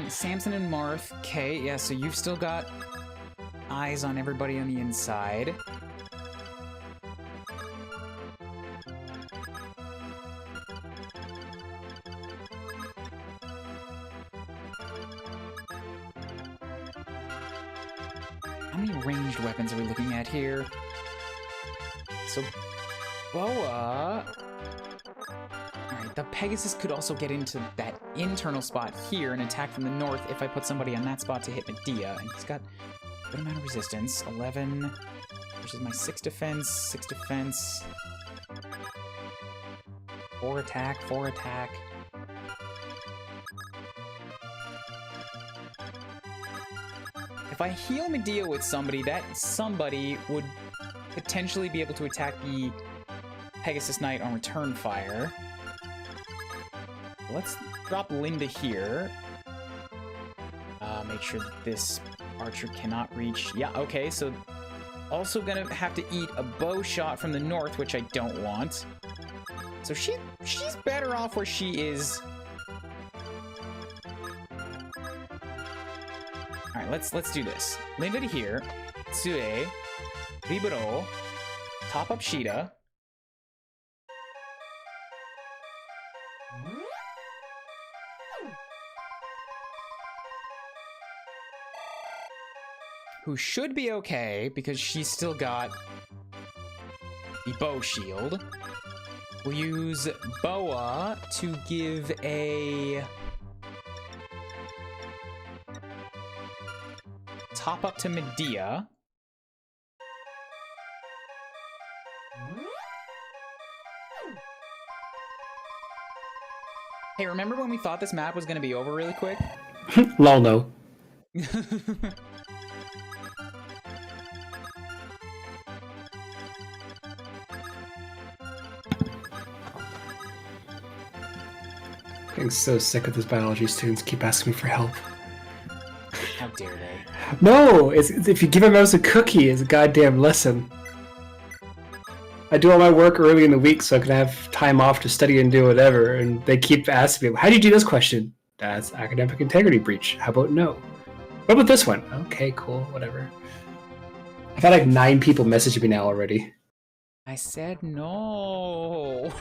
[SPEAKER 1] Samson and Marth. Okay, yeah, so you've still got eyes on everybody on the inside. How many ranged weapons are we looking at here? So, Boa... Alright, the Pegasus could also get into that internal spot here and attack from the north if I put somebody on that spot to hit Medea. And he's got a good amount of resistance. 11 versus my 6 defense, 6 defense. 4 attack, 4 attack. If I heal Medea with somebody, that somebody would potentially be able to attack the Pegasus Knight on return fire. Let's drop Linda here. Make sure that this archer cannot reach. Yeah, okay, so also gonna have to eat a bow shot from the north, which I don't want. So she's better off where she is. All right, let's do this. Leave it here. Tsue, Kuuribro, top up Caeda. Who should be okay because she's still got the bow shield. We'll use Boa to give a top up to Medea. Hey, remember when we thought this map was going to be over really quick?
[SPEAKER 2] Lol, no. Getting so sick of those biology students keep asking me for help.
[SPEAKER 1] How dare they?
[SPEAKER 2] No! It's if you give a mouse a cookie, it's a goddamn lesson. I do all my work early in the week so I can have time off to study and do whatever, and they keep asking me, how do you do this question? That's academic integrity breach. How about no? What about this one? Okay, cool, whatever. I've had like 9 people message me now already.
[SPEAKER 1] I said no.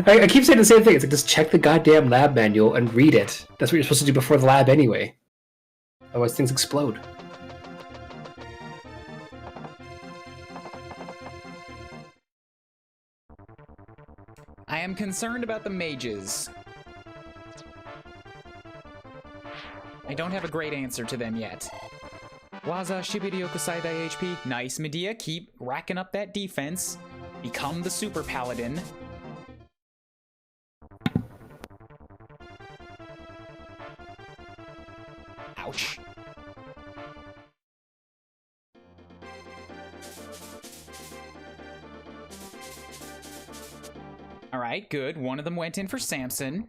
[SPEAKER 2] I keep saying the same thing. It's like, just check the goddamn lab manual and read it. That's what you're supposed to do before the lab anyway. Otherwise things explode.
[SPEAKER 1] I am concerned about the mages. I don't have a great answer to them yet. Waza Shibiryoku Saidai HP. Nice, Medea. Keep racking up that defense. Become the super paladin. Ouch. Alright, good. One of them went in for Samson.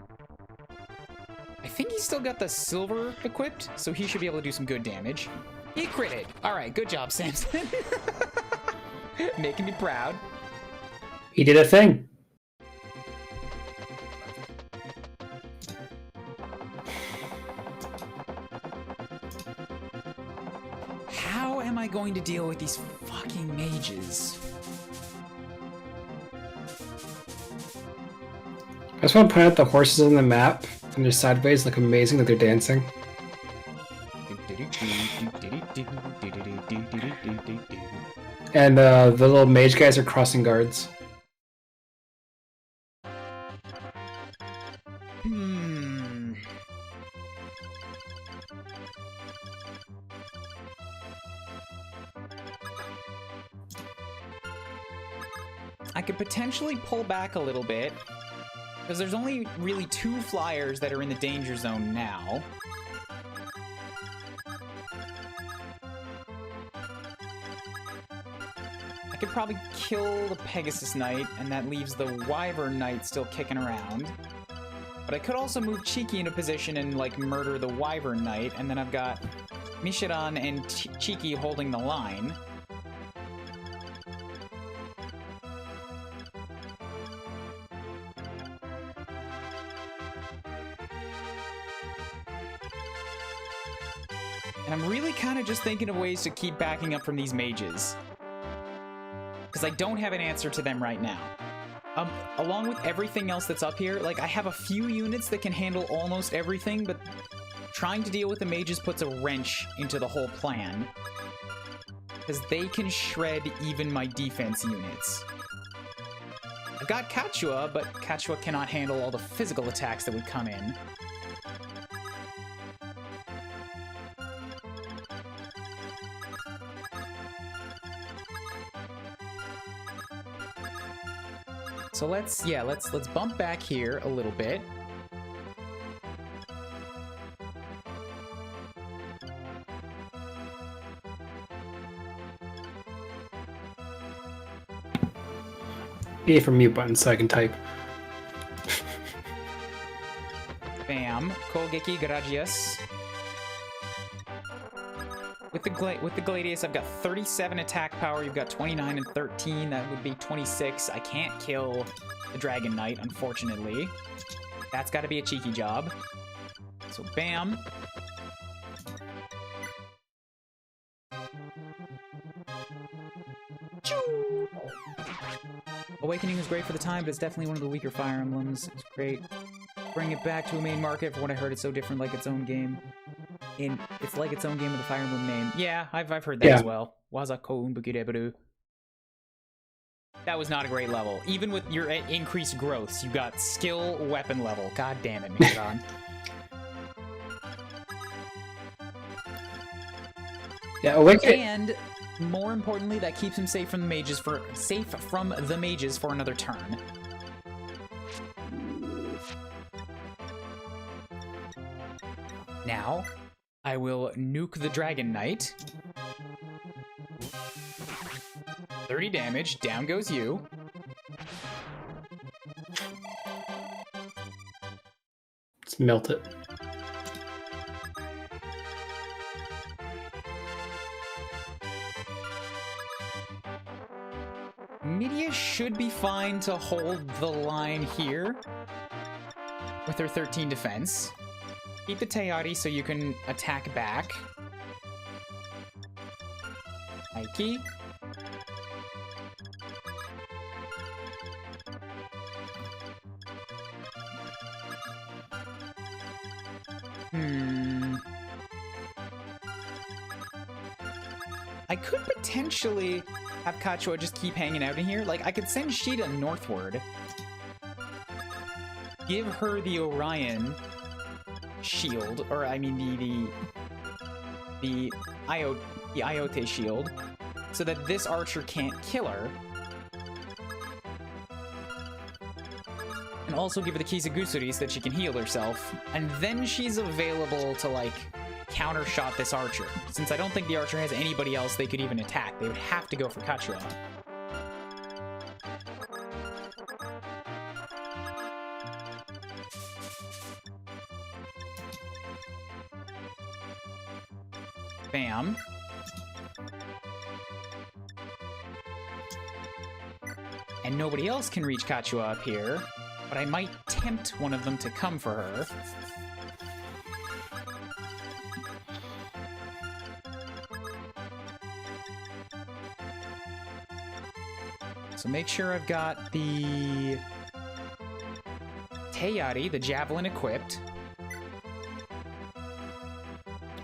[SPEAKER 1] I think he's still got the silver equipped, so he should be able to do some good damage. He critted. Alright, good job, Samson. Making me proud.
[SPEAKER 2] He did a thing.
[SPEAKER 1] How am I going to deal with these fucking mages?
[SPEAKER 2] I just want to point out the horses on the map and their sideways look amazing that they're dancing. And the little mage guys are crossing guards.
[SPEAKER 1] I could potentially pull back a little bit, because there's only really 2 flyers that are in the danger zone now. I could probably kill the Pegasus Knight, and that leaves the Wyvern Knight still kicking around. But I could also move Cheeky into position and, like, murder the Wyvern Knight, and then I've got Mishiran and Cheeky holding the line. And I'm really kind of just thinking of ways to keep backing up from these mages, because I don't have an answer to them right now. Along with everything else that's up here, like, I have a few units that can handle almost everything, but trying to deal with the mages puts a wrench into the whole plan, because they can shred even my defense units. I've got Kachua, but Kachua cannot handle all the physical attacks that would come in. So let's bump back here a little bit.
[SPEAKER 2] A for mute button so I can type.
[SPEAKER 1] Bam. Kogeki Gracias. With the Gladius, I've got 37 attack power. You've got 29 and 13. That would be 26. I can't kill the Dragon Knight, unfortunately. That's got to be a cheeky job. So, bam. Choo! Awakening was great for the time, but it's definitely one of the weaker Fire Emblems. It's great. Bring it back to a main market. From what I heard, it's so different, like its own game. It's like its own game with a Fire Emblem name. Yeah, I've heard that as well. Wazako Unbukirebaru. That was not a great level. Even with your increased growths, you got skill weapon level. God damn it, Michigan.
[SPEAKER 2] Yeah, Awakening.
[SPEAKER 1] And more importantly, that keeps him safe from the mages for another turn. Now, I will nuke the Dragon Knight. 30 damage, down goes you.
[SPEAKER 2] Let's melt it.
[SPEAKER 1] Midia should be fine to hold the line here with her 13 defense. Keep the Teari so you can attack back. Aiki. I could potentially have Kachua just keep hanging out in here. Like, I could send Sheeta northward. Give her the Orion shield, or I mean the Iote shield, so that this archer can't kill her. And also give her the Kisagusuri so that she can heal herself. And then she's available to, like, counter-shot this archer. Since I don't think the archer has anybody else they could even attack. They would have to go for Kachua. Bam. And nobody else can reach Kachua up here, but I might tempt one of them to come for her. So make sure I've got the Teari, the javelin, equipped.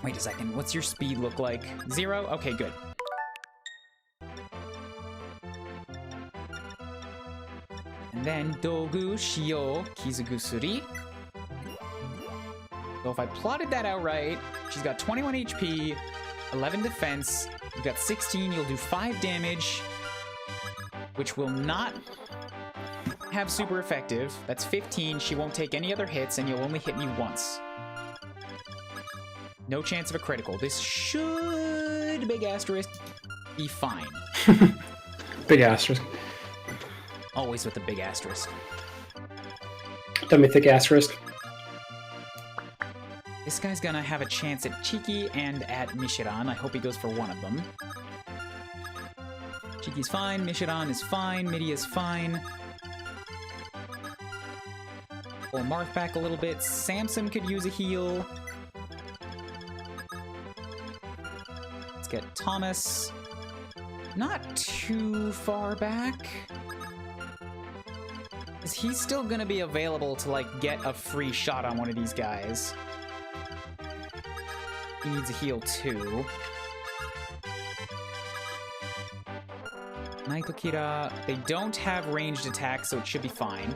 [SPEAKER 1] Wait a second, what's your speed look like? 0? Okay, good. And then Dogu, Shio, Kisagusuri. So if I plotted that out right, she's got 21 HP, 11 defense, you've got 16, you'll do 5 damage, which will not have super effective. That's 15, she won't take any other hits, and you'll only hit me once. No chance of a critical. This should, big asterisk, be fine.
[SPEAKER 2] Big asterisk.
[SPEAKER 1] Always with the big asterisk.
[SPEAKER 2] Dummy thick asterisk.
[SPEAKER 1] This guy's gonna have a chance at Tiki and at Mishiran. I hope he goes for one of them. Tiki's fine, Mishiran is fine, Midia's fine. Pull Marth back a little bit. Samson could use a heal. Let's get Thomas not too far back. Is he still gonna be available to, like, get a free shot on one of these guys? He needs a heal too. Naitokira, they don't have ranged attacks, so it should be fine.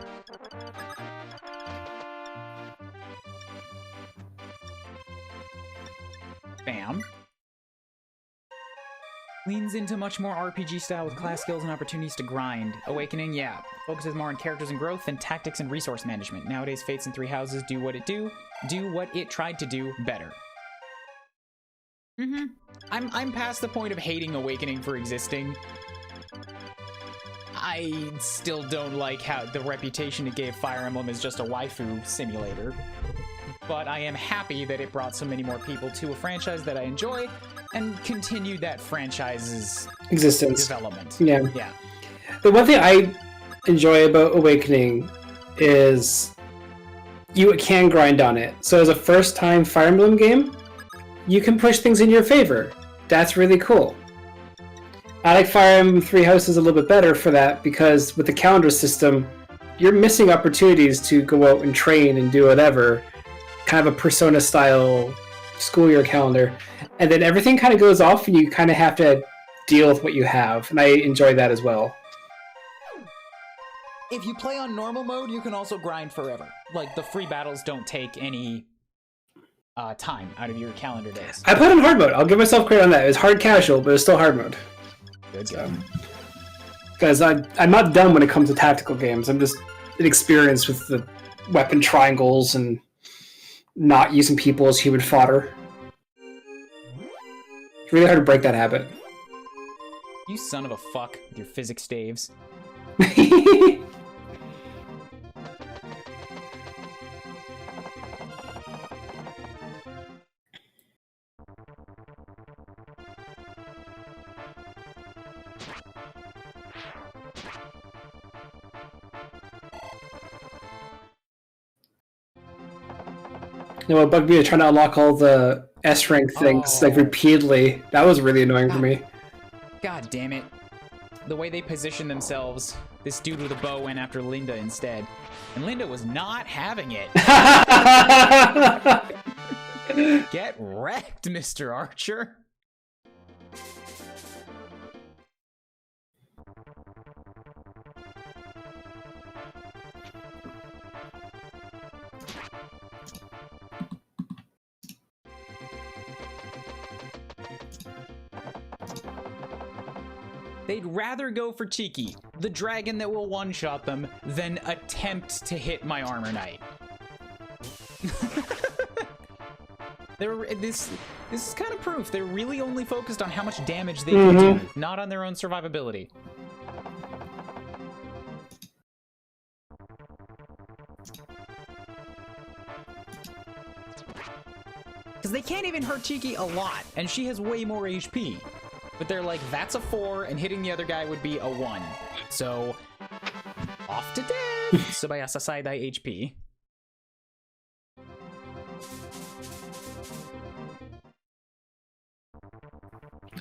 [SPEAKER 1] Bam. Leans into much more RPG style with class skills and opportunities to grind. Awakening, yeah. Focuses more on characters and growth than tactics and resource management. Nowadays, Fates in Three Houses do what it tried to do better. I'm past the point of hating Awakening for existing. I still don't like how the reputation it gave Fire Emblem as just a waifu simulator. But I am happy that it brought so many more people to a franchise that I enjoy, and continued that franchise's
[SPEAKER 2] existence.
[SPEAKER 1] development.
[SPEAKER 2] Yeah.
[SPEAKER 1] Yeah.
[SPEAKER 2] The one thing I enjoy about Awakening is you can grind on it. So as a first-time Fire Emblem game, you can push things in your favor. That's really cool. I like Fire Emblem Three Houses a little bit better for that because with the calendar system, you're missing opportunities to go out and train and do whatever. Kind of a Persona-style school year calendar. And then everything kind of goes off and you kind of have to deal with what you have. And I enjoy that as well.
[SPEAKER 1] If you play on normal mode, you can also grind forever. Like, the free battles don't take any time out of your calendar days.
[SPEAKER 2] I played on hard mode. I'll give myself credit on that. It was hard casual, but it's still hard mode.
[SPEAKER 1] Good.
[SPEAKER 2] Because I'm not dumb when it comes to tactical games. I'm just inexperienced with the weapon triangles and not using people as human fodder. It's really hard to break that habit.
[SPEAKER 1] You son of a fuck with your physics staves.
[SPEAKER 2] You know what bugged me is trying to unlock all the S rank things like repeatedly. That was really annoying for me.
[SPEAKER 1] God damn it. The way they position themselves, this dude with a bow went after Linda instead. And Linda was not having it. Get wrecked, Mr. Archer. They'd rather go for Tiki, the dragon that will one-shot them, than attempt to hit my armor knight. This is kind of proof. They're really only focused on how much damage they can do, not on their own survivability. Because they can't even hurt Tiki a lot, and she has way more HP. But they're like, that's a 4, and hitting the other guy would be a 1. So, off to death! Subayasa Saidai HP.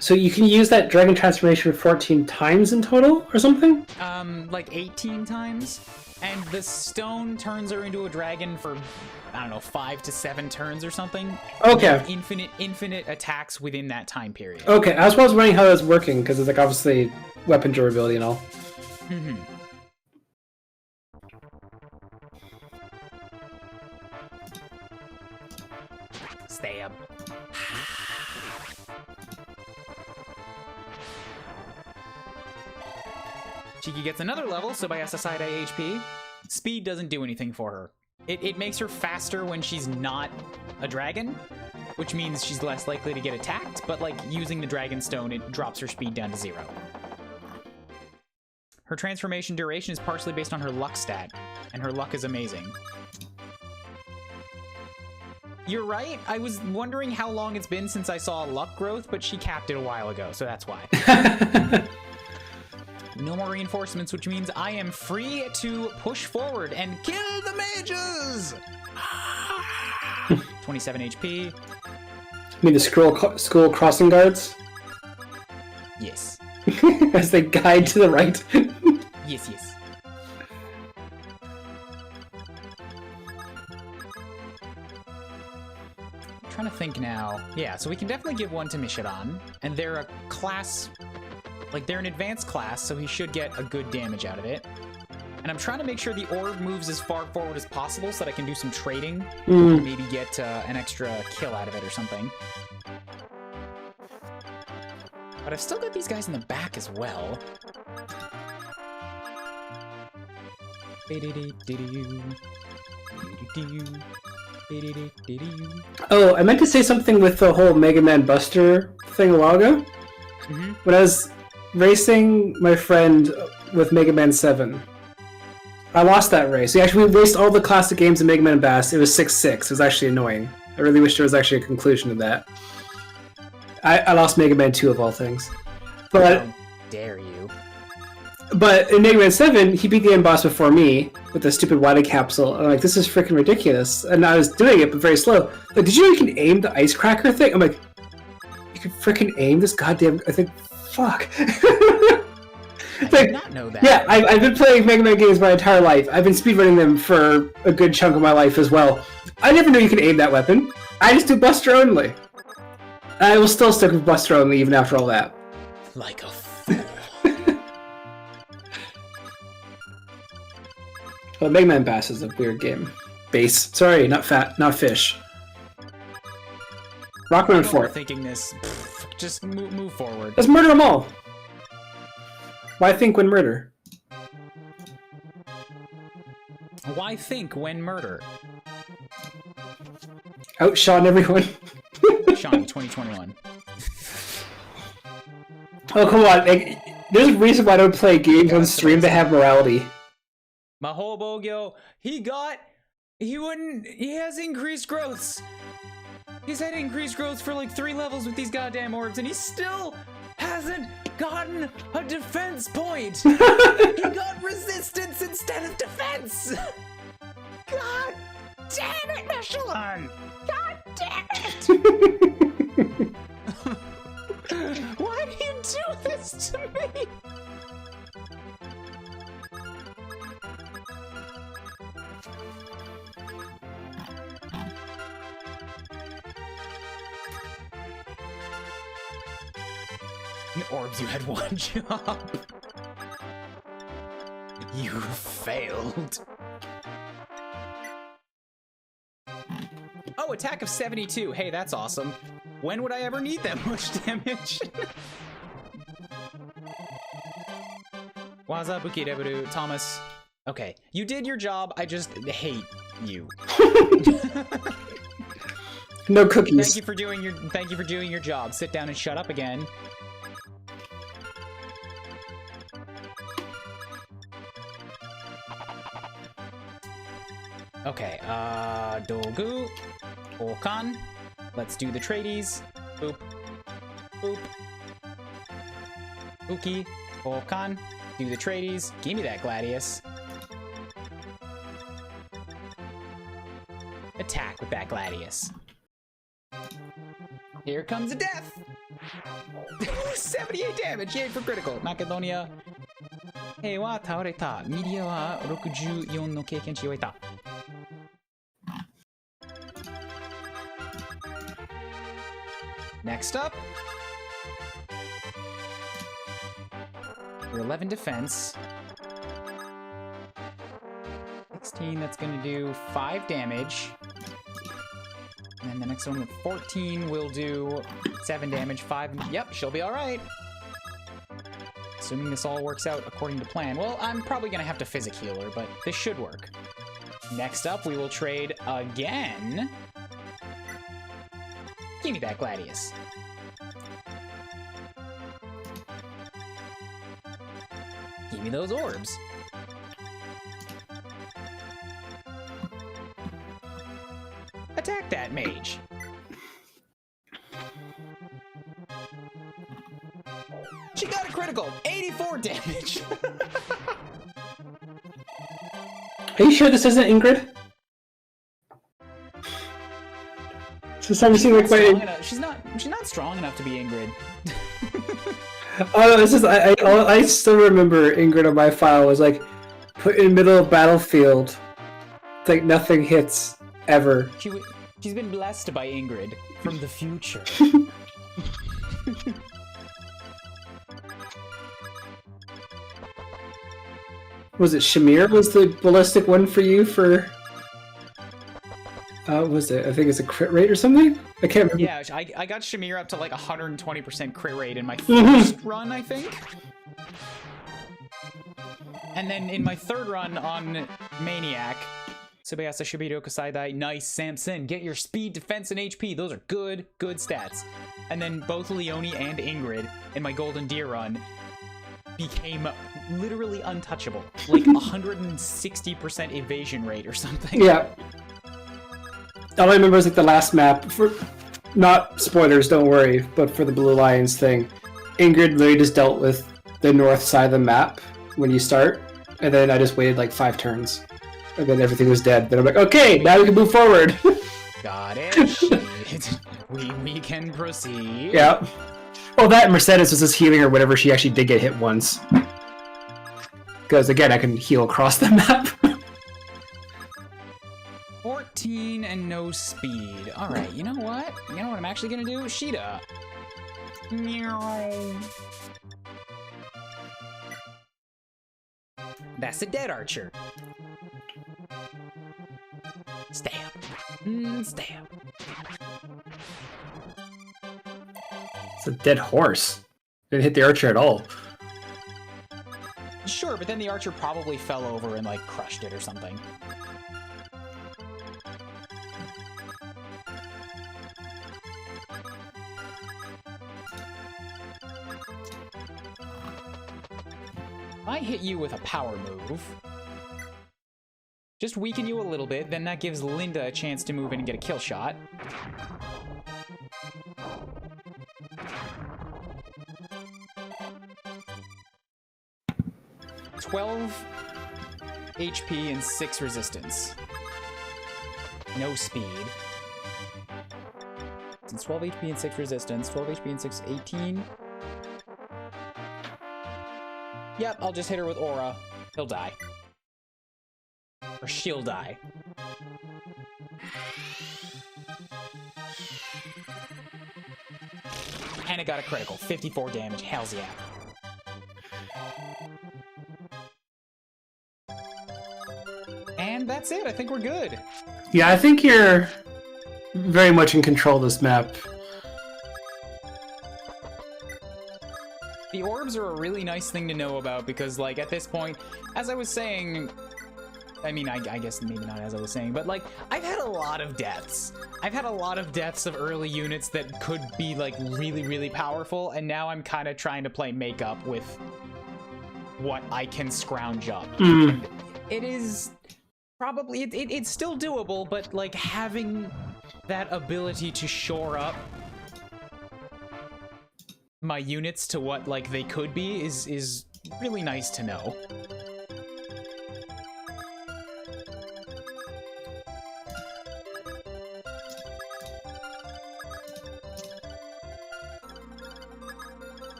[SPEAKER 2] So you can use that dragon transformation 14 times in total, or something?
[SPEAKER 1] Like 18 times. And the stone turns her into a dragon for, I don't know, 5 to 7 turns or something.
[SPEAKER 2] Okay.
[SPEAKER 1] Infinite attacks within that time period.
[SPEAKER 2] Okay, I was wondering how that's working, because it's like obviously weapon durability and all.
[SPEAKER 1] Mm-hmm. Stab. Tiki gets another level, so by Saidai HP. Speed doesn't do anything for her. It makes her faster when she's not a dragon, which means she's less likely to get attacked, but like using the dragon stone, it drops her speed down to 0. Her transformation duration is partially based on her luck stat, and her luck is amazing. You're right, I was wondering how long it's been since I saw luck growth, but she capped it a while ago, so that's why. No more reinforcements, which means I am free to push forward and kill the mages! 27 HP.
[SPEAKER 2] You mean the school crossing guards?
[SPEAKER 1] Yes.
[SPEAKER 2] As they guide to the right.
[SPEAKER 1] Yes, yes. I'm trying to think now. Yeah, so we can definitely give one to Mishiran, and they're a class... Like, they're an advanced class, so he should get a good damage out of it. And I'm trying to make sure the orb moves as far forward as possible so that I can do some trading. Maybe get an extra kill out of it or something. But I've still got these guys in the back as well.
[SPEAKER 2] Oh, I meant to say something with the whole Mega Man Buster thing a while ago. When I was racing my friend with Mega Man 7, I lost that race. We raced all the classic games of Mega Man Bass. It was 6-6. It was actually annoying. I really wish there was actually a conclusion to that. I lost Mega Man 2 of all things. But
[SPEAKER 1] How dare you?
[SPEAKER 2] But in Mega Man 7, he beat the end boss before me with the stupid Wily capsule. I'm like, this is freaking ridiculous. And I was doing it, but very slow. Like, did you know you can aim the ice cracker thing? I'm like, you can freaking aim this goddamn... I think, fuck.
[SPEAKER 1] I did not know that.
[SPEAKER 2] Yeah, I've been playing Mega Man games my entire life. I've been speedrunning them for a good chunk of my life as well. I never knew you could aim that weapon. I just do Buster only. I will still stick with Buster only even after all that.
[SPEAKER 1] Like a fool.
[SPEAKER 2] Well, Mega Man Bass is a weird game. Bass. Sorry, not fish. Rockman 4.
[SPEAKER 1] Thinking this. Pfft, just move forward.
[SPEAKER 2] Let's murder them all. Why think when murder?
[SPEAKER 1] Why think when murder?
[SPEAKER 2] Outshine everyone.
[SPEAKER 1] Sean, 2021.
[SPEAKER 2] Oh, come on. Like, there's a reason why I don't play games on stream that have morality.
[SPEAKER 1] Mahobogyo, he has increased growths. He's had increased growths for like 3 levels with these goddamn orbs, and he still hasn't gotten a defense point. He got resistance instead of defense. God damn it, Michelin! God damn it! Why do you do this to me? Orbs, you had one job. You failed. Oh, attack of 72. Hey, that's awesome. When would I ever need that much damage? Wazabuki Deberu, Thomas. Okay, you did your job. I just hate you.
[SPEAKER 2] No cookies.
[SPEAKER 1] Thank you for doing your job. Sit down and shut up again. Okay, Dogu, Okan. Let's do the tradies. Boop. Boop. Uki, Okan. Do the tradies. Give me that Gladius. Attack with that Gladius. Here comes a death! 78 damage! Yay for critical! Macedonia. 兵は倒れた。ミディアは64の経験値を得た。Next up, we're 11 defense. 16, that's going to do 5 damage. And then the next one with 14 will do 7 damage, 5. Yep, she'll be alright. Assuming this all works out according to plan. Well, I'm probably going to have to physic heal her, but this should work. Next up, we will trade again. Give me that Gladius. Give me those orbs. Attack that mage. She got a critical. 84 damage.
[SPEAKER 2] Are you sure this isn't Ingrid? So starting to seem like my...
[SPEAKER 1] She's not strong enough to be Ingrid.
[SPEAKER 2] Oh no, it's just I still remember Ingrid on my file was like put in the middle of battlefield. It's like nothing hits ever.
[SPEAKER 1] She's been blessed by Ingrid from the future.
[SPEAKER 2] Was it Shamir was the ballistic one for you for... what was it? I think it's a crit rate or something? I can't remember.
[SPEAKER 1] Yeah, I got Shamir up to like 120% crit rate in my first run, I think. And then in my third run on Maniac, Subayasa Shibiro Kasaidai, nice, Samson, get your speed, defense, and HP. Those are good stats. And then both Leone and Ingrid in my Golden Deer run became literally untouchable. Like 160% evasion rate or something.
[SPEAKER 2] Yeah. All I remember is like the last map. not spoilers, don't worry, but for the Blue Lions thing, Ingrid literally just dealt with the north side of the map when you start, and then I just waited like 5 turns, and then everything was dead. Then I'm like, okay, now we can move forward.
[SPEAKER 1] Got it. we can proceed.
[SPEAKER 2] Yeah. Well, that and Mercedes was just healing or whatever. She actually did get hit once. Because again, I can heal across the map.
[SPEAKER 1] 14 and no speed. All right, you know what? You know what I'm actually gonna do? Caeda. Meow. That's a dead archer. Stab. Stab.
[SPEAKER 2] It's a dead horse. Didn't hit the archer at all.
[SPEAKER 1] Sure, but then the archer probably fell over and, like, crushed it or something. I hit you with a power move. Just weaken you a little bit, then that gives Linda a chance to move in and get a kill shot. $12 HP and 6 resistance. No speed. Since 12 HP and 6 resistance, 12 HP and 6, 18. Yep, I'll just hit her with Aura. He'll die. Or she'll die. And it got a critical. 54 damage. Hells yeah. And that's it. I think we're good.
[SPEAKER 2] Yeah, I think you're very much in control of this map.
[SPEAKER 1] The orbs are a really nice thing to know about because, like, at this point, as I was saying, I mean, I guess maybe not as I was saying, but, like, I've had a lot of deaths. I've had a lot of deaths of early units that could be, like, really, really powerful, and now I'm kind of trying to play makeup with what I can scrounge up. It is probably, it's still doable, but, like, having that ability to shore up my units to what, like, they could be is really nice to know.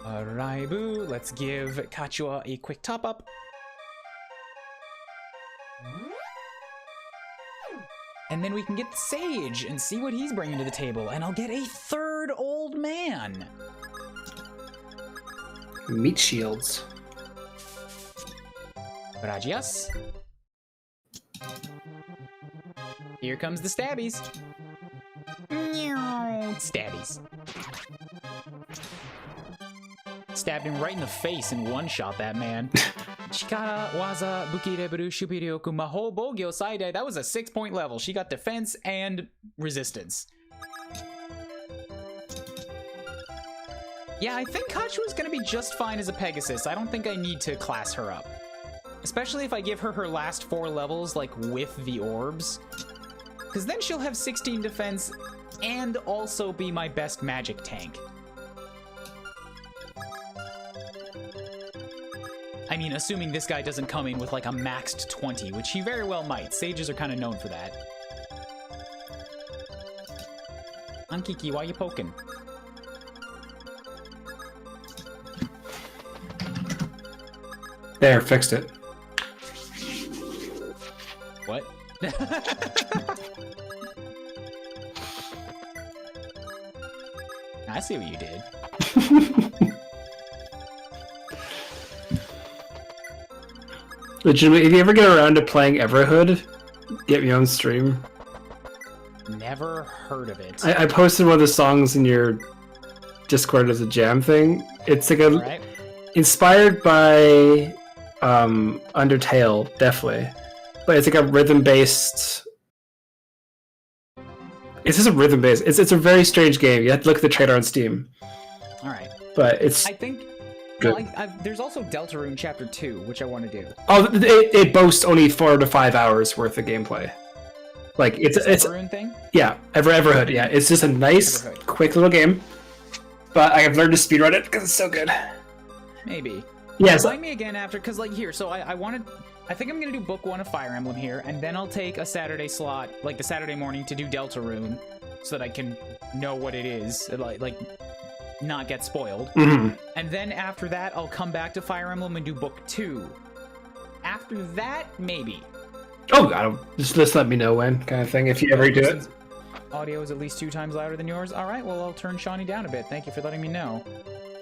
[SPEAKER 1] Alright, boo. Let's give Kachua a quick top-up. And then we can get the Sage and see what he's bringing to the table. And I'll get a 3rd old man.
[SPEAKER 2] Meat shields.
[SPEAKER 1] Gracias. Here comes the stabbies. Stabbies. Stabbed him right in the face and one-shot that man. Chikara waza bukireburu shupiryoku maho bogyo saidai. That was a 6-point level. She got defense and resistance. Yeah, I think Kachua's gonna be just fine as a Pegasus. I don't think I need to class her up. Especially if I give her last 4 levels, like, with the orbs. Because then she'll have 16 defense and also be my best magic tank. I mean, assuming this guy doesn't come in with, like, a maxed 20, which he very well might. Sages are kind of known for that. Ankiki, why you poking?
[SPEAKER 2] There, fixed it.
[SPEAKER 1] What? I see what you did.
[SPEAKER 2] Legitimately, if you ever get around to playing Everhood, get me on stream.
[SPEAKER 1] Never heard of it.
[SPEAKER 2] I posted one of the songs in your Discord as a jam thing. It's like a inspired by Undertale, definitely, but it's like a rhythm-based. It's just a rhythm-based. It's a very strange game. You have to look at the trailer on Steam.
[SPEAKER 1] All right,
[SPEAKER 2] but it's.
[SPEAKER 1] I think.
[SPEAKER 2] Good.
[SPEAKER 1] Well, there's also Deltarune Chapter 2, which I want to do.
[SPEAKER 2] Oh, it boasts only 4 to 5 hours worth of gameplay. Like it's
[SPEAKER 1] Everhood thing.
[SPEAKER 2] Yeah, Everhood. Yeah, it's just a nice, quick little game. But I have learned to speedrun it because it's so good.
[SPEAKER 1] Maybe.
[SPEAKER 2] Yes.
[SPEAKER 1] Remind me again after, because like here, so I think I'm gonna do book 1 of Fire Emblem here, and then I'll take a Saturday slot, like the Saturday morning, to do Deltarune, so that I can know what it is, like not get spoiled.
[SPEAKER 2] Mm-hmm.
[SPEAKER 1] And then after that, I'll come back to Fire Emblem and do book 2. After that, maybe.
[SPEAKER 2] Oh god, just let me know when, kind of thing, if you ever do it.
[SPEAKER 1] Audio is at least 2 times louder than yours. All right, well, I'll turn Shawnee down a bit. Thank you for letting me know.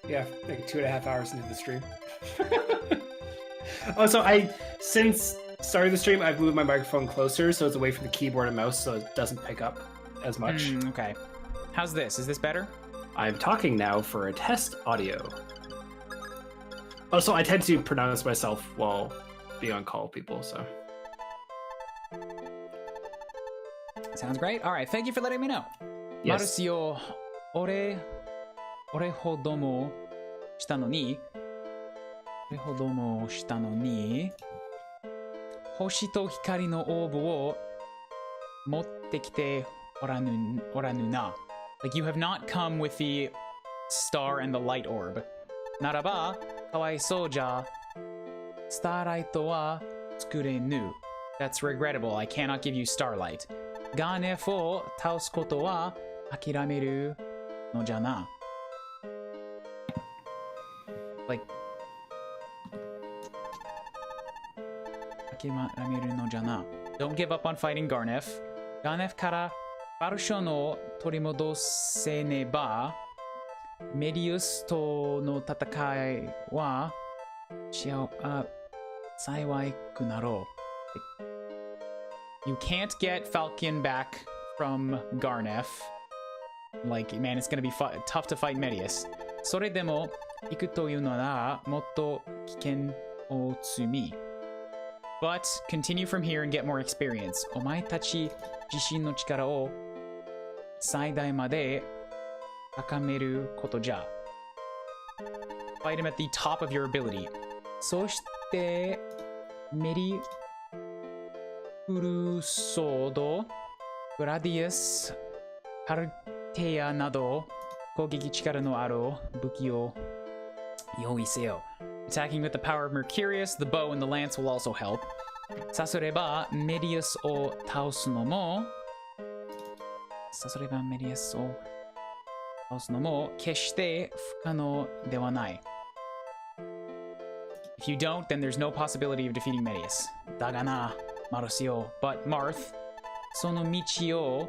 [SPEAKER 2] Yeah, like 2.5 hours into the stream. Also, since starting the stream, I've moved my microphone closer, so it's away from the keyboard and mouse, so it doesn't pick up as much.
[SPEAKER 1] Okay. How's this? Is this better?
[SPEAKER 2] I'm talking now for a test audio. Also, I tend to pronounce myself while being on call with people, so.
[SPEAKER 1] Sounds great. All right, thank you for letting me know.
[SPEAKER 2] Yes.
[SPEAKER 1] Marcio, oreほどもしたのに、星と光のオーブを持ってきておらぬな。Like, you have not come with the star and the light orb. ならば、かわいそうじゃ、スターライトは作れぬ。That's regrettable. I cannot give you starlight. ガーネフを倒すことは諦めるのじゃな。Like, 諦めるのじゃな。Don't give up on fighting Garnef. Garnef からバルションを取り戻せねば、メリウスとの戦いは幸いくなろう。You can't get Falcon back from Garnef. Like, man, it's gonna be tough to fight Medius. それでも行くというのならもっと危険を積み。But continue from here and get more experience. お前たち自身の力を最大まで高めることじゃ。Fight him at the top of your ability. そしてメリフルソード、グラディアス、カルテアなど攻撃力のある武器を用意せよ。Attacking with the power of Mercurius, the bow and the lance will also help. さすればメリウスを倒すのも決して不可能ではない。If you don't, then there's no possibility of defeating Medius. だがな、マルシオ。But Marth, その道を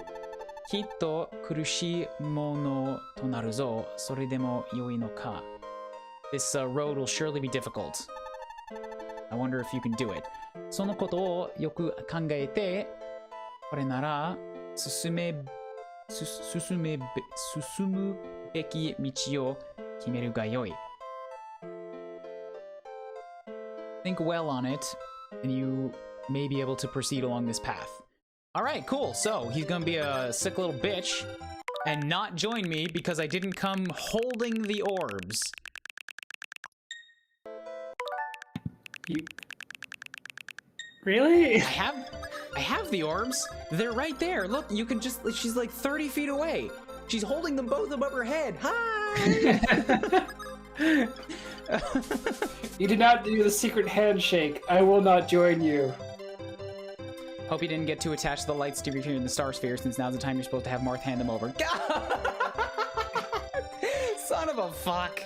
[SPEAKER 1] きっと苦しいものとなるぞ。それでも良いのか。This road will surely be difficult. I wonder if you can do it. そのことをよく考えて、これなら進むべき道を決めるがよい。Think well on it, and you may be able to proceed along this path. Alright, cool. So, he's gonna be a sick little bitch and not join me because I didn't come holding the orbs.
[SPEAKER 2] You... Really?
[SPEAKER 1] I have the orbs. They're right there. Look, you can just... She's like 30 feet away. She's holding them both above her head. Hi!
[SPEAKER 2] You did not do the secret handshake. I will not join you.
[SPEAKER 1] Hope you didn't get too attached to the lights to return in the star sphere, since now's the time you're supposed to have Marth hand them over. Son of a fuck.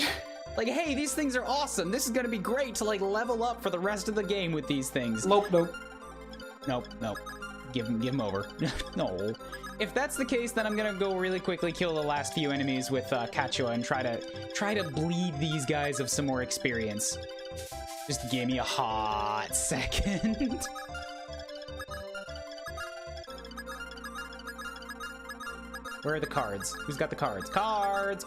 [SPEAKER 1] Like, hey, these things are awesome. This is gonna be great to, like, level up for the rest of the game with these things.
[SPEAKER 2] Nope.
[SPEAKER 1] Nope. Give him over. No. If that's the case, then I'm gonna go really quickly kill the last few enemies with Kachua and try to bleed these guys of some more experience. Just give me a hot second. Where are the cards? Who's got the cards? Cards.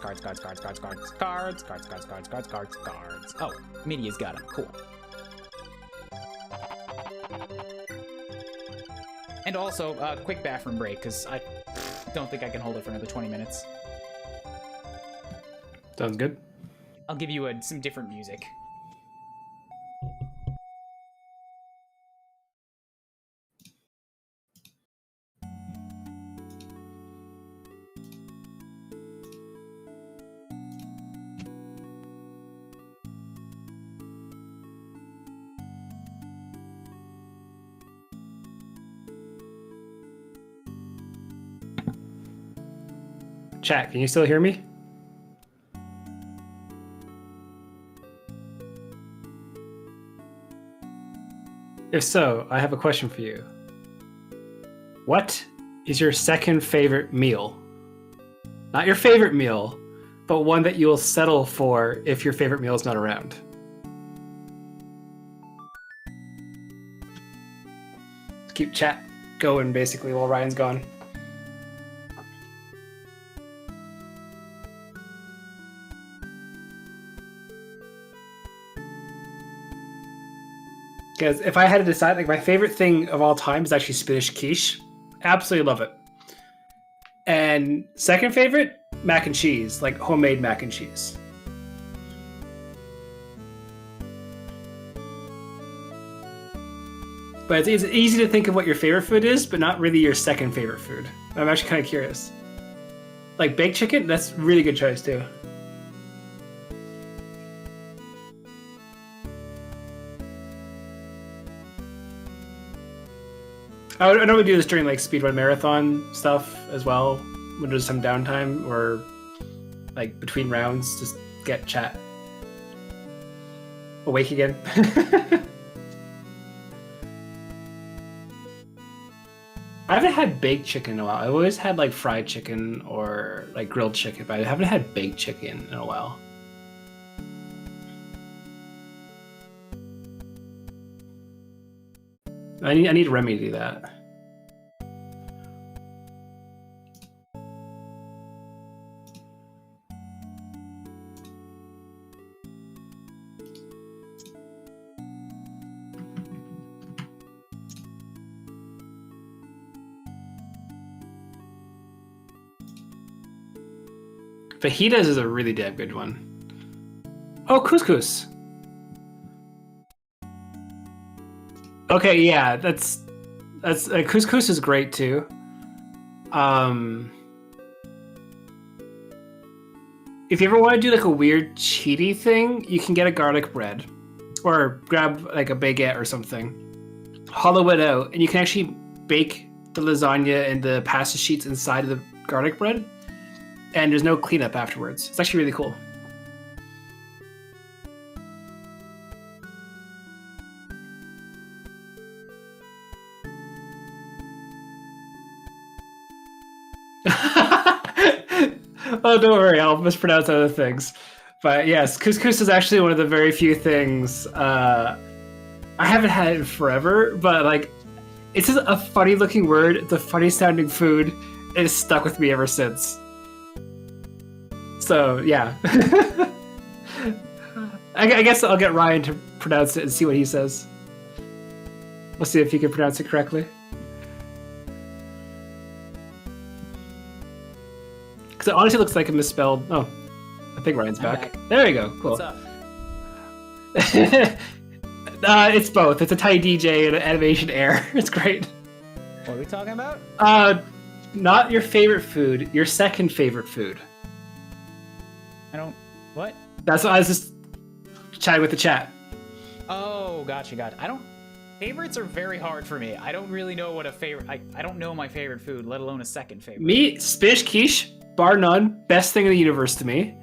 [SPEAKER 1] Oh, Midia's got them. Cool. And also, quick bathroom break, because I don't think I can hold it for another 20 minutes.
[SPEAKER 2] Sounds good.
[SPEAKER 1] I'll give you some different music.
[SPEAKER 2] Chat, can you still hear me? If so, I have a question for you. What is your second favorite meal? Not your favorite meal, but one that you'll settle for if your favorite meal is not around. Let's keep chat going basically while Ryan's gone. Because if I had to decide, like my favorite thing of all time is actually spinach quiche. Absolutely love it. And second favorite, mac and cheese, like homemade mac and cheese. But it's easy to think of what your favorite food is, but not really your second favorite food. I'm actually kind of curious. Like baked chicken, that's a really good choice too. I normally do this during like speedrun marathon stuff as well, when there's some downtime or like between rounds, just get chat awake again. I haven't had baked chicken in a while. I've always had like fried chicken or like grilled chicken, but I haven't had baked chicken in a while. I need to remedy that. Fajitas is a really damn good one. Oh, couscous. Okay, yeah, that's couscous is great too. If you ever want to do like a weird cheaty thing, you can get a garlic bread, or grab like a baguette or something, hollow it out, and you can actually bake the lasagna and the pasta sheets inside of the garlic bread, and there's no cleanup afterwards. It's actually really cool. Oh, don't worry, I'll mispronounce other things. But yes, couscous is actually one of the very few things I haven't had it in forever, but like it's just a funny looking word, it's a funny sounding food, and it's stuck with me ever since. So yeah. I guess I'll get Ryan to pronounce it and see what he says. We'll see if he can pronounce it correctly. Because it honestly looks like a misspelled... Oh, I think Ryan's back. There you go. Cool.
[SPEAKER 1] What's up?
[SPEAKER 2] It's both. It's a tiny DJ and an animation error. It's great.
[SPEAKER 1] What are we talking about?
[SPEAKER 2] Not your favorite food. Your second favorite food.
[SPEAKER 1] I don't... What?
[SPEAKER 2] That's what I was just chatting with the chat.
[SPEAKER 1] Oh, gotcha. I don't... Favorites are very hard for me. I don't really know what a favorite... I don't know my favorite food, let alone a second favorite.
[SPEAKER 2] Me, spinach quiche, bar none. Best thing in the universe to me.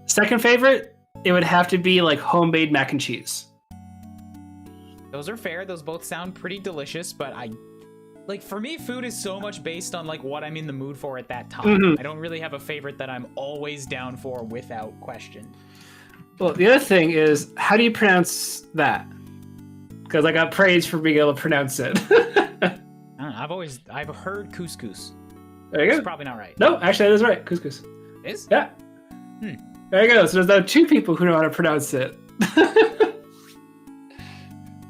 [SPEAKER 2] Second favorite, it would have to be like homemade mac and cheese.
[SPEAKER 1] Those are fair. Those both sound pretty delicious, but like, for me, food is so much based on like what I'm in the mood for at that time.
[SPEAKER 2] Mm-hmm.
[SPEAKER 1] I don't really have a favorite that I'm always down for without question.
[SPEAKER 2] Well, the other thing is, how do you pronounce that? Because I got praised for being able to pronounce it.
[SPEAKER 1] I don't know, I've heard couscous.
[SPEAKER 2] There you go.
[SPEAKER 1] It's probably not right.
[SPEAKER 2] No, actually that is right. Couscous.
[SPEAKER 1] It is?
[SPEAKER 2] Yeah. There you go. So there's now two people who know how to pronounce it.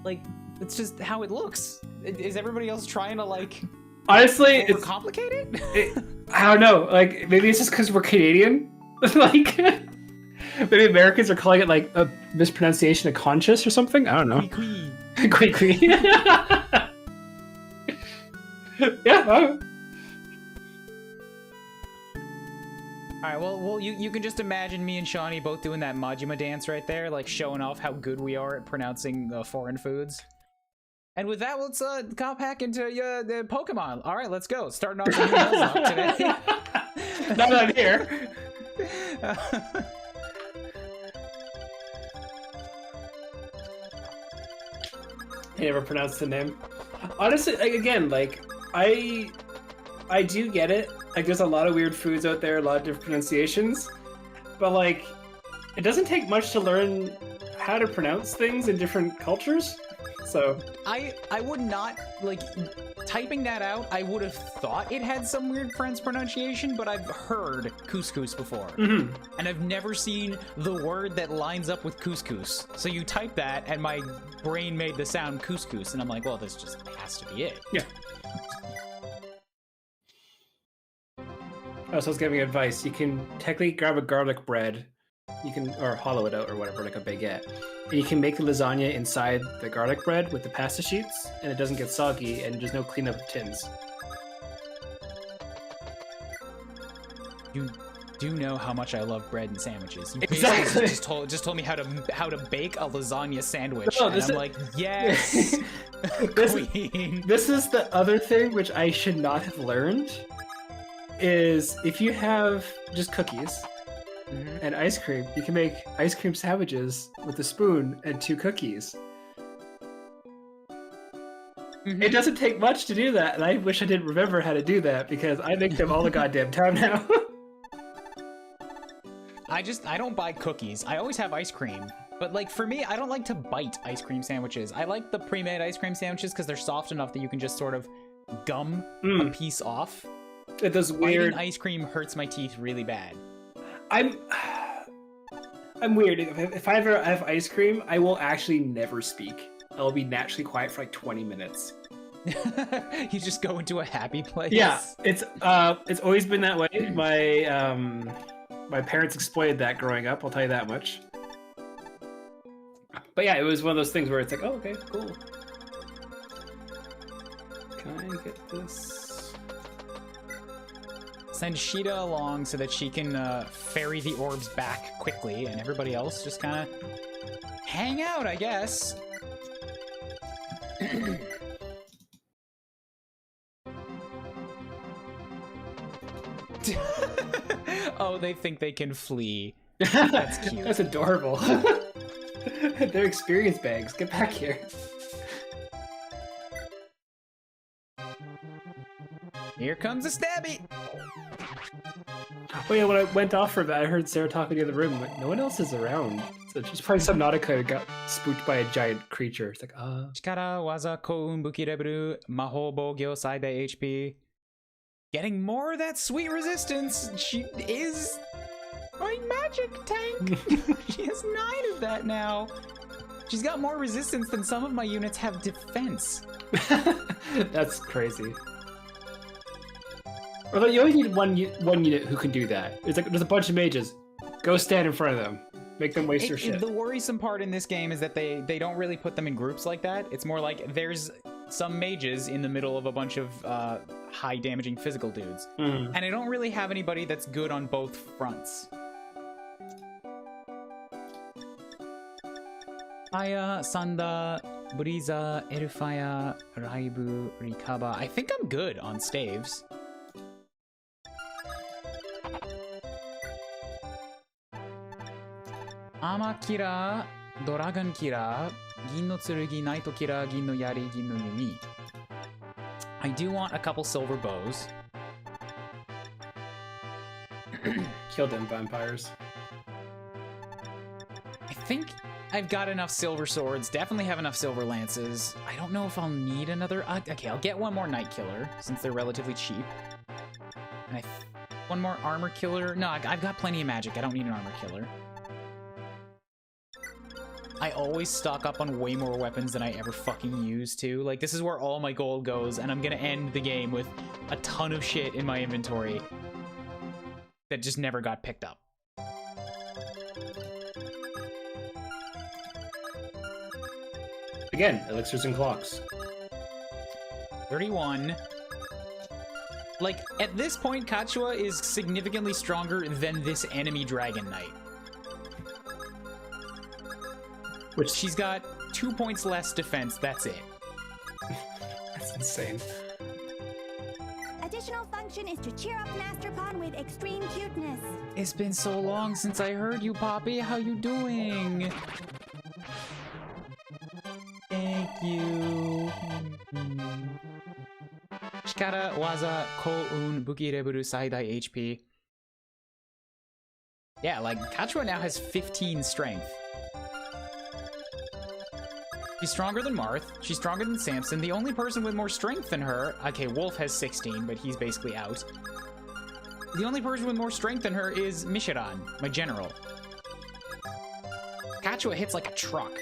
[SPEAKER 1] Like, it's just how it looks. Is everybody else trying to like...
[SPEAKER 2] Honestly, it's
[SPEAKER 1] complicated?
[SPEAKER 2] I don't know. Like, maybe it's just because we're Canadian. Like, maybe Americans are calling it like a mispronunciation of conscious or something. I don't know. Quee. Yeah.
[SPEAKER 1] Alright, well, you can just imagine me and Shawnee both doing that Majima dance right there, like showing off how good we are at pronouncing foreign foods. And with that, let's hop back into the Pokemon. Alright, let's go. Starting off the new Nuzlocke today.
[SPEAKER 2] Not on here. I never pronounced the name. Honestly, like, again, like I do get it. Like, there's a lot of weird foods out there, a lot of different pronunciations, but like, it doesn't take much to learn how to pronounce things in different cultures. So
[SPEAKER 1] I would not, like, typing that out, I would have thought it had some weird French pronunciation, but I've heard couscous before. And I've never seen the word that lines up with couscous. So you type that, and my brain made the sound couscous, and I'm like, well, this just has to be it.
[SPEAKER 2] yeah. Oh, so I was giving advice. You can technically grab a garlic bread, or hollow it out or whatever, like a baguette, and you can make the lasagna inside the garlic bread with the pasta sheets, and it doesn't get soggy, and there's no cleanup of tins.
[SPEAKER 1] You do know how much I love bread and sandwiches. You
[SPEAKER 2] Exactly.
[SPEAKER 1] basically just told me how to bake a lasagna sandwich,
[SPEAKER 2] No,
[SPEAKER 1] and I'm like, yes, queen.
[SPEAKER 2] This is the other thing which I should not have learned, is if you have just cookies and ice cream, you can make ice cream sandwiches with a spoon and 2 cookies. It doesn't take much to do that, and I wish I didn't remember how to do that, because I make them all the goddamn time now.
[SPEAKER 1] I don't buy cookies. I always have ice cream. But, like, for me, I don't like to bite ice cream sandwiches. I like the pre-made ice cream sandwiches because they're soft enough that you can just sort of gum a piece off.
[SPEAKER 2] It does weird.
[SPEAKER 1] Biting ice cream hurts my teeth really bad.
[SPEAKER 2] I'm weird. If I ever have ice cream, I will actually never speak. I'll be naturally quiet for like 20 minutes.
[SPEAKER 1] You just go into a happy place.
[SPEAKER 2] Yeah, it's always been that way. My parents exploited that growing up, I'll tell you that much. But yeah, it was one of those things where it's like, oh, okay, cool. Can I get this?
[SPEAKER 1] Send Sheeta along so that she can ferry the orbs back quickly, and everybody else just kind of hang out, I guess. Oh, they think they can flee. That's cute.
[SPEAKER 2] That's adorable. They're experience bags. Get back here.
[SPEAKER 1] Here comes a stabby.
[SPEAKER 2] Oh yeah, when I went off for that, I heard Sarah talking in the room. Like, no one else is around. So she's probably Subnautica who got spooked by a giant creature. It's like,
[SPEAKER 1] Chikara, waza, koun, buki reburu, maho, bogyo, saibei, HP. Getting more of that sweet resistance. She is my magic tank. She has 9 of that now. She's got more resistance than some of my units have defense.
[SPEAKER 2] That's crazy. Although you only need one unit who can do that. It's like there's a bunch of mages. Go stand in front of them. Make them waste your shit.
[SPEAKER 1] The worrisome part in this game is that they don't really put them in groups like that. It's more like there's some mages in the middle of a bunch of high damaging physical dudes. And I don't really have anybody that's good on both fronts. Aya, Sanda, Briza, Elfaya, Raibu, Rikaba. I think I'm good on staves. Ama Killer, Dragon Killer, Gin no Tsurugi, Naito Killer, Gin no Yari, Gin no Yumi. I do want a couple silver bows.
[SPEAKER 2] Kill them vampires.
[SPEAKER 1] I think I've got enough silver swords, definitely have enough silver lances. I don't know if I'll need another... okay, I'll get one more Night Killer, since they're relatively cheap. And one more Armor Killer. No, I've got plenty of magic. I don't need an Armor Killer. I always stock up on way more weapons than I ever fucking use to. Like, this is where all my gold goes, and I'm gonna end the game with a ton of shit in my inventory that just never got picked up.
[SPEAKER 2] Again, elixirs and clocks.
[SPEAKER 1] 31. Like, at this point, Kachua is significantly stronger than this enemy Dragon Knight. Which she's got 2 points less defense, that's it.
[SPEAKER 2] That's insane.
[SPEAKER 3] additional function is to cheer up an astropod with extreme cuteness.
[SPEAKER 1] It's been so long since I heard you, Poppy. How you doing? Thank you. Shikara waza koun buki reburu saidai HP. Yeah, like, Kachua now has 15 strength. She's stronger than Marth. She's stronger than Samson. The only person with more strength than her... Okay, Wolf has 16, but he's basically out. The only person with more strength than her is Mishiran, my general. Kachua hits like a truck.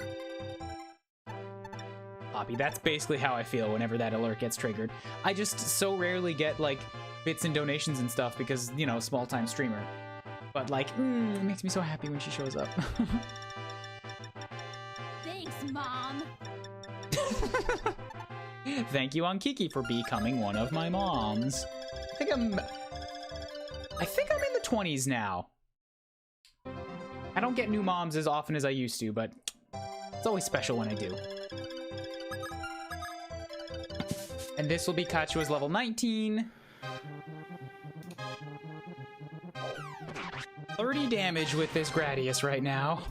[SPEAKER 1] Poppy, that's basically how I feel whenever that alert gets triggered. I just so rarely get, like, bits and donations and stuff because, you know, small-time streamer. But, like, it makes me so happy when she shows up.
[SPEAKER 3] Thanks, Mom.
[SPEAKER 1] Thank you, Kiki, for becoming one of my moms. I think I'm in the 20s now. I don't get new moms as often as I used to, but it's always special when I do. And this will be Kachua's level 19. 30 damage with this Gradius right now.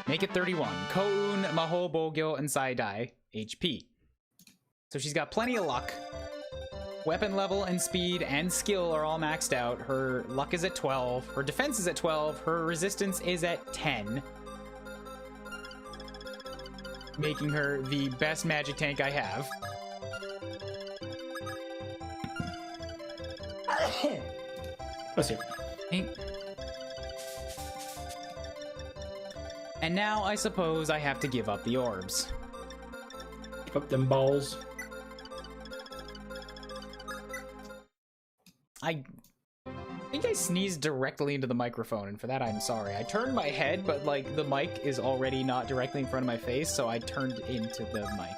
[SPEAKER 1] Make it 31. Koun, Maho, Bogyo, and Saidai HP. So she's got plenty of luck. Weapon level and speed and skill are all maxed out. Her luck is at 12. Her defense is at 12. Her resistance is at 10. Making her the best magic tank I have.
[SPEAKER 2] Let's see.
[SPEAKER 1] And now I suppose I have to give up the orbs.
[SPEAKER 2] Give up them balls.
[SPEAKER 1] I think I sneezed directly into the microphone, and for that I'm sorry. I turned my head, but like the mic is already not directly in front of my face, so I turned into the mic.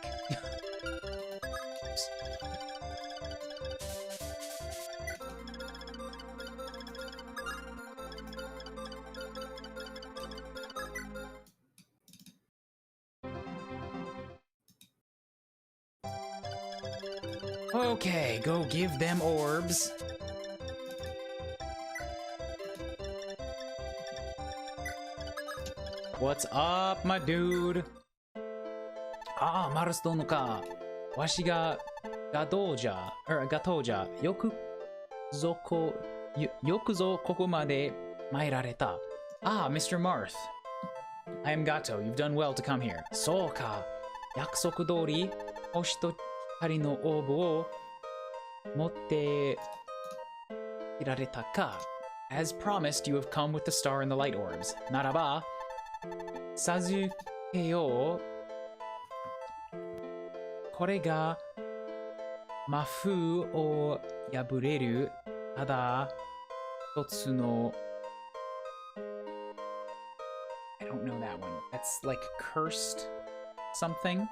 [SPEAKER 1] Okay, go give them orbs. What's up, my dude? Ah, Marustono ka. Washi ga gatou ja. Yokuzo koko made mairareta. Ah, Mr. Marth. I am Gato. You've done well to come here. So ka. Yakusoku dori, hoshi to hikari no orbu o motte irareta ka. As promised, you have come with the star and the light orbs. Naraba. Sazuke yo. Kore ga mafu o yabureru tada hitotsu no. I don't know that one. That's like cursed something.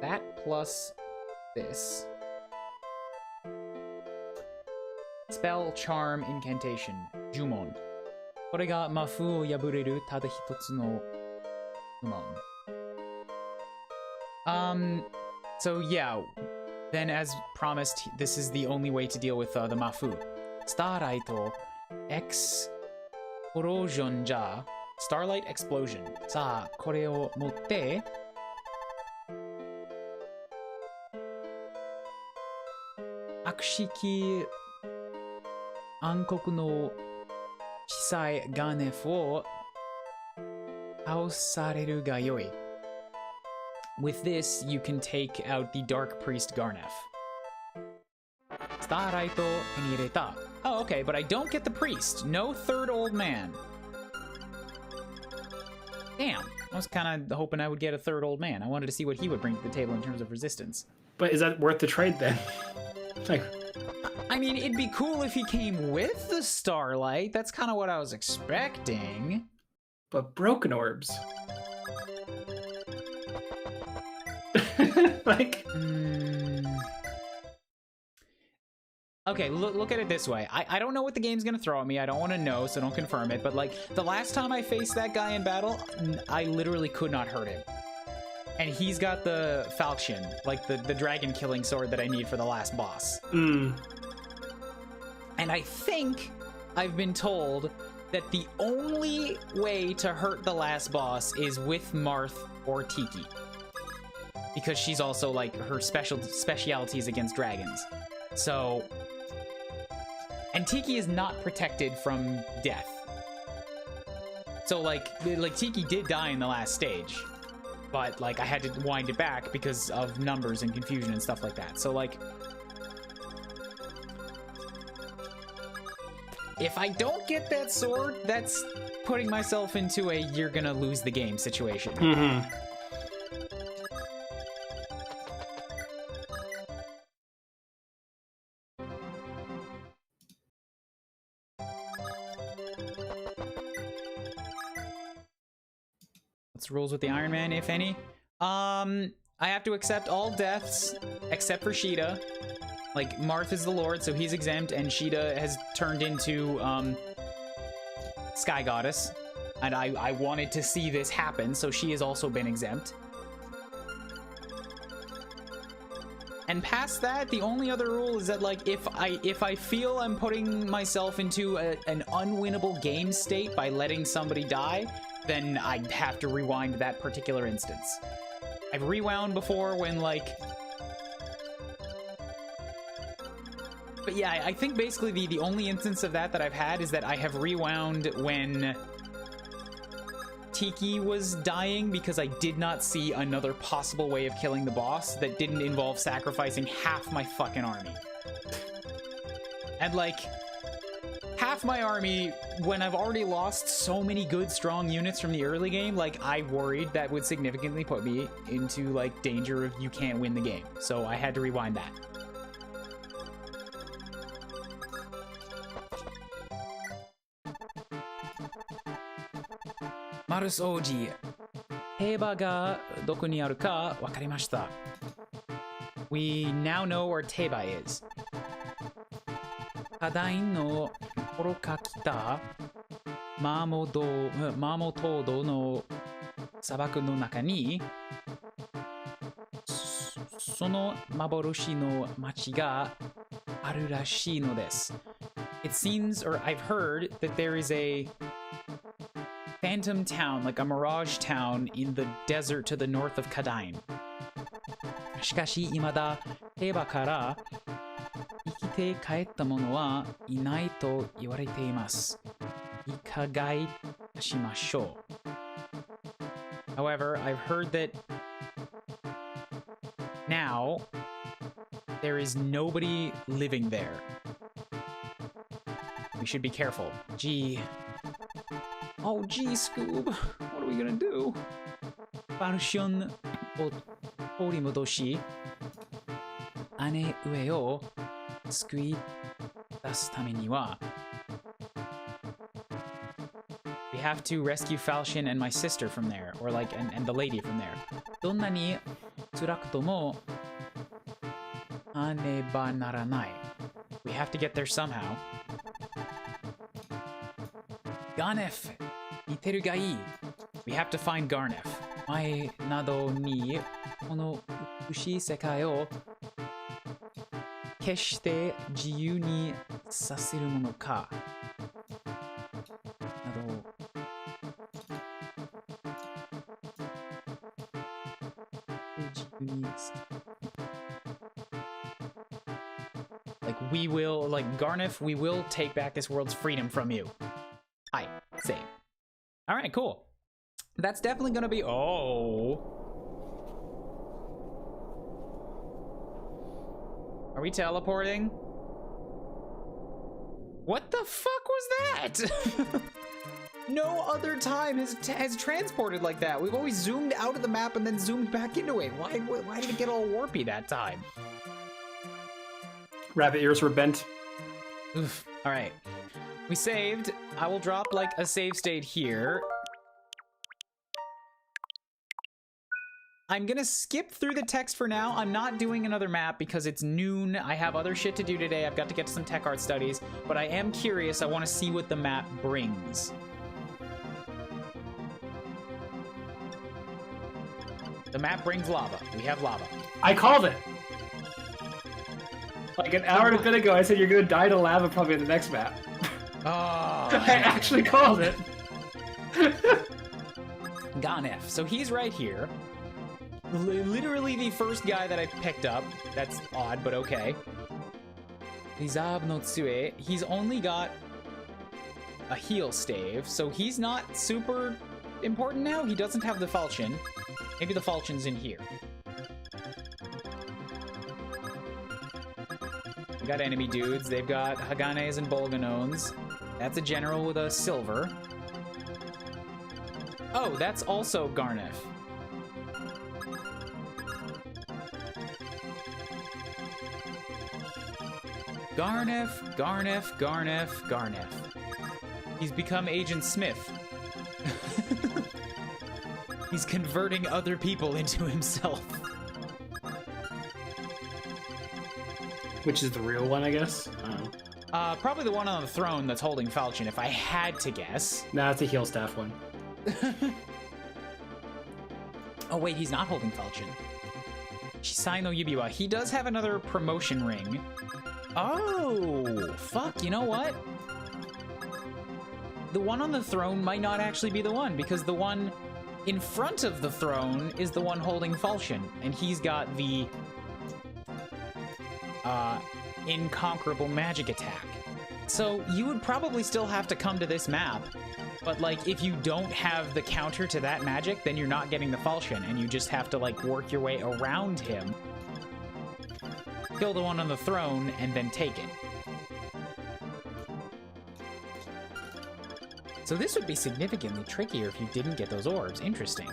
[SPEAKER 1] That plus this. Spell, charm, incantation. Jumon. これが魔符を破れるただ一つの呪文. So yeah, then as promised, this is the only way to deal with the Mafu. Starlight Explosion ja. Starlight Explosion. さあ、これを持って、悪式暗黒の地裁ガネフを倒されるがよい. With this, you can take out the Dark Priest Garnef. Starlight手に入れた. Oh, okay, but I don't get the priest. No third old man. Damn. I was kind of hoping I would get a third old man. I wanted to see what he would bring to the table in terms of resistance.
[SPEAKER 2] But is that worth the trade then? Like,
[SPEAKER 1] I mean, it'd be cool if he came with the Starlight. That's kind of what I was expecting.
[SPEAKER 2] but broken orbs. Like...
[SPEAKER 1] Okay, look at it this way. I don't know what the game's gonna throw at me. I don't want to know, so don't confirm it. But, like, the last time I faced that guy in battle, I literally could not hurt him. And he's got the falchion, like the dragon killing sword that I need for the last boss.
[SPEAKER 2] Mm.
[SPEAKER 1] And I think I've been told that the only way to hurt the last boss is with Marth or Tiki. Because she's also, like, her specialty is against dragons. So... And Tiki is not protected from death. So, like Tiki did die in the last stage. But, like, I had to wind it back because of numbers and confusion and stuff like that. So, like... If I don't get that sword, that's putting myself into a you're gonna lose the game situation.
[SPEAKER 2] Mm-hmm.
[SPEAKER 1] What's the rules with the Ironman, if any? I have to accept all deaths except for Caeda. Like, Marth is the Lord, so he's exempt, and Caeda has turned into, Sky Goddess. And I wanted to see this happen, so she has also been exempt. And past that, the only other rule is that, like, if I feel I'm putting myself into an unwinnable game state by letting somebody die, then I have to rewind that particular instance. I've rewound before when, like... But yeah, I think basically the only instance of that I've had is that I have rewound when Tiki was dying because I did not see another possible way of killing the boss that didn't involve sacrificing half my fucking army. And, like, half my army, when I've already lost so many good, strong units from the early game, like, I worried that would significantly put me into, like, danger of you can't win the game. So I had to rewind that. Marus Oji, Caeda ga doko ni aru ka wakarimashita. We now know where Caeda is. Kadain no horo ka kita Mamotodo no sabaku no naka ni sono maboroshi no machi ga aru rashii no desu. It seems, or I've heard, that there is a phantom town, like a mirage town, in the desert to the north of Kadain. Shikashi, imada Caeda kara ikite kaetta mono wa inai to iwarete imasu. Ikagai shimashou. However, I've heard that now there is nobody living there. We should be careful. Gee. Oh, gee, Scoob. What are we gonna do? Falchion o torimudoshi ane ue o tsukui dasu tame ni wa. We have to rescue Falchion and my sister from there, or like, and the lady from there. Donna ni tsurakuto mo ane ba naranai. We have to get there somehow. Garnef iteru ga ii. We have to find Garnef. Mae nado ni kono ushii sekai o keshite jiyuu ni saseru mono ka. Nado. Like, we will, like, Garnef, we will take back this world's freedom from you. Hi, save. All right, cool. That's definitely gonna be... Oh. Are we teleporting? What the fuck was that? No other time has transported like that. We've always zoomed out of the map and then zoomed back into it. Why did it get all warpy that time?
[SPEAKER 2] Rabbit ears were bent.
[SPEAKER 1] Oof. All right. We saved. I will drop, like, a save state here. I'm gonna skip through the text for now. I'm not doing another map because it's noon. I have other shit to do today. I've got to get to some tech art studies, but I am curious. I want to see what the map brings. The map brings lava. We have lava.
[SPEAKER 2] I called it. Like an hour and a bit ago, I said you're gonna die to lava probably in the next map.
[SPEAKER 1] Oh.
[SPEAKER 2] I actually called it.
[SPEAKER 1] Ganef. So he's right here. Literally the first guy that I picked up. That's odd, but okay. Lizab no Tsue. He's only got a heal stave, so he's not super important now. He doesn't have the falchion. Maybe the falchion's in here. We got enemy dudes. They've got Haganes and Bolganones. That's a general with a silver. Oh, that's also Garnef. Garnef, Garnef, Garnef, Garnef. He's become Agent Smith. He's converting other people into himself.
[SPEAKER 2] Which is the real one, I guess? I don't know.
[SPEAKER 1] Probably the one on the throne that's holding falchion, if I had to guess.
[SPEAKER 2] Nah, it's a heal staff one.
[SPEAKER 1] Oh wait, he's not holding falchion. Shisai no Yubiwa. He does have another promotion ring. Oh, fuck, you know what? The one on the throne might not actually be the one, because the one in front of the throne is the one holding falchion, and he's got the inconquerable magic attack. So you would probably still have to come to this map, but like if you don't have the counter to that magic, then you're not getting the falchion, and you just have to like work your way around him, kill the one on the throne, and then take it. So this would be significantly trickier if you didn't get those orbs. Interesting.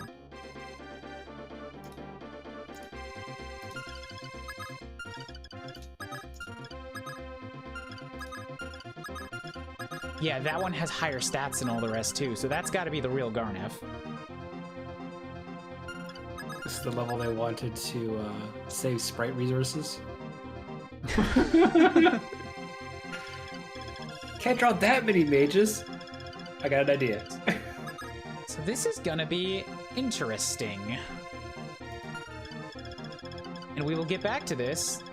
[SPEAKER 1] Yeah, that one has higher stats than all the rest too, so that's got to be the real Garnef.
[SPEAKER 2] This is the level they wanted to save sprite resources. Can't draw that many mages. I got an idea.
[SPEAKER 1] So this is gonna be interesting. And we will get back to this.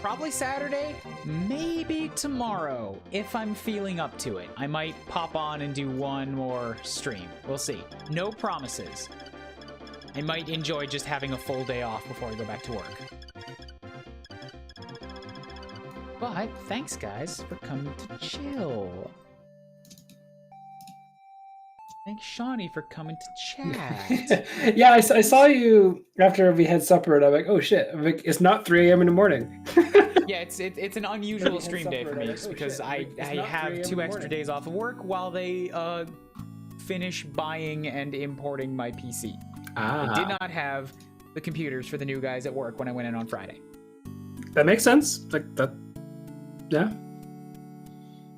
[SPEAKER 1] Probably Saturday, maybe tomorrow, if I'm feeling up to it. I might pop on and do one more stream. We'll see. No promises. I might enjoy just having a full day off before I go back to work. But thanks, guys, for coming to chill. Thanks, Shawnee, for coming to chat.
[SPEAKER 2] Yeah, I saw you after we had supper, and I'm like, oh shit! I'm like, it's not 3 a.m. in the morning.
[SPEAKER 1] Yeah, it's an unusual stream day for me just because I have 2 extra days off of work while they finish buying and importing my PC. I did not have the computers for the new guys at work when I went in on Friday.
[SPEAKER 2] That makes sense. Like that. Yeah.